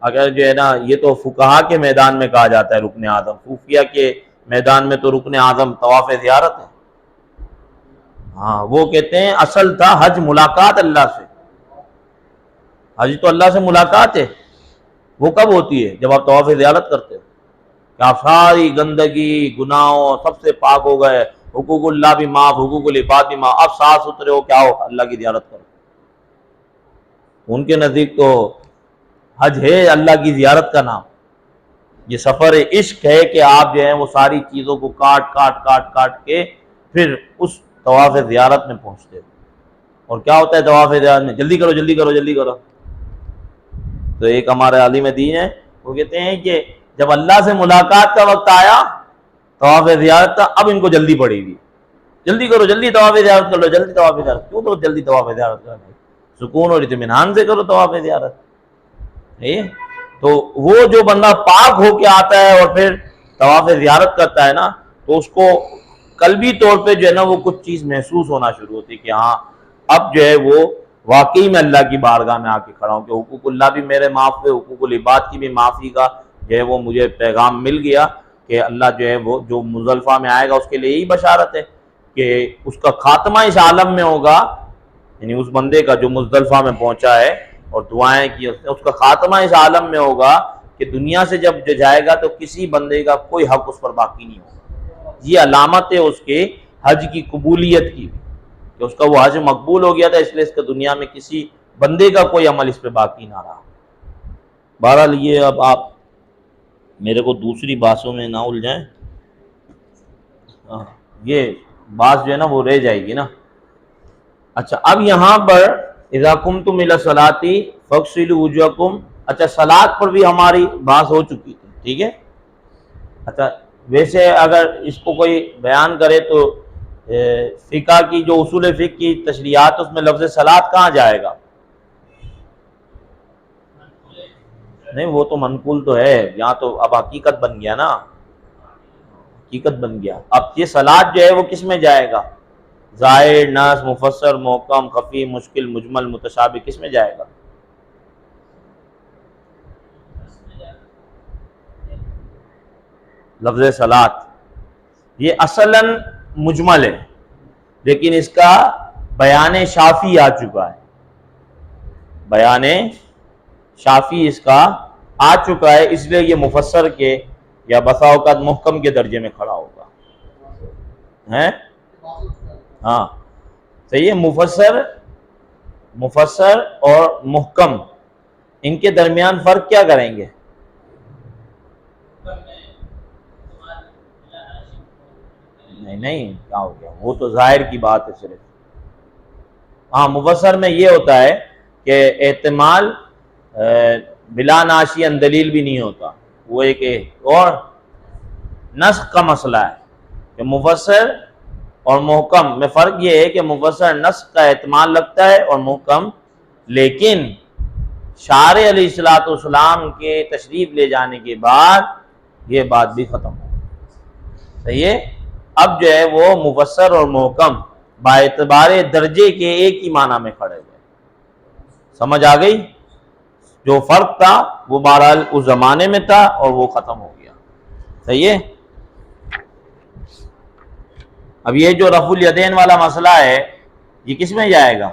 اگر جو ہے نا یہ تو فقہا کے میدان میں کہا جاتا ہے رکن اعظم، صوفیہ کے میدان میں تو رکن اعظم طواف زیارت ہے. ہاں، وہ کہتے ہیں اصل تھا حج ملاقات اللہ سے. حج تو اللہ سے ملاقات ہے. وہ کب ہوتی ہے؟ جب آپ طواف زیارت کرتے ہو کہ آپ ساری گندگی گناہوں سب سے پاک ہو گئے، حقوق اللہ بھی معاف، حقوق العباد بھی معاف، اب صاف ستھرے ہو کیا ہو اللہ کی زیارت کرو. ان کے نزدیک تو حج ہے اللہ کی زیارت کا نام. یہ سفر عشق ہے کہ آپ جو ہیں وہ ساری چیزوں کو کاٹ کے پھر اس طواف زیارت میں پہنچتے ہو. اور کیا ہوتا ہے طواف زیارت میں؟ جلدی کرو جلدی کرو جلدی کرو. تو ایک ہمارے عالم دین ہے، وہ کہتے ہیں کہ جب اللہ سے ملاقات کا وقت آیا طواف زیارت کا، اب ان کو جلدی پڑے گی، جلدی کرو جلدی طواف زیارت کر لو، جلدی طواف زیارت. کیوں تو جلدی طواف زیارت کر لو؟ سکون اور اطمینان سے کرو طواف زیارت. تو وہ جو بندہ پاک ہو کے آتا ہے اور پھر طواف زیارت کرتا ہے نا، تو اس کو قلبی طور پہ جو ہے نا وہ کچھ چیز محسوس ہونا شروع ہوتی ہے کہ ہاں اب جو ہے وہ واقعی میں اللہ کی بارگاہ میں آ کے کھڑا ہوں، کہ حقوق اللہ بھی میرے معاف ہوئے، حقوق العباد کی بھی معافی کا جو ہے وہ مجھے پیغام مل گیا کہ اللہ جو ہے وہ جو مزدلفہ میں آئے گا اس کے لیے یہی بشارت ہے کہ اس کا خاتمہ اس عالم میں ہوگا. یعنی اس بندے کا جو مزدلفہ میں پہنچا ہے اور دعائیں کی اس کا خاتمہ اس عالم میں ہوگا کہ دنیا سے جب جائے گا تو کسی بندے کا کوئی حق اس پر باقی نہیں ہوگا. یہ علامت ہے اس کے حج کی قبولیت کی کہ اس کا وہ حج مقبول ہو گیا تھا، اس لیے اس کا دنیا میں کسی بندے کا کوئی عمل اس پہ باقی نہ رہا. بہرحال یہ اب آپ میرے کو دوسری باتوں میں نہ الجھائیں، یہ بات جو ہے نا وہ رہ جائے گی نا. اچھا اب یہاں پر اذا قمتم الی الصلاۃ فاغسلوا وجوہکم، اچھا صلاۃ پر بھی ہماری بات ہو چکی تھی، ٹھیک ہے. اچھا ویسے اگر اس کو کوئی بیان کرے تو فقہ کی جو اصول فقہ کی تشریحات اس میں لفظ صلاۃ کہاں جائے گا؟ نہیں وہ تو منقول تو ہے، یہاں تو اب حقیقت بن گیا نا، حقیقت بن گیا. اب یہ صلاۃ جو ہے وہ کس میں جائے گا؟ ظاہر، نص، مفسر، محکم، خفی، مشکل، مجمل، متشابہ، کس میں جائے گا؟ لفظ صلاۃ یہ اصلاً مجمل ہے، لیکن اس کا بیان شافی آ چکا ہے، بیان شافی اس کا آ چکا ہے، اس لیے یہ مفسر کے یا بسا اوقات محکم کے درجے میں کھڑا ہوگا. ہیں ہاں صحیح ہے. مفسر اور محکم ان کے درمیان فرق کیا کریں گے؟ نہیں کیا ہو گیا، وہ تو ظاہر کی بات ہے صرف. ہاں مفسر میں یہ ہوتا ہے کہ احتمال بلا ناشی ان دلیل بھی نہیں ہوتا، وہ ایک اور نسخ کا مسئلہ ہے کہ مفسر اور محکم میں فرق یہ ہے کہ مفسر نسخ کا احتمال لگتا ہے اور محکم، لیکن شارع علیہ الصلوۃ والسلام کے تشریف لے جانے کے بعد یہ بات بھی ختم ہو گئی. صحیح ہے. اب جو ہے وہ مفسر اور محکم باعتبار درجے کے ایک ہی معنی میں کھڑے ہوئے. سمجھ آ گئی؟ جو فرق تھا وہ بہرحال اس زمانے میں تھا اور وہ ختم ہو گیا. صحیح ہے. اب یہ جو رفع الیدین والا مسئلہ ہے یہ کس میں جائے گا؟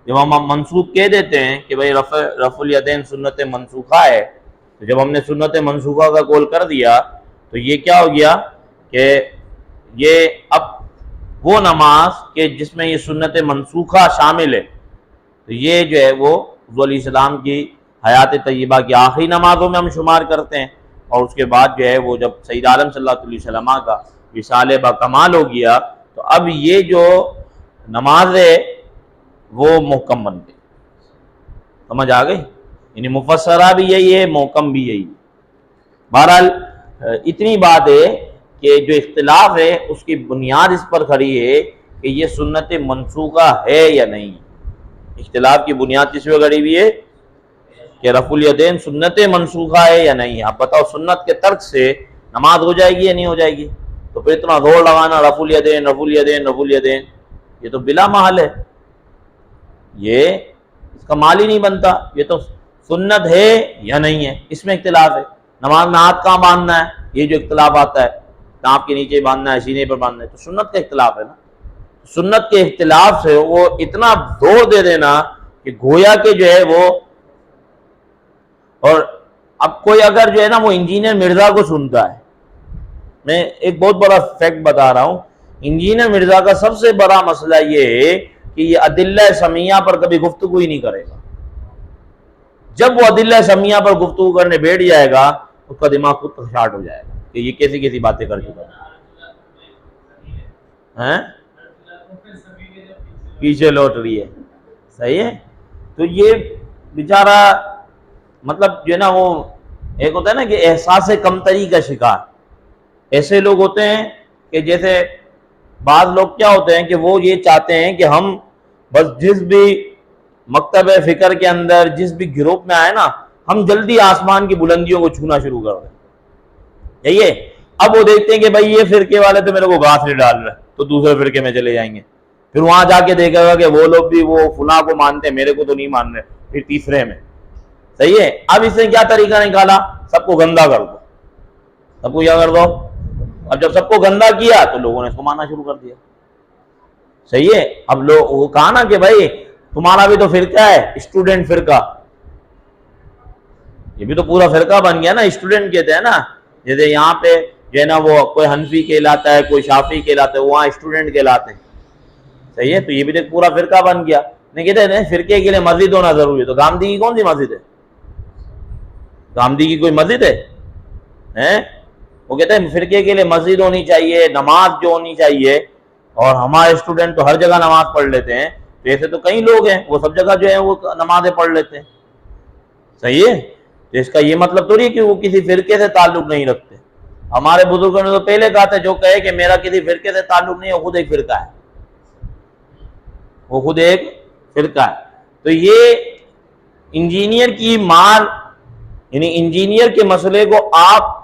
جب ہم منسوخ کہہ دیتے ہیں کہ بھئی رفع الیدین سنت منسوخہ ہے، تو جب ہم نے سنت منسوخہ کا قول کر دیا تو یہ کیا ہو گیا کہ یہ اب وہ نماز کہ جس میں یہ سنت منسوخہ شامل ہے، تو یہ جو ہے وہ حضور علیہ السلام کی حیات طیبہ کی آخری نمازوں میں ہم شمار کرتے ہیں، اور اس کے بعد جو ہے وہ جب سید عالم صلی اللہ علیہ وسلم کا وصال با کمال ہو گیا تو اب یہ جو نماز ہے وہ محکم بن گئی. سمجھ آ گئی؟ یعنی مفسرہ بھی یہی ہے، محکم بھی یہی ہے. بہرحال اتنی بات ہے کہ جو اختلاف ہے اس کی بنیاد اس پر کھڑی ہے کہ یہ سنت منسوخہ ہے یا نہیں. اختلاف کی بنیاد کس پہ کھڑی ہوئی ہے کہ رفع الیدین سنت منسوخہ ہے یا نہیں. آپ بتاؤ سنت کے ترک سے نماز ہو جائے گی یا نہیں ہو جائے گی؟ تو پھر اتنا زور لگانا رفع الیدین رفع الیدین رفع الیدین، یہ تو بلا محل ہے، یہ اس کا مال ہی نہیں بنتا. یہ تو سنت ہے یا نہیں ہے اس میں اختلاف ہے. نماز میں ہاتھ کہاں باندھنا ہے یہ جو اختلاف آتا ہے، ٹانپ کے نیچے باندھنا ہے سینے پر باندھنا ہے، تو سنت کا اختلاف ہے نا. سنت کے اختلاف سے وہ اتنا زور دے دینا کہ گویا کہ جو ہے وہ، اور اب کوئی اگر جو ہے نا وہ انجینئر مرزا کو سنتا ہے، میں ایک بہت بڑا فیکٹ بتا رہا ہوں، انجینئر مرزا کا سب سے بڑا مسئلہ یہ ہے کہ یہ ادلہ سمیہ پر کبھی گفتگو ہی نہیں کرے گا. جب وہ ادلہ سمیہ پر گفتگو کرنے بیٹھ جائے گا اس کا دماغ خود شارٹ ہو جائے گا کہ یہ کیسی کیسی باتیں کر چکا ہے. پیچھے لوٹ رہی ہے. صحیح ہے. تو یہ بیچارہ مطلب جو ہے نا وہ ایک ہوتا ہے نا کہ احساس کمتری کا شکار. ایسے لوگ ہوتے ہیں کہ جیسے بعض لوگ کیا ہوتے ہیں کہ وہ یہ چاہتے ہیں کہ ہم بس جس بھی مکتب فکر کے اندر جس بھی گروپ میں آئے نا ہم جلدی آسمان کی بلندیوں کو چھونا شروع کر دیں. یہی ہے. اب وہ دیکھتے ہیں کہ بھائی یہ فرقے والے تو میرے کو گھاس نہیں ڈال رہے تو دوسرے فرقے میں چلے جائیں گے. پھر وہاں جا کے دیکھے گا کہ وہ لوگ بھی وہ فلاں کو مانتے ہیں میرے کو تو نہیں مان رہے. پھر تیسرے میں. صحیح ہے. اب اس نے کیا طریقہ نکالا, سب کو گندا کر دو. سب کو کیا کر دو. اب جب سب کو گندا کیا تو لوگوں نے اس کو ماننا شروع کر دیا. صحیح ہے. اب لوگ وہ کہا نا کہ بھائی تمہارا بھی تو فرقہ ہے اسٹوڈنٹ فرقہ, یہ بھی تو پورا فرقہ بن گیا نا. اسٹوڈنٹ کہتے ہیں نا, جیسے یہاں پہ جو ہے نا وہ کوئی حنفی کہلاتا ہے کوئی شافعی کہلاتا ہے, وہاں اسٹوڈنٹ کہلاتے ہیں. صحیح ہے. تو یہ بھی تو پورا فرقہ بن گیا. نہیں کہتے ہیں فرقے کے لیے مسجد ہونا ضروری ہے. تو گامدی کی کون سی مسجد ہے؟ گامدی کی کوئی مسجد ہے؟ وہ کہتے ہیں فرقے کے لیے مسجد ہونی چاہیے, نماز جو ہونی چاہیے, اور ہمارے اسٹوڈنٹ تو ہر جگہ نماز پڑھ لیتے ہیں. تو ایسے تو کئی لوگ ہیں وہ سب جگہ جو ہے وہ نمازیں پڑھ لیتے ہیں. صحیح ہے. تو اس کا یہ مطلب تو نہیں کہ وہ کسی فرقے سے تعلق نہیں رکھتے. ہمارے بزرگوں نے تو پہلے کہا تھا جو کہے کہ میرا کسی فرقے سے تعلق نہیں ہے وہ خود ایک فرقہ ہے, وہ خود ایک فرقہ ہے. تو یہ انجینئر کی مار, یعنی انجینئر کے مسئلے کو آپ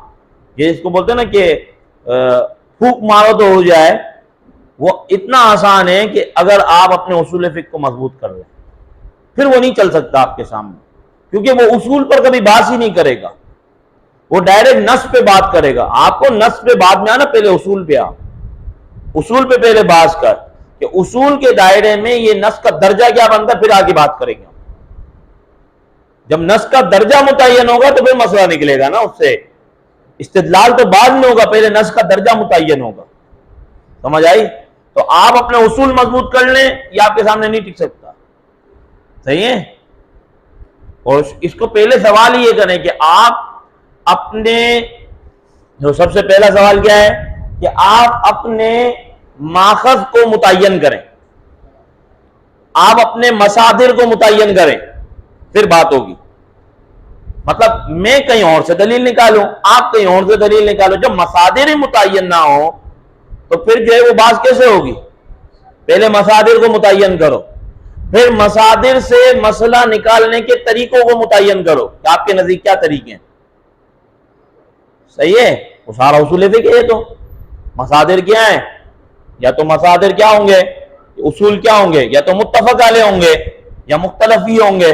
یہ اس کو بولتے ہیں نا کہ پھونک مارو تو ہو جائے, وہ اتنا آسان ہے کہ اگر آپ اپنے اصول فقہ کو مضبوط کر لیں پھر وہ نہیں چل سکتا آپ کے سامنے, کیونکہ وہ اصول پر کبھی بات ہی نہیں کرے گا. وہ ڈائریکٹ نص پہ بات کرے گا. آپ کو نص پہ بعد میں آنا, پہلے اصول پہ آ, اصول پہ پہلے بات کر کہ اصول کے دائرے میں یہ نص کا درجہ کیا بنتا ہے, پھر آگے بات کریں گے. جب نص کا درجہ متعین ہوگا تو پھر مسئلہ نکلے گا نا اس سے. استدلال تو بعد میں ہوگا, پہلے نص کا درجہ متعین ہوگا. سمجھ آئی؟ تو آپ اپنے اصول مضبوط کر لیں, یہ آپ کے سامنے نہیں ٹک سکتا. صحیح ہے. اور اس کو پہلے سوال یہ کریں کہ آپ اپنے, جو سب سے پہلا سوال کیا ہے کہ آپ اپنے ماخذ کو متعین کریں, آپ اپنے مصادر کو متعین کریں, پھر بات ہوگی. مطلب میں کہیں اور سے دلیل نکالوں, آپ کہیں اور سے دلیل نکالو. جب مصادر ہی متعین نہ ہو تو پھر جو ہے وہ بات کیسے ہوگی؟ پہلے مصادر کو متعین کرو, پھر مصادر سے مسئلہ نکالنے کے طریقوں کو متعین کرو کہ آپ کے نزدیک کیا طریقے ہیں. صحیح ہے. وہ سارا اصول فقہ ہے. تو مصادر کیا ہیں؟ یا تو مصادر کیا ہوں گے, اصول کیا ہوں گے, یا تو متفق علیہ ہوں گے یا مختلف ہی ہوں گے.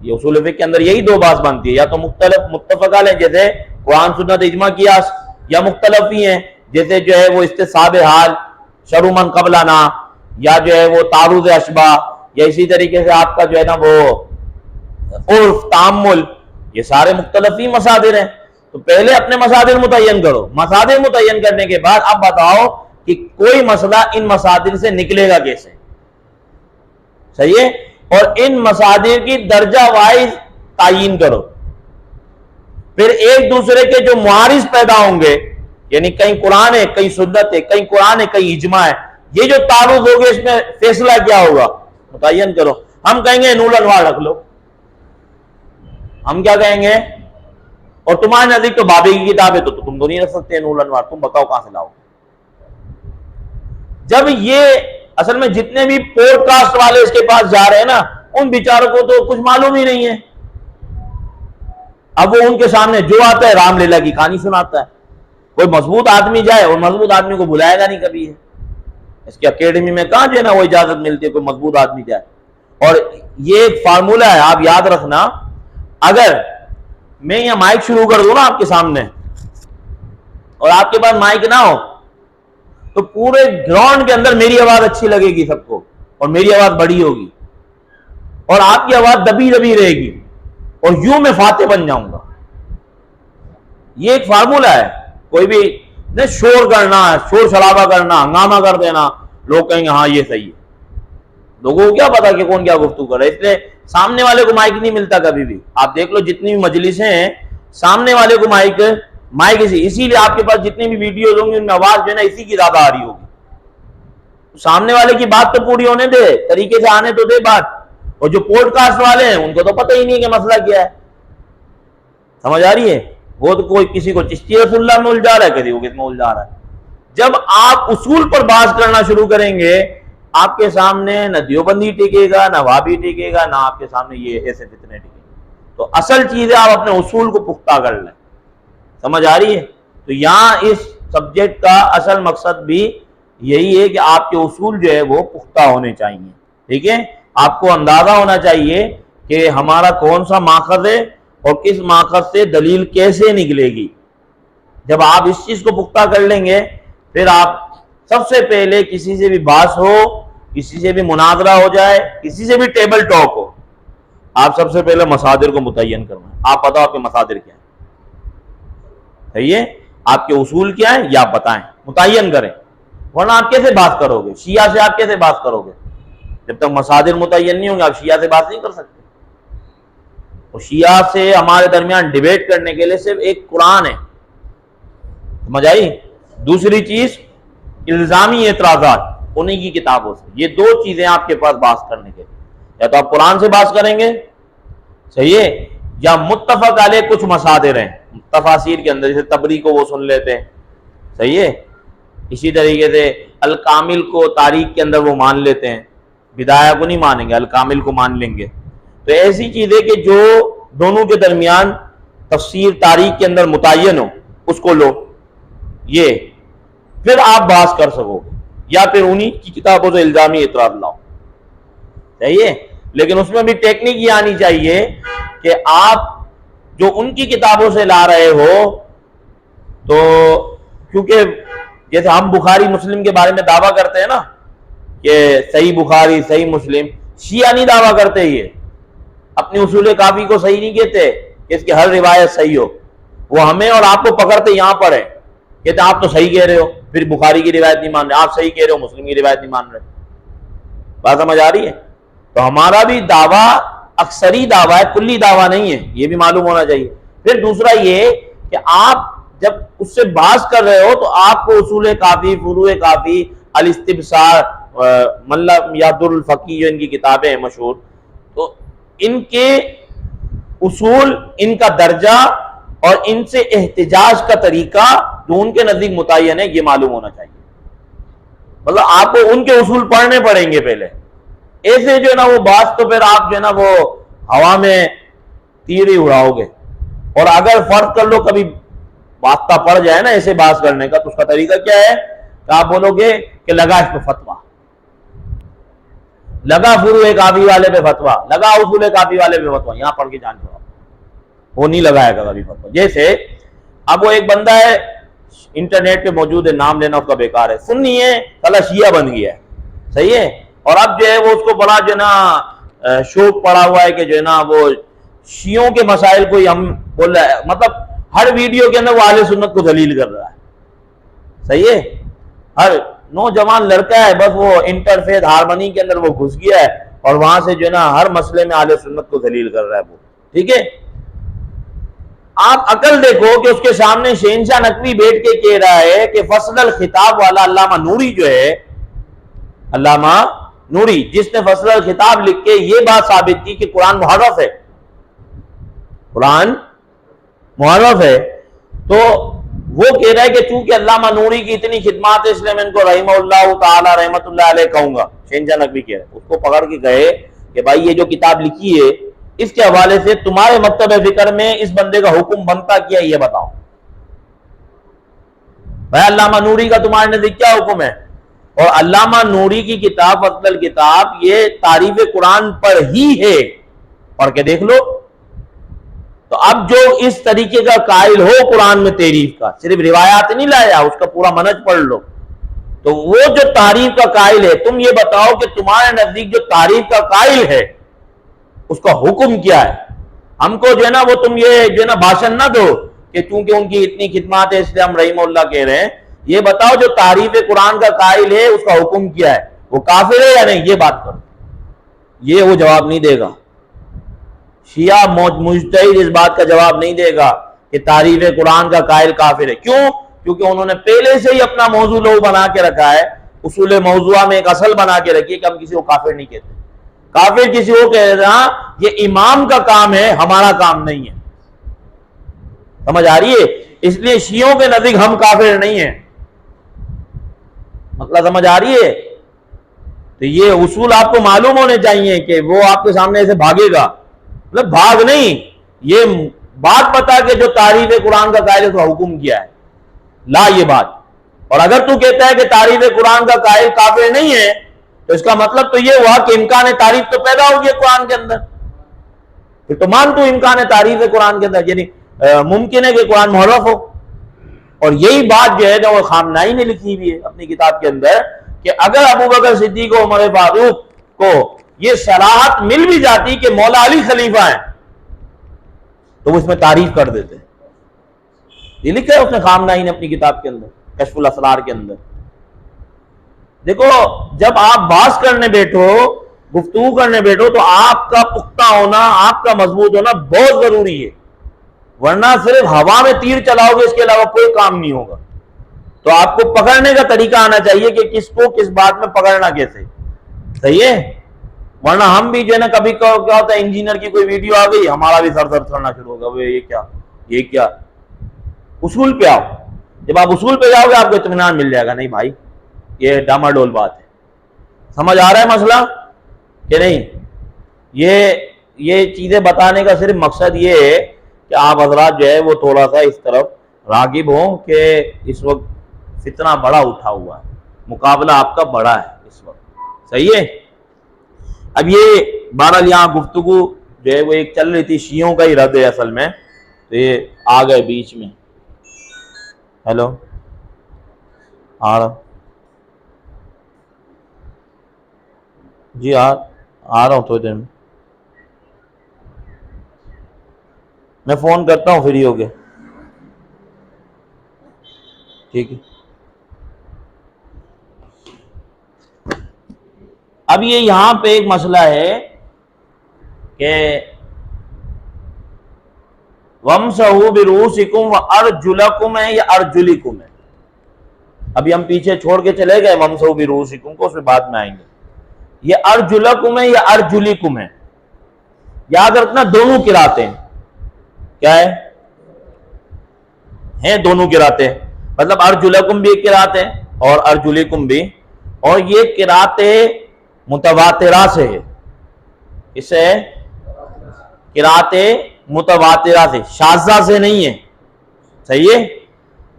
یہ اصول فقہ کے اندر یہی دو بات بنتی ہے, یا تو متفق علیہ جیسے قرآن سنت اجماع قیاس, یا مختلف ہی ہیں جیسے جو ہے وہ استصحاب حال, شرع من قبلنا, یا جو ہے وہ تعارض اشباہ, یا اسی طریقے سے آپ کا جو ہے نا وہ عرف, تعامل, یہ سارے مختلف ہی مصادر ہیں. تو پہلے اپنے مصادر متعین کرو. مصادر متعین کرنے کے بعد اب بتاؤ کہ کوئی مسئلہ ان مصادر سے نکلے گا کیسے. صحیح ہے. اور ان مصادر کی درجہ وائز تعین کرو. پھر ایک دوسرے کے جو معارض پیدا ہوں گے, یعنی کہیں قرآن ہے کہیں سنت ہے, کہیں قرآن ہے کہیں اجماع ہے, یہ جو تعارض ہوگے اس میں فیصلہ کیا ہوگا متعین کرو. ہم کہیں گے نور الانوار رکھ لو, ہم کیا کہیں گے, اور تمہارے نزدیک تو بابی کی کتاب ہے تو تم تو نہیں رکھ سکتے نور الانوار, تم بتاؤ کہاں سے لاؤ. جب یہ اصل میں جتنے بھی پوڈ کاسٹ والے اس کے پاس جا رہے ہیں نا, ان بیچاروں کو تو کچھ معلوم ہی نہیں ہے. اب وہ ان کے سامنے جو آتا ہے رام لیلا کی کہانی سناتا ہے. کوئی مضبوط آدمی جائے اور مضبوط آدمی کو بلائے گا نہیں کبھی. اس کی اکیڈمی میں کہاں جو ہے نا وہ اجازت ملتی ہے کوئی مضبوط آدمی جائے. اور یہ ایک فارمولہ ہے, آپ یاد رکھنا, اگر میں یہاں مائک شروع کر دوں نا آپ کے سامنے اور آپ کے پاس مائک نہ ہو تو پورے گراؤنڈ کے اندر میری آواز اچھی لگے گی سب کو, اور میری آواز بڑی ہوگی, اور آپ کی آواز دبی دبی رہے گی, اور یوں میں فاتح بن جاؤں گا. یہ ایک فارمولہ ہے. کوئی بھی شور کرنا, شور شرابہ کرنا, ہنگامہ کر دینا, لوگ کہیں گے ہاں یہ صحیح ہے. لوگوں کو کیا پتا کہ کون کیا گفتگو کر رہا ہے. اس لیے سامنے والے کو مائک نہیں ملتا کبھی بھی. آپ دیکھ لو جتنی بھی مجلسیں ہیں سامنے والے کو مائک اسی لیے آپ کے پاس جتنی بھی ویڈیوز ہوں گی ان میں آواز جو ہے نا اسی کی زیادہ آ رہی ہوگی. سامنے والے کی بات تو پوری ہونے دے، طریقے سے آنے تو دے بات. اور جو پوڈ کاسٹ والے ہیں ان کو تو پتہ ہی نہیں کہ مسئلہ کیا ہے. سمجھ آ رہی ہے؟ وہ تو کوئی کسی کو چشتی رسول اللہ میں الجھا رہا ہے، کسی کو کس میں الجھا رہا ہے. جب آپ اصول پر بات کرنا شروع کریں گے، آپ کے سامنے نہ دیوبندی ٹکے گا، نہ وہابی ٹکے گا، نہ آپ کے سامنے یہ ایسے فتنے ٹکے گا. تو اصل چیز ہے آپ اپنے اصول کو پختہ کر لیں. سمجھ آ رہی ہے؟ تو یہاں اس سبجیکٹ کا اصل مقصد بھی یہی ہے کہ آپ کے اصول جو ہے وہ پختہ ہونے چاہیے. ٹھیک ہے؟ آپ کو اندازہ ہونا چاہیے کہ ہمارا کون سا ماخذ ہے اور کس ماخذ سے دلیل کیسے نکلے گی. جب آپ اس چیز کو پختہ کر لیں گے، پھر آپ سب سے پہلے کسی سے بھی بحث ہو، کسی سے بھی مناظرہ ہو جائے، کسی سے بھی ٹیبل ٹاک ہو، آپ سب سے پہلے مصادر کو متعین کرنا ہے. آپ بتاؤ آپ کے مصادر کیا ہیں. صحیح ہے؟ آپ کے اصول کیا ہیں یا آپ بتائیں، متعین کریں. ورنہ آپ کیسے بات کرو گے؟ شیعہ سے آپ کیسے بات کرو گے؟ جب تک مصادر متعین نہیں ہوں گے آپ شیعہ سے بات نہیں کر سکتے. اور شیعہ سے ہمارے درمیان ڈیبیٹ کرنے کے لیے صرف ایک قرآن ہے. سمجھ آئی؟ دوسری چیز الزامی اعتراضات انہی کی کتابوں سے. یہ دو چیزیں آپ کے پاس بحث کرنے کے لیے، یا تو آپ قرآن سے بحث کریں گے، صحیح ہے، یا متفق علیہ کچھ مصادر ہیں تفاسیر کے اندر، جیسے تبری کو وہ سن لیتے ہیں، صحیح ہے، اسی طریقے سے الکامل کو تاریخ کے اندر وہ مان لیتے ہیں، بدایہ کو نہیں مانیں گے، الکامل کو مان لیں گے. تو ایسی چیزیں کہ جو دونوں کے درمیان تفسیر تاریخ کے اندر متعین ہو اس کو لو، یہ پھر آپ بحث کر سکو گے. یا پھر انہی کی کتابوں سے الزامی اعتراض لاؤ. صحیح ہے؟ لیکن اس میں بھی ٹیکنیک یہ آنی چاہیے کہ آپ جو ان کی کتابوں سے لا رہے ہو، تو کیونکہ جیسے ہم بخاری مسلم کے بارے میں دعویٰ کرتے ہیں نا کہ صحیح بخاری صحیح مسلم، شیعہ نہیں دعویٰ کرتے، یہ اپنی اصول کافی کو صحیح نہیں کہتے کہ اس کی ہر روایت صحیح ہو. وہ ہمیں اور آپ کو پکڑتے یہاں پر ہے، کہتے آپ تو صحیح کہہ رہے ہو، پھر بخاری کی روایت نہیں مان رہے، آپ صحیح کہہ رہے ہو مسلم کی روایت نہیں مان رہے. بات سمجھ آ رہی ہے؟ تو ہمارا بھی دعویٰ اکثری دعویٰ ہے، کلی دعویٰ نہیں ہے، یہ بھی معلوم ہونا چاہیے. پھر دوسرا یہ کہ آپ جب اس سے بحث کر رہے ہو تو آپ کو اصول کافی، فروع کافی، الاستبصار، مطلب یاد الفقی جو ان کی کتابیں ہیں مشہور، تو ان کے اصول، ان کا درجہ اور ان سے احتجاج کا طریقہ جو ان کے نزدیک متعین ہے یہ معلوم ہونا چاہیے. مطلب آپ کو ان کے اصول پڑھنے پڑیں گے پہلے. ایسے جو ہے نا وہ بات تو پھر آپ جو ہے نا وہ ہوا میں تیر ہی اڑاؤ گے. اور اگر فرض کر لو کبھی واسطہ پڑ جائے نا ایسے بات کرنے کا، تو اس کا طریقہ کیا ہے کہ آپ بولو گے کہ لگا اس پہ فتویٰ، لگا فروع کافی والے پہ فتویٰ، لگا اصول کافی والے پہ فتویٰ، یہاں پڑھ کے جان چھوڑو. وہ نہیں لگایا گا کبھی فتویٰ. جیسے اب وہ ایک بندہ ہے انٹرنیٹ پہ موجود ہے، نام لینا اس کا بیکار ہے، سنی ہے کلا شیعہ بن گیا ہے، صحیح ہے، اور اب جو ہے وہ اس کو بڑا جو ہے نا شوق پڑا ہوا ہے کہ جو ہے نا وہ شیعوں کے مسائل کو ہی ہم بول رہا ہے، مطلب ہر ویڈیو کے اندر وہ اہل سنت کو ذلیل کر رہا ہے. صحیح ہے؟ ہر نوجوان لڑکا ہے بس وہ انٹرفیس ہارمنی کے اندر وہ گھس گیا ہے اور وہاں سے جو ہے نا ہر مسئلے میں اہل سنت کو ذلیل کر رہا ہے وہ. ٹھیک ہے؟ آپ عقل دیکھو کہ اس کے سامنے شہنشاہ نقوی بیٹھ کے کہہ رہا ہے کہ فصل الخطاب والا علامہ نوری جو ہے، علامہ نوری جس نے فصل الخطاب لکھ کے یہ بات ثابت کی کہ قرآن محرف ہے، قرآن محرف ہے، تو وہ کہہ رہا ہے کہ چونکہ علامہ نوری کی اتنی خدمات ہے اس لیے میں ان کو رحمہ اللہ تعالی رحمت اللہ علیہ کہوں گا. شہنشاہ نقوی کہہ رہا ہے، اس کو پکڑ کے کہے کہ بھائی یہ جو کتاب لکھی ہے اس کے حوالے سے تمہارے مکتب فکر میں اس بندے کا حکم بنتا کیا یہ بتاؤ. بھائی علامہ نوری کا تمہارے نزدیک کیا حکم ہے؟ اور علامہ نوری کی کتاب فصل الکتاب یہ تعریف قرآن پر ہی ہے، پڑھ کے دیکھ لو. تو اب جو اس طریقے کا قائل ہو قرآن میں تعریف کا، صرف روایات نہیں لایا، اس کا پورا منہج پڑھ لو. تو وہ جو تعریف کا قائل ہے، تم یہ بتاؤ کہ تمہارے نزدیک جو تعریف کا قائل ہے اس کا حکم کیا ہے. ہم کو جو ہے نا وہ تم یہ جو ہے نا بھاشن نہ دو کہ چونکہ ان کی اتنی خدمات ہے اس لیے ہم رحمہ اللہ کہہ رہے ہیں. یہ بتاؤ جو تعریف قرآن کا قائل ہے اس کا حکم کیا ہے، وہ کافر ہے یا نہیں، یہ بات کرو. یہ وہ جواب نہیں دے گا. شیعہ مجتہد اس بات کا جواب نہیں دے گا کہ تعریف قرآن کا قائل کافر ہے. کیوں؟ کیونکہ انہوں نے پہلے سے ہی اپنا موضوع لو بنا کے رکھا ہے اصول موضوعہ میں ایک اصل بنا کے رکھیے کہ ہم کسی کو کافر نہیں کہتے. کافر کسی کو کہہ رہا یہ امام کا کام ہے، ہمارا کام نہیں ہے. سمجھ آ رہی ہے؟ اس لیے شیعوں کے نزدیک ہم کافر نہیں ہیں. مطلب سمجھ آ رہی ہے؟ تو یہ اصول آپ کو معلوم ہونے چاہیے کہ وہ آپ کے سامنے ایسے بھاگے گا، مطلب بھاگ نہیں، یہ بات بتا کہ جو تعریف قرآن کا قائل ہے تو حکم کیا ہے، لا یہ بات. اور اگر تو کہتا ہے کہ تعریف قرآن کا قائل کافر نہیں ہے تو اس کا مطلب تو یہ ہوا کہ امکان تعریف تو پیدا ہو گیا قرآن کے اندر. پھر تو مان تو امکان تعریف قرآن کے اندر، یعنی ممکن ہے کہ قرآن محرف ہو. اور یہی بات جو ہے وہ خامنائی نے لکھی ہوئی ہے اپنی کتاب کے اندر کہ اگر ابو بکر صدیق و عمر فاروق کو یہ صلاحت مل بھی جاتی کہ مولا علی خلیفہ ہیں تو وہ اس میں تعریف کر دیتے. یہ لکھا ہے اس نے خامنائی نے اپنی کتاب کے اندر کشف الاسرار کے اندر. دیکھو جب آپ بحث کرنے بیٹھو، گفتگو کرنے بیٹھو تو آپ کا پختہ ہونا، آپ کا مضبوط ہونا بہت ضروری ہے، ورنہ صرف ہوا میں تیر چلاؤ گے اس کے علاوہ کوئی کام نہیں ہوگا. تو آپ کو پکڑنے کا طریقہ آنا چاہیے کہ کس کو کس بات میں پکڑنا کیسے. صحیح ہے؟ ورنہ ہم بھی جو ہے نا کبھی کیا ہوتا ہے انجینئر کی کوئی ویڈیو آ گئی ہمارا بھی سر کرنا شروع ہوگا، یہ کیا. اصول پہ آؤ. جب آپ اصول پہ جاؤ گے آپ کو اطمینان مل جائے گا، نہیں بھائی یہ ڈاماڈول بات ہے. سمجھ آ رہا ہے مسئلہ کہ نہیں؟ یہ چیزیں بتانے کا صرف مقصد یہ ہے کہ آپ حضرات جو ہے وہ تھوڑا سا اس طرف راغب ہوں کہ اس وقت فتنہ بڑا اٹھا ہوا ہے، مقابلہ آپ کا بڑا ہے اس وقت. صحیح ہے؟ اب یہ بہرحال یہاں گفتگو جو ہے وہ ایک چل رہی تھی، شیعوں کا ہی رد ہے اصل میں، تو یہ آ گئے بیچ میں. ہیلو آ رہا جی آ رہا ہوں تھوڑی دیر میں فون کرتا ہوں فری ہو کے. ٹھیک ہے. اب یہ یہاں پہ ایک مسئلہ ہے کہ وَامْسَحُوا بِرُؤُوسِكُمْ وَأَرْجُلَكُمْ ہے یا أَرْجُلِكُمْ ہے. ابھی ہم پیچھے چھوڑ کے چلے گئے وَامْسَحُوا بِرُؤُوسِكُمْ کو، اس میں بعد میں آئیں گے. یہ أَرْجُلَكُمْ ہے یا أَرْجُلِكُمْ ہے. یاد رکھنا دونوں قراتیں ہیں. کیا ہے؟ ہیں دونوں قراتیں، مطلب أَرْجُلَكُمْ بھی ایک قرات ہے اور أَرْجُلِكُمْ بھی، اور یہ قراتیں متواترہ سے ہے. اس سے قراتیں متواترہ سے، شاذہ سے نہیں ہے. صحیح ہے؟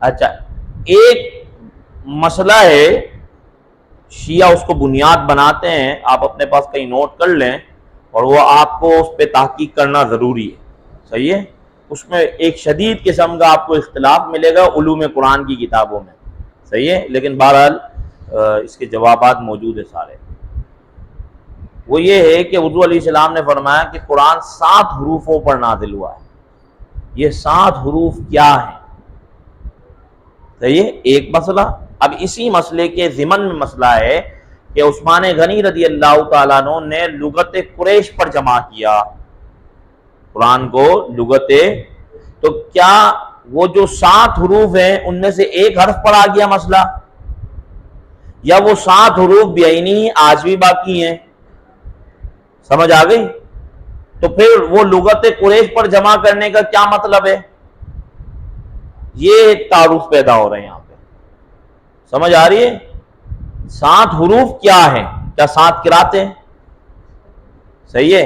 اچھا ایک مسئلہ ہے شیعہ اس کو بنیاد بناتے ہیں، آپ اپنے پاس کہیں نوٹ کر لیں اور وہ آپ کو اس پہ تحقیق کرنا ضروری ہے. صحیح ہے؟ اس میں ایک شدید قسم کا آپ کو اختلاف ملے گا علوم قرآن کی کتابوں میں. صحیح ہے؟ لیکن بہرحال اس کے جوابات موجود ہیں سارے. وہ یہ ہے کہ حضور علیہ السلام نے فرمایا کہ قرآن 7 حروفوں پر نازل ہوا ہے. یہ 7 حروف کیا ہیں؟ صحیح ہے؟ ایک مسئلہ. اب اسی مسئلے کے ضمن میں مسئلہ ہے کہ عثمان غنی رضی اللہ تعالیٰ عنہ نے لغت قریش پر جمع کیا قرآن کو. تو کیا وہ جو 7 حروف ہیں ان میں سے ایک حرف پر آ گیا مسئلہ، یا وہ 7 حروف بعینی آج بھی باقی ہیں؟ سمجھ آ گئی؟ تو پھر وہ لغت قریش پر جمع کرنے کا کیا مطلب ہے؟ یہ تعارف پیدا ہو رہے ہیں یہاں پہ. سمجھ آ رہی ہے؟ 7 حروف کیا ہیں؟ کیا 7 قراتیں؟ صحیح ہے؟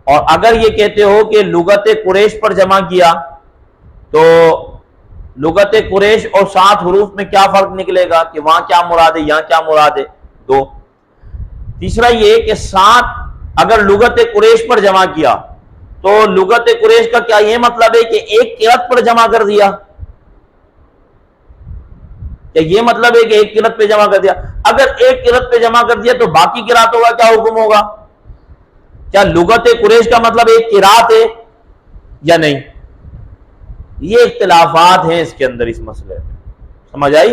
اور اگر یہ کہتے ہو کہ لغت قریش پر جمع کیا تو لغت قریش اور 7 حروف میں کیا فرق نکلے گا کہ وہاں کیا مراد ہے یہاں کیا مراد ہے؟ 2. تیسرا یہ کہ 7 اگر لغت قریش پر جمع کیا تو لغت قریش کا کیا یہ مطلب ہے کہ ایک قرات پر جمع کر دیا؟ کیا یہ مطلب ہے کہ ایک قرات پہ جمع کر دیا؟ اگر ایک قرات پہ جمع کر دیا تو باقی قراتوں کا کیا حکم ہوگا؟ کیا لغت قریش کا مطلب ایک قرات ہے یا نہیں؟ یہ اختلافات ہیں اس کے اندر اس مسئلے میں. سمجھ آئی؟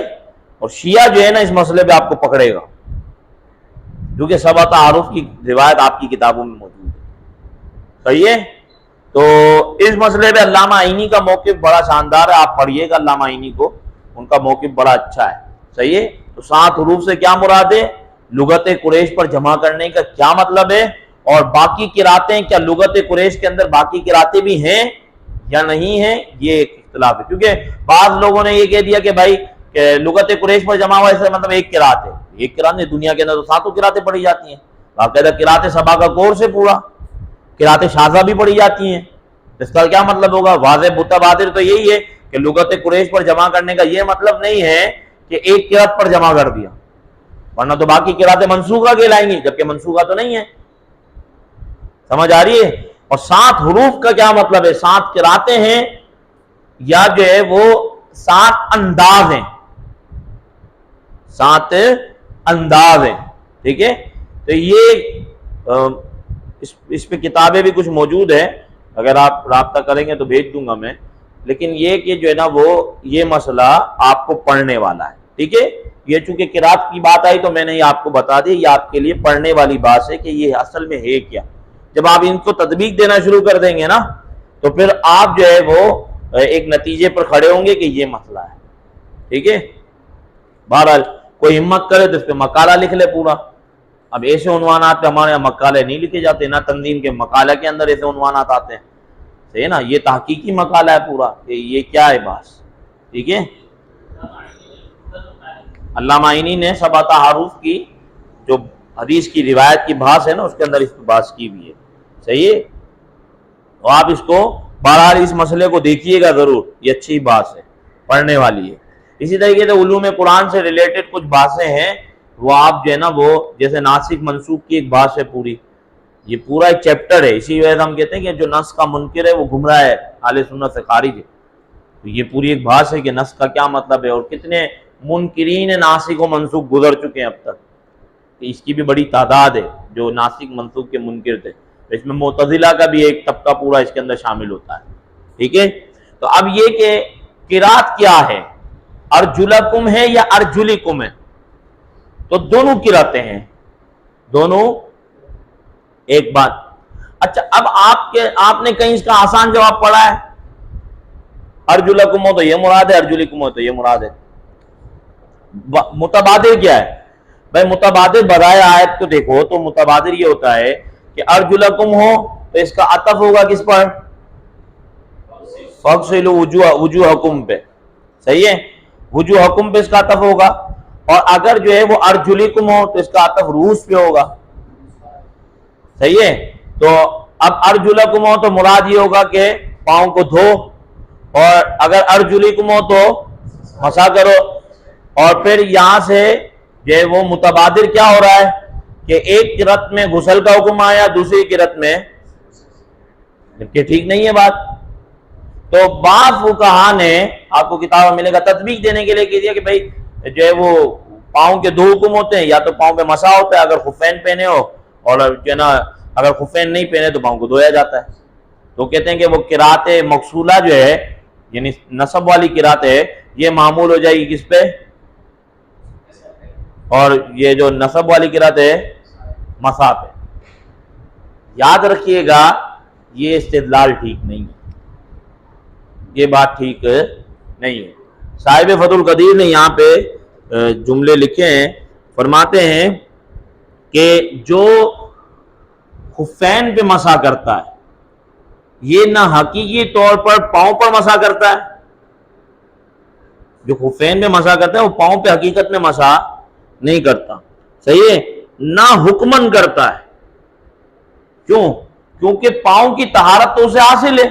اور شیعہ جو ہے نا اس مسئلے پہ آپ کو پکڑے گا کیونکہ سبع تعارف کی روایت آپ کی کتابوں میں موجود ہے. صحیح ہے؟ تو اس مسئلے پہ علامہ عینی کا موقف بڑا شاندار ہے، آپ پڑھیے گا علامہ عینی کو، ان کا موقف بڑا اچھا ہے. صحیح ہے. تو 7 حروف سے کیا مراد ہے؟ لغت قریش پر جمع کرنے کا کیا مطلب ہے؟ اور باقی قراتیں، کیا لغت قریش کے اندر باقی قراتیں بھی ہیں یا نہیں ہیں؟ یہ ایک اختلاف ہے. کیونکہ بعض لوگوں نے یہ کہہ دیا کہ بھائی کہ لغت قریش پر جمع ہوا اس مطلب ایک قرات ہے. ایک قرات نہیں، دنیا کے اندر تو 7 قراتیں پڑھی جاتی ہیں. باقاعدہ قرات سبا کا کورس ہے پورا، قرات شاذہ بھی پڑھی جاتی ہیں. اس کا کیا مطلب ہوگا؟ واضح متبادر تو یہی ہے کہ لغت قریش پر جمع کرنے کا یہ مطلب نہیں ہے کہ ایک قرات پر جمع کر دیا، ورنہ تو باقی قراتیں منسوخہ کہلائیں گی، جبکہ منسوخہ تو نہیں ہے. سمجھ آ رہی ہے؟ اور 7 حروف کا کیا مطلب ہے؟ 7 قراتیں ہیں یا جو ہے وہ 7 انداز ہیں، 7 انداز ہیں. ٹھیک ہے. تو یہ اس پہ کتابیں بھی کچھ موجود ہیں، اگر آپ رابطہ کریں گے تو بھیج دوں گا میں. لیکن یہ کہ جو ہے نا وہ یہ مسئلہ آپ کو پڑھنے والا ہے. ٹھیک ہے. یہ چونکہ قرات کی بات آئی تو میں نے یہ آپ کو بتا دی، یہ آپ کے لیے پڑھنے والی بات ہے کہ یہ اصل میں ہے کیا. جب آپ ان کو تطبیق دینا شروع کر دیں گے نا تو پھر آپ جو ہے وہ ایک نتیجے پر کھڑے ہوں گے کہ یہ مسئلہ ہے. ٹھیک ہے. بہرحال کوئی ہمت کرے تو اس پہ مقالہ لکھ لے پورا. اب ایسے عنوانات پہ ہمارے یہاں مقالے نہیں لکھے جاتے، نہ تنظیم کے مقالہ کے اندر ایسے عنوانات آتے ہیں. صحیح ہے نا. یہ تحقیقی مقالہ ہے پورا کہ یہ کیا ہے بات. ٹھیک ہے. علامہ عینی نے 7 حروف کی جو حدیث کی روایت کی بحث ہے نا اس کے اندر اس کی بحث کی بھی ہے. صحیح ہے. تو آپ اس کو بہرحال اس مسئلے کو دیکھیے گا ضرور، یہ اچھی بات ہے، پڑھنے والی ہے. اسی طریقے سے علوم قرآن سے ریلیٹڈ کچھ باتیں ہیں وہ آپ جو ہے نا وہ جیسے ناسخ منسوخ کی ایک بات ہے پوری، یہ پورا ایک چیپٹر ہے. اسی وجہ سے ہم کہتے ہیں کہ جو نص کا منکر ہے وہ گمراہ ہے، اہل سنت سے خارج ہے. تو یہ پوری ایک بات ہے کہ نص کا کیا مطلب ہے اور کتنے منکرین ناسخ و منسوخ گزر چکے ہیں اب تک. اس کی بھی بڑی تعداد ہے جو ناسخ منسوخ کے منکر تھے. اس میں معتزلہ کا بھی ایک طبقہ پورا اس کے اندر شامل ہوتا ہے. ٹھیک ہے. تو اب یہ کہ قرات کیا ہے، ارجلکم ہے یا ارجلکم ہے؟ تو دونوں قراتیں ہیں، دونوں ایک بات. اچھا اب آپ نے کہیں اس کا آسان جواب پڑھا ہے؟ ارجلکم ہو تو یہ مراد ہے، ارجلکم ہو تو یہ مراد ہے. متبادر کیا ہے بھائی؟ متبادر برائے آیت کو دیکھو تو متبادر یہ ہوتا ہے کہ ارجلکم ہو تو اس کا عطف ہوگا کس پر؟ فاغسلوا وجوہکم پہ. صحیح ہے. وجوہکم پہ اس کا عطف ہوگا. اور اگر جو ہے وہ ارجلکم ہو تو اس کا عطف روس پہ ہوگا. صحیح ہے. تو اب ارجلکم ہو تو مراد یہ ہوگا کہ پاؤں کو دھو، اور اگر ارجلکم ہو تو مسح کرو. اور پھر یہاں سے جو ہے وہ متبادر کیا ہو رہا ہے کہ ایک قرات میں غسل کا حکم آیا، دوسری قرات میں، جبکہ ٹھیک نہیں ہے بات. تو بعض فقہا نے آپ کو کتاب میں ملے گا تطبیق دینے کے لیے کہہ دیا کہ بھائی جو ہے وہ پاؤں کے 2 حکم ہوتے ہیں، یا تو پاؤں پہ مسح ہوتا ہے اگر خفین پہنے ہو، اور جو ہے نا اگر خفین نہیں پہنے تو پاؤں کو دھویا جاتا ہے. تو کہتے ہیں کہ وہ قرات مقصولہ جو ہے یعنی نصب والی قرات ہے یہ معمول ہو جائے گی کس پہ؟ اور یہ جو نصب والی قرات ہے مسح پہ. یاد رکھیے گا یہ استدلال ٹھیک نہیں ہے، یہ بات ٹھیک نہیں ہے. صاحب فتح القدیر نے یہاں پہ جملے لکھے ہیں، فرماتے ہیں کہ جو خفین پہ مسح کرتا ہے یہ نہ حقیقی طور پر پاؤں پر مسح کرتا ہے. جو خفین پہ مسح کرتا ہے وہ پاؤں پہ حقیقت میں مسح نہیں کرتا. صحیح ہے. نہ حکمن کرتا ہے. کیوں؟ کیونکہ پاؤں کی طہارت تو اسے حاصل ہے،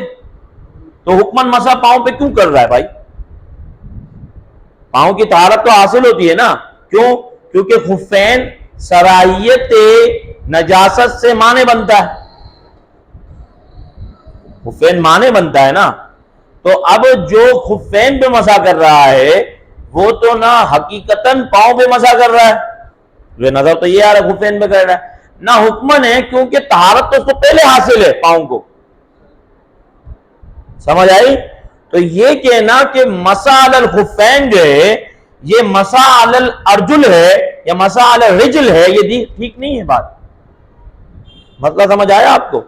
تو حکمن مسح پاؤں پہ کیوں کر رہا ہے بھائی؟ پاؤں کی طہارت تو حاصل ہوتی ہے نا. کیوں؟ کیونکہ خفین صلاحیت نجاست سے مانے بنتا ہے، خفین مانے بنتا ہے نا. تو اب جو خفین پہ مسح کر رہا ہے وہ تو نہ حقیقتاً پاؤں پہ مسح کر رہا ہے، جو نظر تو یہ آ رہا ہے خفین پہ کر رہا ہے، نہ حکمن ہے کیونکہ طہارت تو اس کو پہلے حاصل ہے پاؤں کو. سمجھ آئی؟ تو یہ کہنا کہ مسح علی الخفین جو ہے یہ مسح علی الارجل ہے یا مسح علی الرجل ہے، یہ ٹھیک نہیں ہے بات. مطلب سمجھ آیا آپ کو؟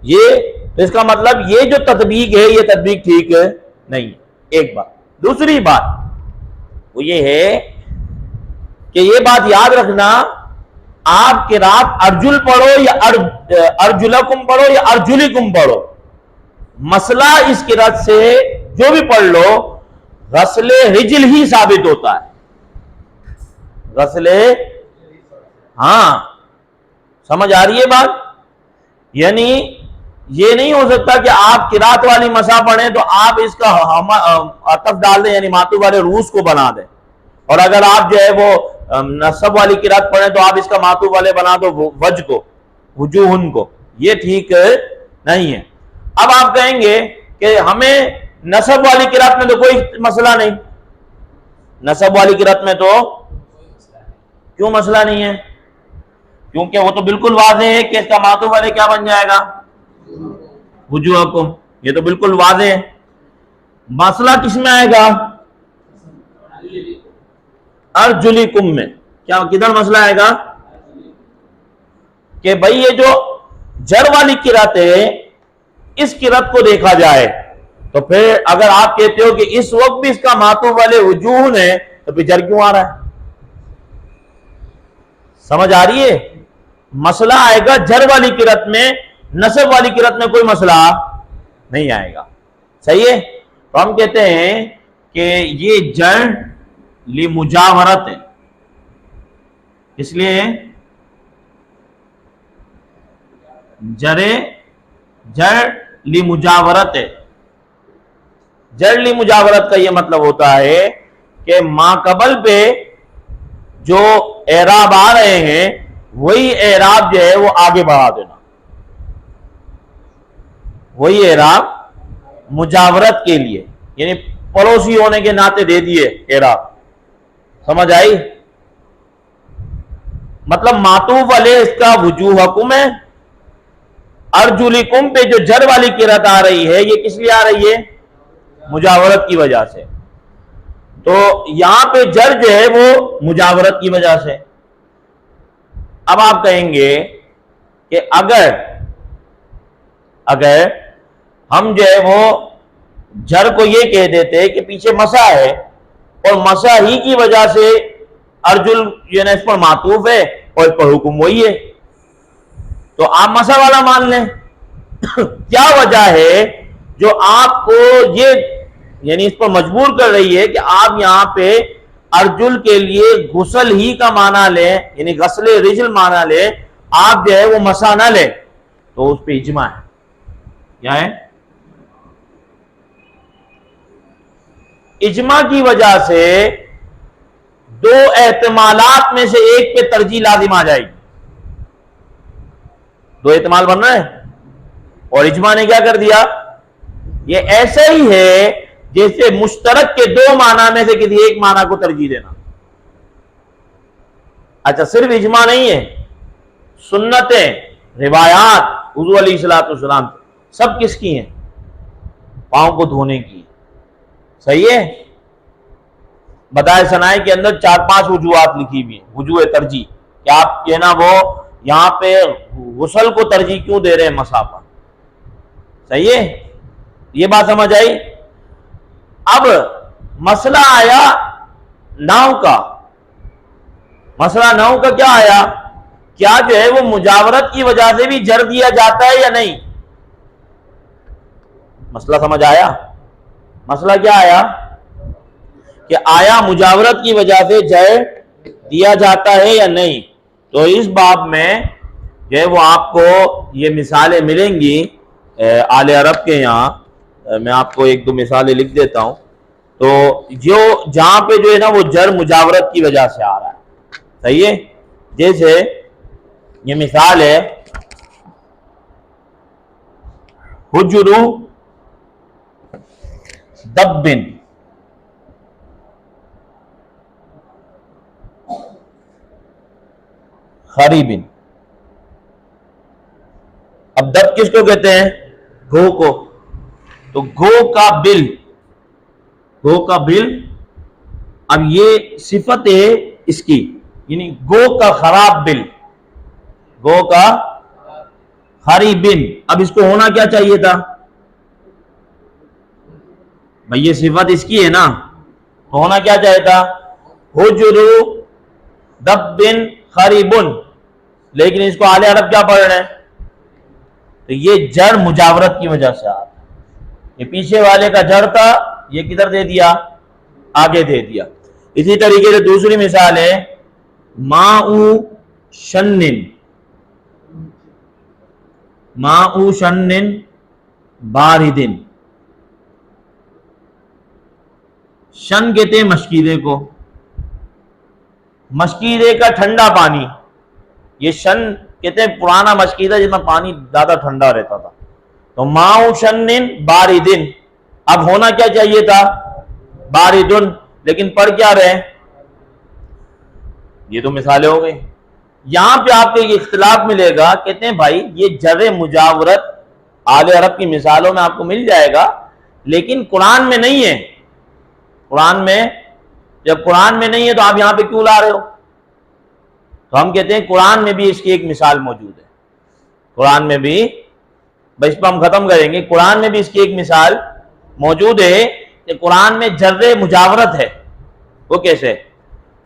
یہ اس کا مطلب یہ جو تطبیق ہے یہ تطبیق ٹھیک نہیں ہے. ایک بات. دوسری بات وہ یہ ہے کہ یہ بات یاد رکھنا، آپ قرات ارجل پڑھو یا ارجلکم پڑھو یا ارجلکم پڑھو، مسئلہ اس قرات سے جو بھی پڑھ لو غسل رجل ہی ثابت ہوتا ہے، غسل، ہاں سمجھ آ رہی ہے بات؟ یعنی یہ نہیں ہو سکتا کہ آپ قرات والی مسح پڑھیں تو آپ اس کا عطف ڈال دیں، یعنی معطوف والے روس کو بنا دیں، اور اگر آپ جو ہے وہ نصب والی قرات پڑھیں تو آپ اس کا معطوف والے بنا دو وجہ کو، وجوہن کو، یہ ٹھیک نہیں ہے۔ اب آپ کہیں گے کہ ہمیں نصب والی قرات میں تو کوئی مسئلہ نہیں، نصب والی قرات میں تو کیوں مسئلہ نہیں ہے؟ کیونکہ وہ تو بالکل واضح ہے کہ اس کا معطوف والے کیا بن جائے گا؟ وجوہکم، یہ تو بالکل واضح ہے۔ مسئلہ کس میں آئے گا؟ ارجلکم میں۔ کیا کدھر مسئلہ آئے گا؟ کہ بھئی یہ جو جر والی قرات ہے اس قرات کو دیکھا جائے تو پھر اگر آپ کہتے ہو کہ اس وقت بھی اس کا معطوف والے وجوہ ہے تو پھر جر کیوں آ رہا ہے؟ سمجھ آ رہی ہے؟ مسئلہ آئے گا جر والی قرات میں، نصب والی قرات میں کوئی مسئلہ نہیں آئے گا، صحیح ہے؟ تو ہم کہتے ہیں کہ یہ جر لمجاورت ہے، اس لیے جر لمجاورت ہے۔ جر لمجاورت کا یہ مطلب ہوتا ہے کہ ما قبل پہ جو اعراب آ رہے ہیں وہی اعراب جو ہے وہ آگے بڑھا دینا، وہی اعراب مجاورت کے لیے، یعنی پڑوسی ہونے کے ناطے دے دیے اعراب، سمجھ آئی؟ مطلب معطوف والے اس کا وجوہکم ہے، ارجلکم پہ جو جر والی قرات آ رہی ہے یہ کس لیے آ رہی ہے؟ مجاورت کی وجہ سے، تو یہاں پہ جر جو ہے وہ مجاورت کی وجہ سے۔ اب آپ کہیں گے کہ اگر ہم جو ہے وہ جر کو یہ کہہ دیتے کہ پیچھے مسح ہے اور مسح ہی کی وجہ سے ارجل یعنی اس پر معطوف ہے اور اس پر حکم وہی ہے، تو آپ مسح والا مان لیں۔ کیا وجہ ہے جو آپ کو یہ یعنی اس پر مجبور کر رہی ہے کہ آپ یہاں پہ ارجل کے لیے غسل ہی کا معنی لیں، یعنی غسل رجل معنی لیں، آپ جو ہے وہ مسح نہ لیں؟ تو اس پہ اجماع ہے، کیا ہے؟ اجماع کی وجہ سے دو احتمالات میں سے ایک پہ ترجیح لازم آ جائے گی، دو احتمال بن رہے ہیں اور اجماع نے کیا کر دیا؟ یہ ایسے ہی ہے جیسے مشترک کے دو معنی میں سے کسی ایک معنی کو ترجیح دینا۔ اچھا صرف اجماع نہیں ہے، سنتیں، روایات حضور علیہ الصلوۃ والسلام سب کس کی ہیں؟ پاؤں کو دھونے کی، صحیح ہے؟ بدائع صنائع کے اندر 4-5 وجوہات لکھی ہوئی ہیں، وجوہ ترجیح، کہ آپ کہنا وہ یہاں پہ غسل کو ترجیح کیوں دے رہے ہیں مسح پر، صحیح ہے؟ یہ بات سمجھ آئی؟ اب مسئلہ آیا ناؤ کا، مسئلہ ناؤ کا کیا آیا؟ کیا جو ہے وہ مجاورت کی وجہ سے بھی جر دیا جاتا ہے یا نہیں؟ مسئلہ سمجھ آیا؟ مسئلہ کیا آیا کہ آیا مجاورت کی وجہ سے جر دیا جاتا ہے یا نہیں؟ تو اس باب میں جو ہے وہ آپ کو یہ مثالیں ملیں گی آل عرب کے یہاں، میں آپ کو 1-2 مثالیں لکھ دیتا ہوں، تو جو جہاں پہ جو ہے نا وہ جر مجاورت کی وجہ سے آ رہا ہے، صحیح ہے؟ جیسے یہ مثال ہے حجر دب، خریب۔ اب دب کس کو کہتے ہیں؟ گھو کو، تو گھو کا بل، گھو کا بل، اب یہ صفت ہے اس کی، یعنی گو کا خراب بل، گو کا خریبن۔ اب اس کو ہونا کیا چاہیے تھا؟ بھئی یہ صفت اس کی ہے نا، تو ہونا کیا چاہیے تھا؟ حجر دب خریب، لیکن اس کو اعلی عرب کیا پڑھ رہے ہیں؟ تو یہ جر مجاورت کی وجہ سے آتا ہے، یہ پیچھے والے کا جر تھا، یہ کدھر دے دیا؟ آگے دے دیا۔ اسی طریقے سے دوسری مثال ہے ماء شن، ماء شن بارد، شن کہتے ہیں مشکیدے کو، مشکیدے کا ٹھنڈا پانی، یہ شن کہتے ہیں پرانا مشکیدہ جس میں پانی زیادہ ٹھنڈا رہتا تھا، تو ماء شن باردن، اب ہونا کیا چاہیے تھا؟ باردن، لیکن پڑھ کیا رہے؟ یہ تو مثالیں ہو گئی۔ یہاں پہ آپ کو ایک اختلاف ملے گا، کہتے ہیں بھائی یہ جر مجاورت آل عرب کی مثالوں میں آپ کو مل جائے گا، لیکن قرآن میں نہیں ہے۔ قرآن میں جب قرآن میں نہیں ہے تو آپ یہاں پہ کیوں لا رہے ہو؟ تو ہم کہتے ہیں قرآن میں بھی اس کی ایک مثال موجود ہے، قرآن میں بھی، بس اس پہ ہم ختم کریں گے، قرآن میں بھی اس کی ایک مثال موجود ہے کہ قرآن میں جر مجاورت ہے۔ وہ کیسے؟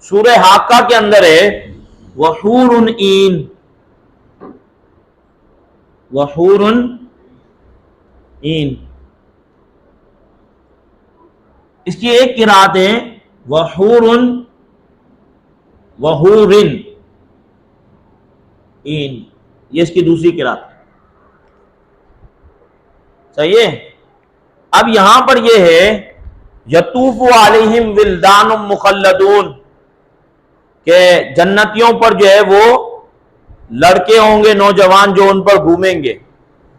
سورہ حاقہ کے اندر ہے وحور عین، وحور عین، اس کی ایک قرات ہے وحور وحور عین، یہ اس کی دوسری قرات ہے، صحیح ہے؟ اب یہاں پر یہ ہے یطوف علیہم ولدان مخلدون، کہ جنتیوں پر جو ہے وہ لڑکے ہوں گے نوجوان جو ان پر گھومیں گے،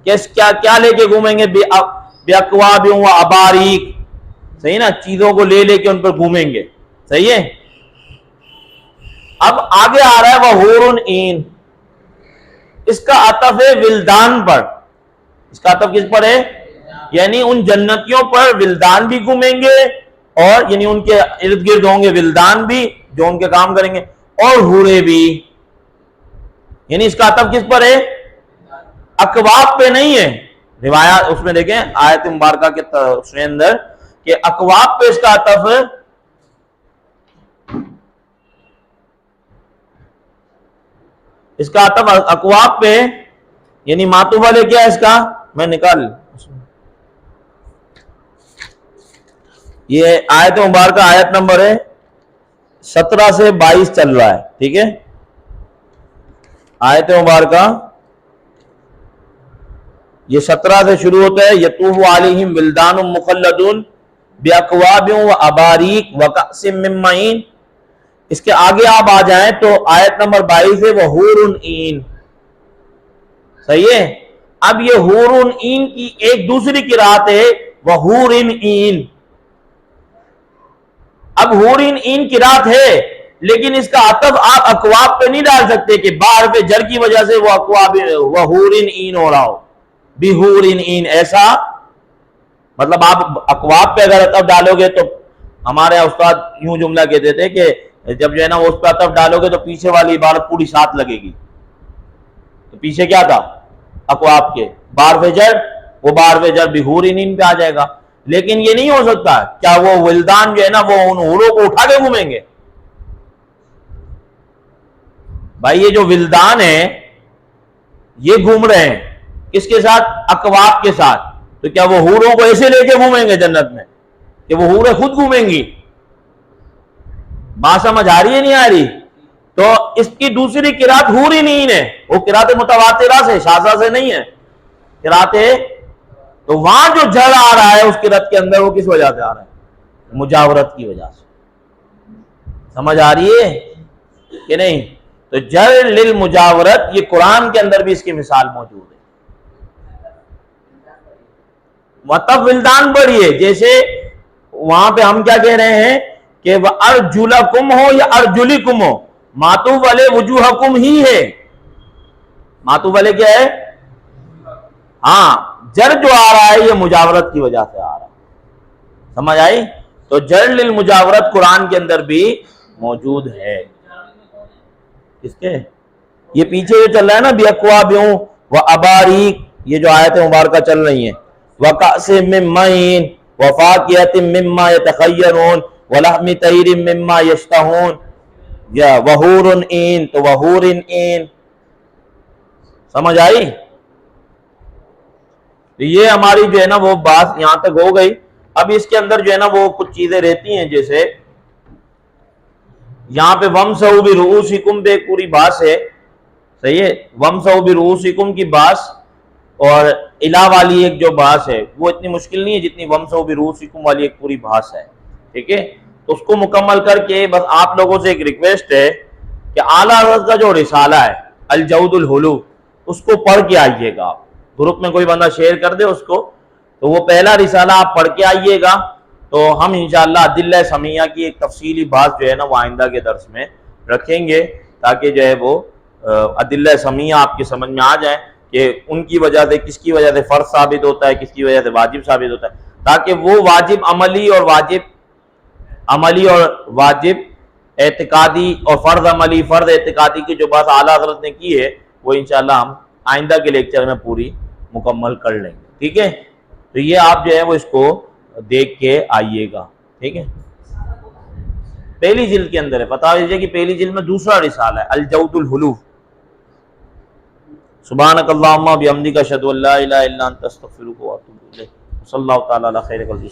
کیا لے کے گھومیں گے؟ بِأَكْوَابٍ وَأَبَارِيقٍ، صحیح نا، چیزوں کو لے کے ان پر گھومیں گے، صحیح ہے؟ اب آگے آ رہا ہے وحور عین، اس کا عطف ہے ولدان پر، اس کا عطف کس پر ہے؟ یعنی ان جنتیوں پر ولدان بھی گھومیں گے، اور یعنی ان کے ارد گرد ہوں گے ولدان بھی جو ان کے کام کریں گے، اور حورے بھی، یعنی اس کا عطف کس پر ہے؟ اکواب پہ نہیں ہے، روایات اس میں دیکھیں آیت مبارکہ کے اس کے اندر کہ اکواب پہ اس کا عطف، اس کا عطف اکواب پہ، یعنی معطوف والے کیا ہے اس کا؟ میں نکال، یہ آیت مبارکہ آیت نمبر ہے 17 سے 22 چل رہا ہے، ٹھیک ہے؟ آیت مبارکہ یہ 17 سے شروع ہوتا ہے یطوف علیہم ولدان مخلدون باکواب واباریق وکأس من معین، اس کے آگے آپ آ جائیں تو آیت نمبر 22 ہے وحور عین، صحیح ہے؟ اب یہ حور عین کی ایک دوسری قرات ہے وحور عین، اب حور عین قرات ہے لیکن اس کا عطف آپ اکواب پہ نہیں ڈال سکتے کہ باہر پہ جر کی وجہ سے وہ اکواب وحور عین ہو رہا ہو، بحور عین، ایسا مطلب آپ اکواب پہ اگر عطف ڈالو گے تو ہمارے استاد یوں جملہ کہتے تھے کہ جب جو ہے نا اس پہ عطف ڈالو گے تو پیچھے والی عبارت پوری ساتھ لگے گی، تو پیچھے کیا تھا؟ اکواب کے، بار پہ جر، وہ بار پہ جر بحور عین پہ آ جائے گا، لیکن یہ نہیں ہو سکتا، کیا وہ ولدان جو ہے نا وہ ان حوروں کو اٹھا کے گھومیں گے؟ بھائی یہ جو ولدان ہیں یہ گھوم رہے ہیں کس کے ساتھ؟ اکواب کے ساتھ، تو کیا وہ حوروں کو ایسے لے کے گھومیں گے جنت میں کہ وہ حوریں خود گھومیں گی؟ بات سمجھ آ رہی ہے نہیں آ رہی؟ تو اس کی دوسری قرات حور عین ہے، وہ قرات متواترہ سے، شاذہ سے نہیں ہے قرات ہے، تو وہاں جو جڑ آ رہا ہے اس قرات کے اندر وہ کس وجہ سے آ رہا ہے؟ مجاورت کی وجہ سے، سمجھ آ رہی ہے کہ نہیں؟ تو جر للمجاورت یہ قرآن کے اندر بھی اس کی مثال موجود ہے، مطلب ولدان بڑی ہے، جیسے وہاں پہ ہم کیا کہہ رہے ہیں کہ وَأَرْجُلَكُمْ ہو یا أَرْجُلِكُمْ ہو، معطوف والے وجوہکم ہی ہے، معطوف والے کیا ہے؟ ہاں، جر جو آ رہا ہے یہ مجاورت کی وجہ سے آ رہا ہے، سمجھ آئی؟ تو جر للمجاورت قرآن کے اندر بھی موجود ہے، کس کے؟ یہ پیچھے جو چل رہا ہے نا بِأَكْوَابٍ وَأَبَارِيقٍ، یہ جو آیت مبارکہ چل رہی ہیں، وَكَأْسٍ مِّن مَّعِينٍ وَفَاكِهَةٍ مِّمَّا يَتَخَيَّرُونَ وَلَحْمِ طَيْرٍ مِّمَّا يَشْتَهُونَ، یا وَحُورٌ عین، تو وَحُورٍ عین، سمجھ آئی؟ تو یہ ہماری جو ہے نا وہ بات یہاں تک ہو گئی۔ اب اس کے اندر جو ہے نا وہ کچھ چیزیں رہتی ہیں، جیسے یہاں پہ وَامْسَحُوا بِرُؤُوسِکُم پہ ایک پوری باس ہے، صحیح ہے، وَامْسَحُوا بِرُؤُوسِکُم کی باس اور الہ والی ایک جو باس ہے وہ اتنی مشکل نہیں ہے جتنی وَامْسَحُوا بِرُؤُوسِکُم والی ایک پوری باس ہے، ٹھیک ہے؟ تو اس کو مکمل کر کے بس آپ لوگوں سے ایک ریکویسٹ ہے کہ اعلیٰ حضرت کا جو رسالہ ہے الجود الحلو، اس کو پڑھ کے آئیے گا۔ گروپ میں کوئی بندہ شیئر کر دے اس کو، تو وہ پہلا رسالہ آپ پڑھ کے آئیے گا، تو ہم انشاءاللہ ادلہ سمیہ کی ایک تفصیلی بات جو ہے نا وہ آئندہ کے درس میں رکھیں گے، تاکہ جو ہے وہ ادلہ سمیہ آپ کی سمجھ میں آ جائیں کہ ان کی وجہ سے کس کی وجہ سے فرض ثابت ہوتا ہے، کس کی وجہ سے واجب ثابت ہوتا ہے، تاکہ وہ واجب عملی اور واجب اعتقادی اور فرض عملی فرض اعتقادی کی جو بات اعلیٰ حضرت نے کی ہے وہ انشاءاللہ ہم آئندہ کے لیکچر میں پوری مکمل کر لیں گے، ٹھیک ہے؟ تو یہ آپ جو ہے وہ اس کو دیکھ کے آئیے گا، ٹھیک ہے؟ پہلی جلد کے اندر ہے، بتا دیجیے کہ پہلی جلد میں دوسرا رسالہ ہے الجود الحلو۔ سبحانک اللہم بحمدک اشہد ان لا الہ الا انت استغفرک واتوب الیک، صلی اللہ تعالی علی خیر خلق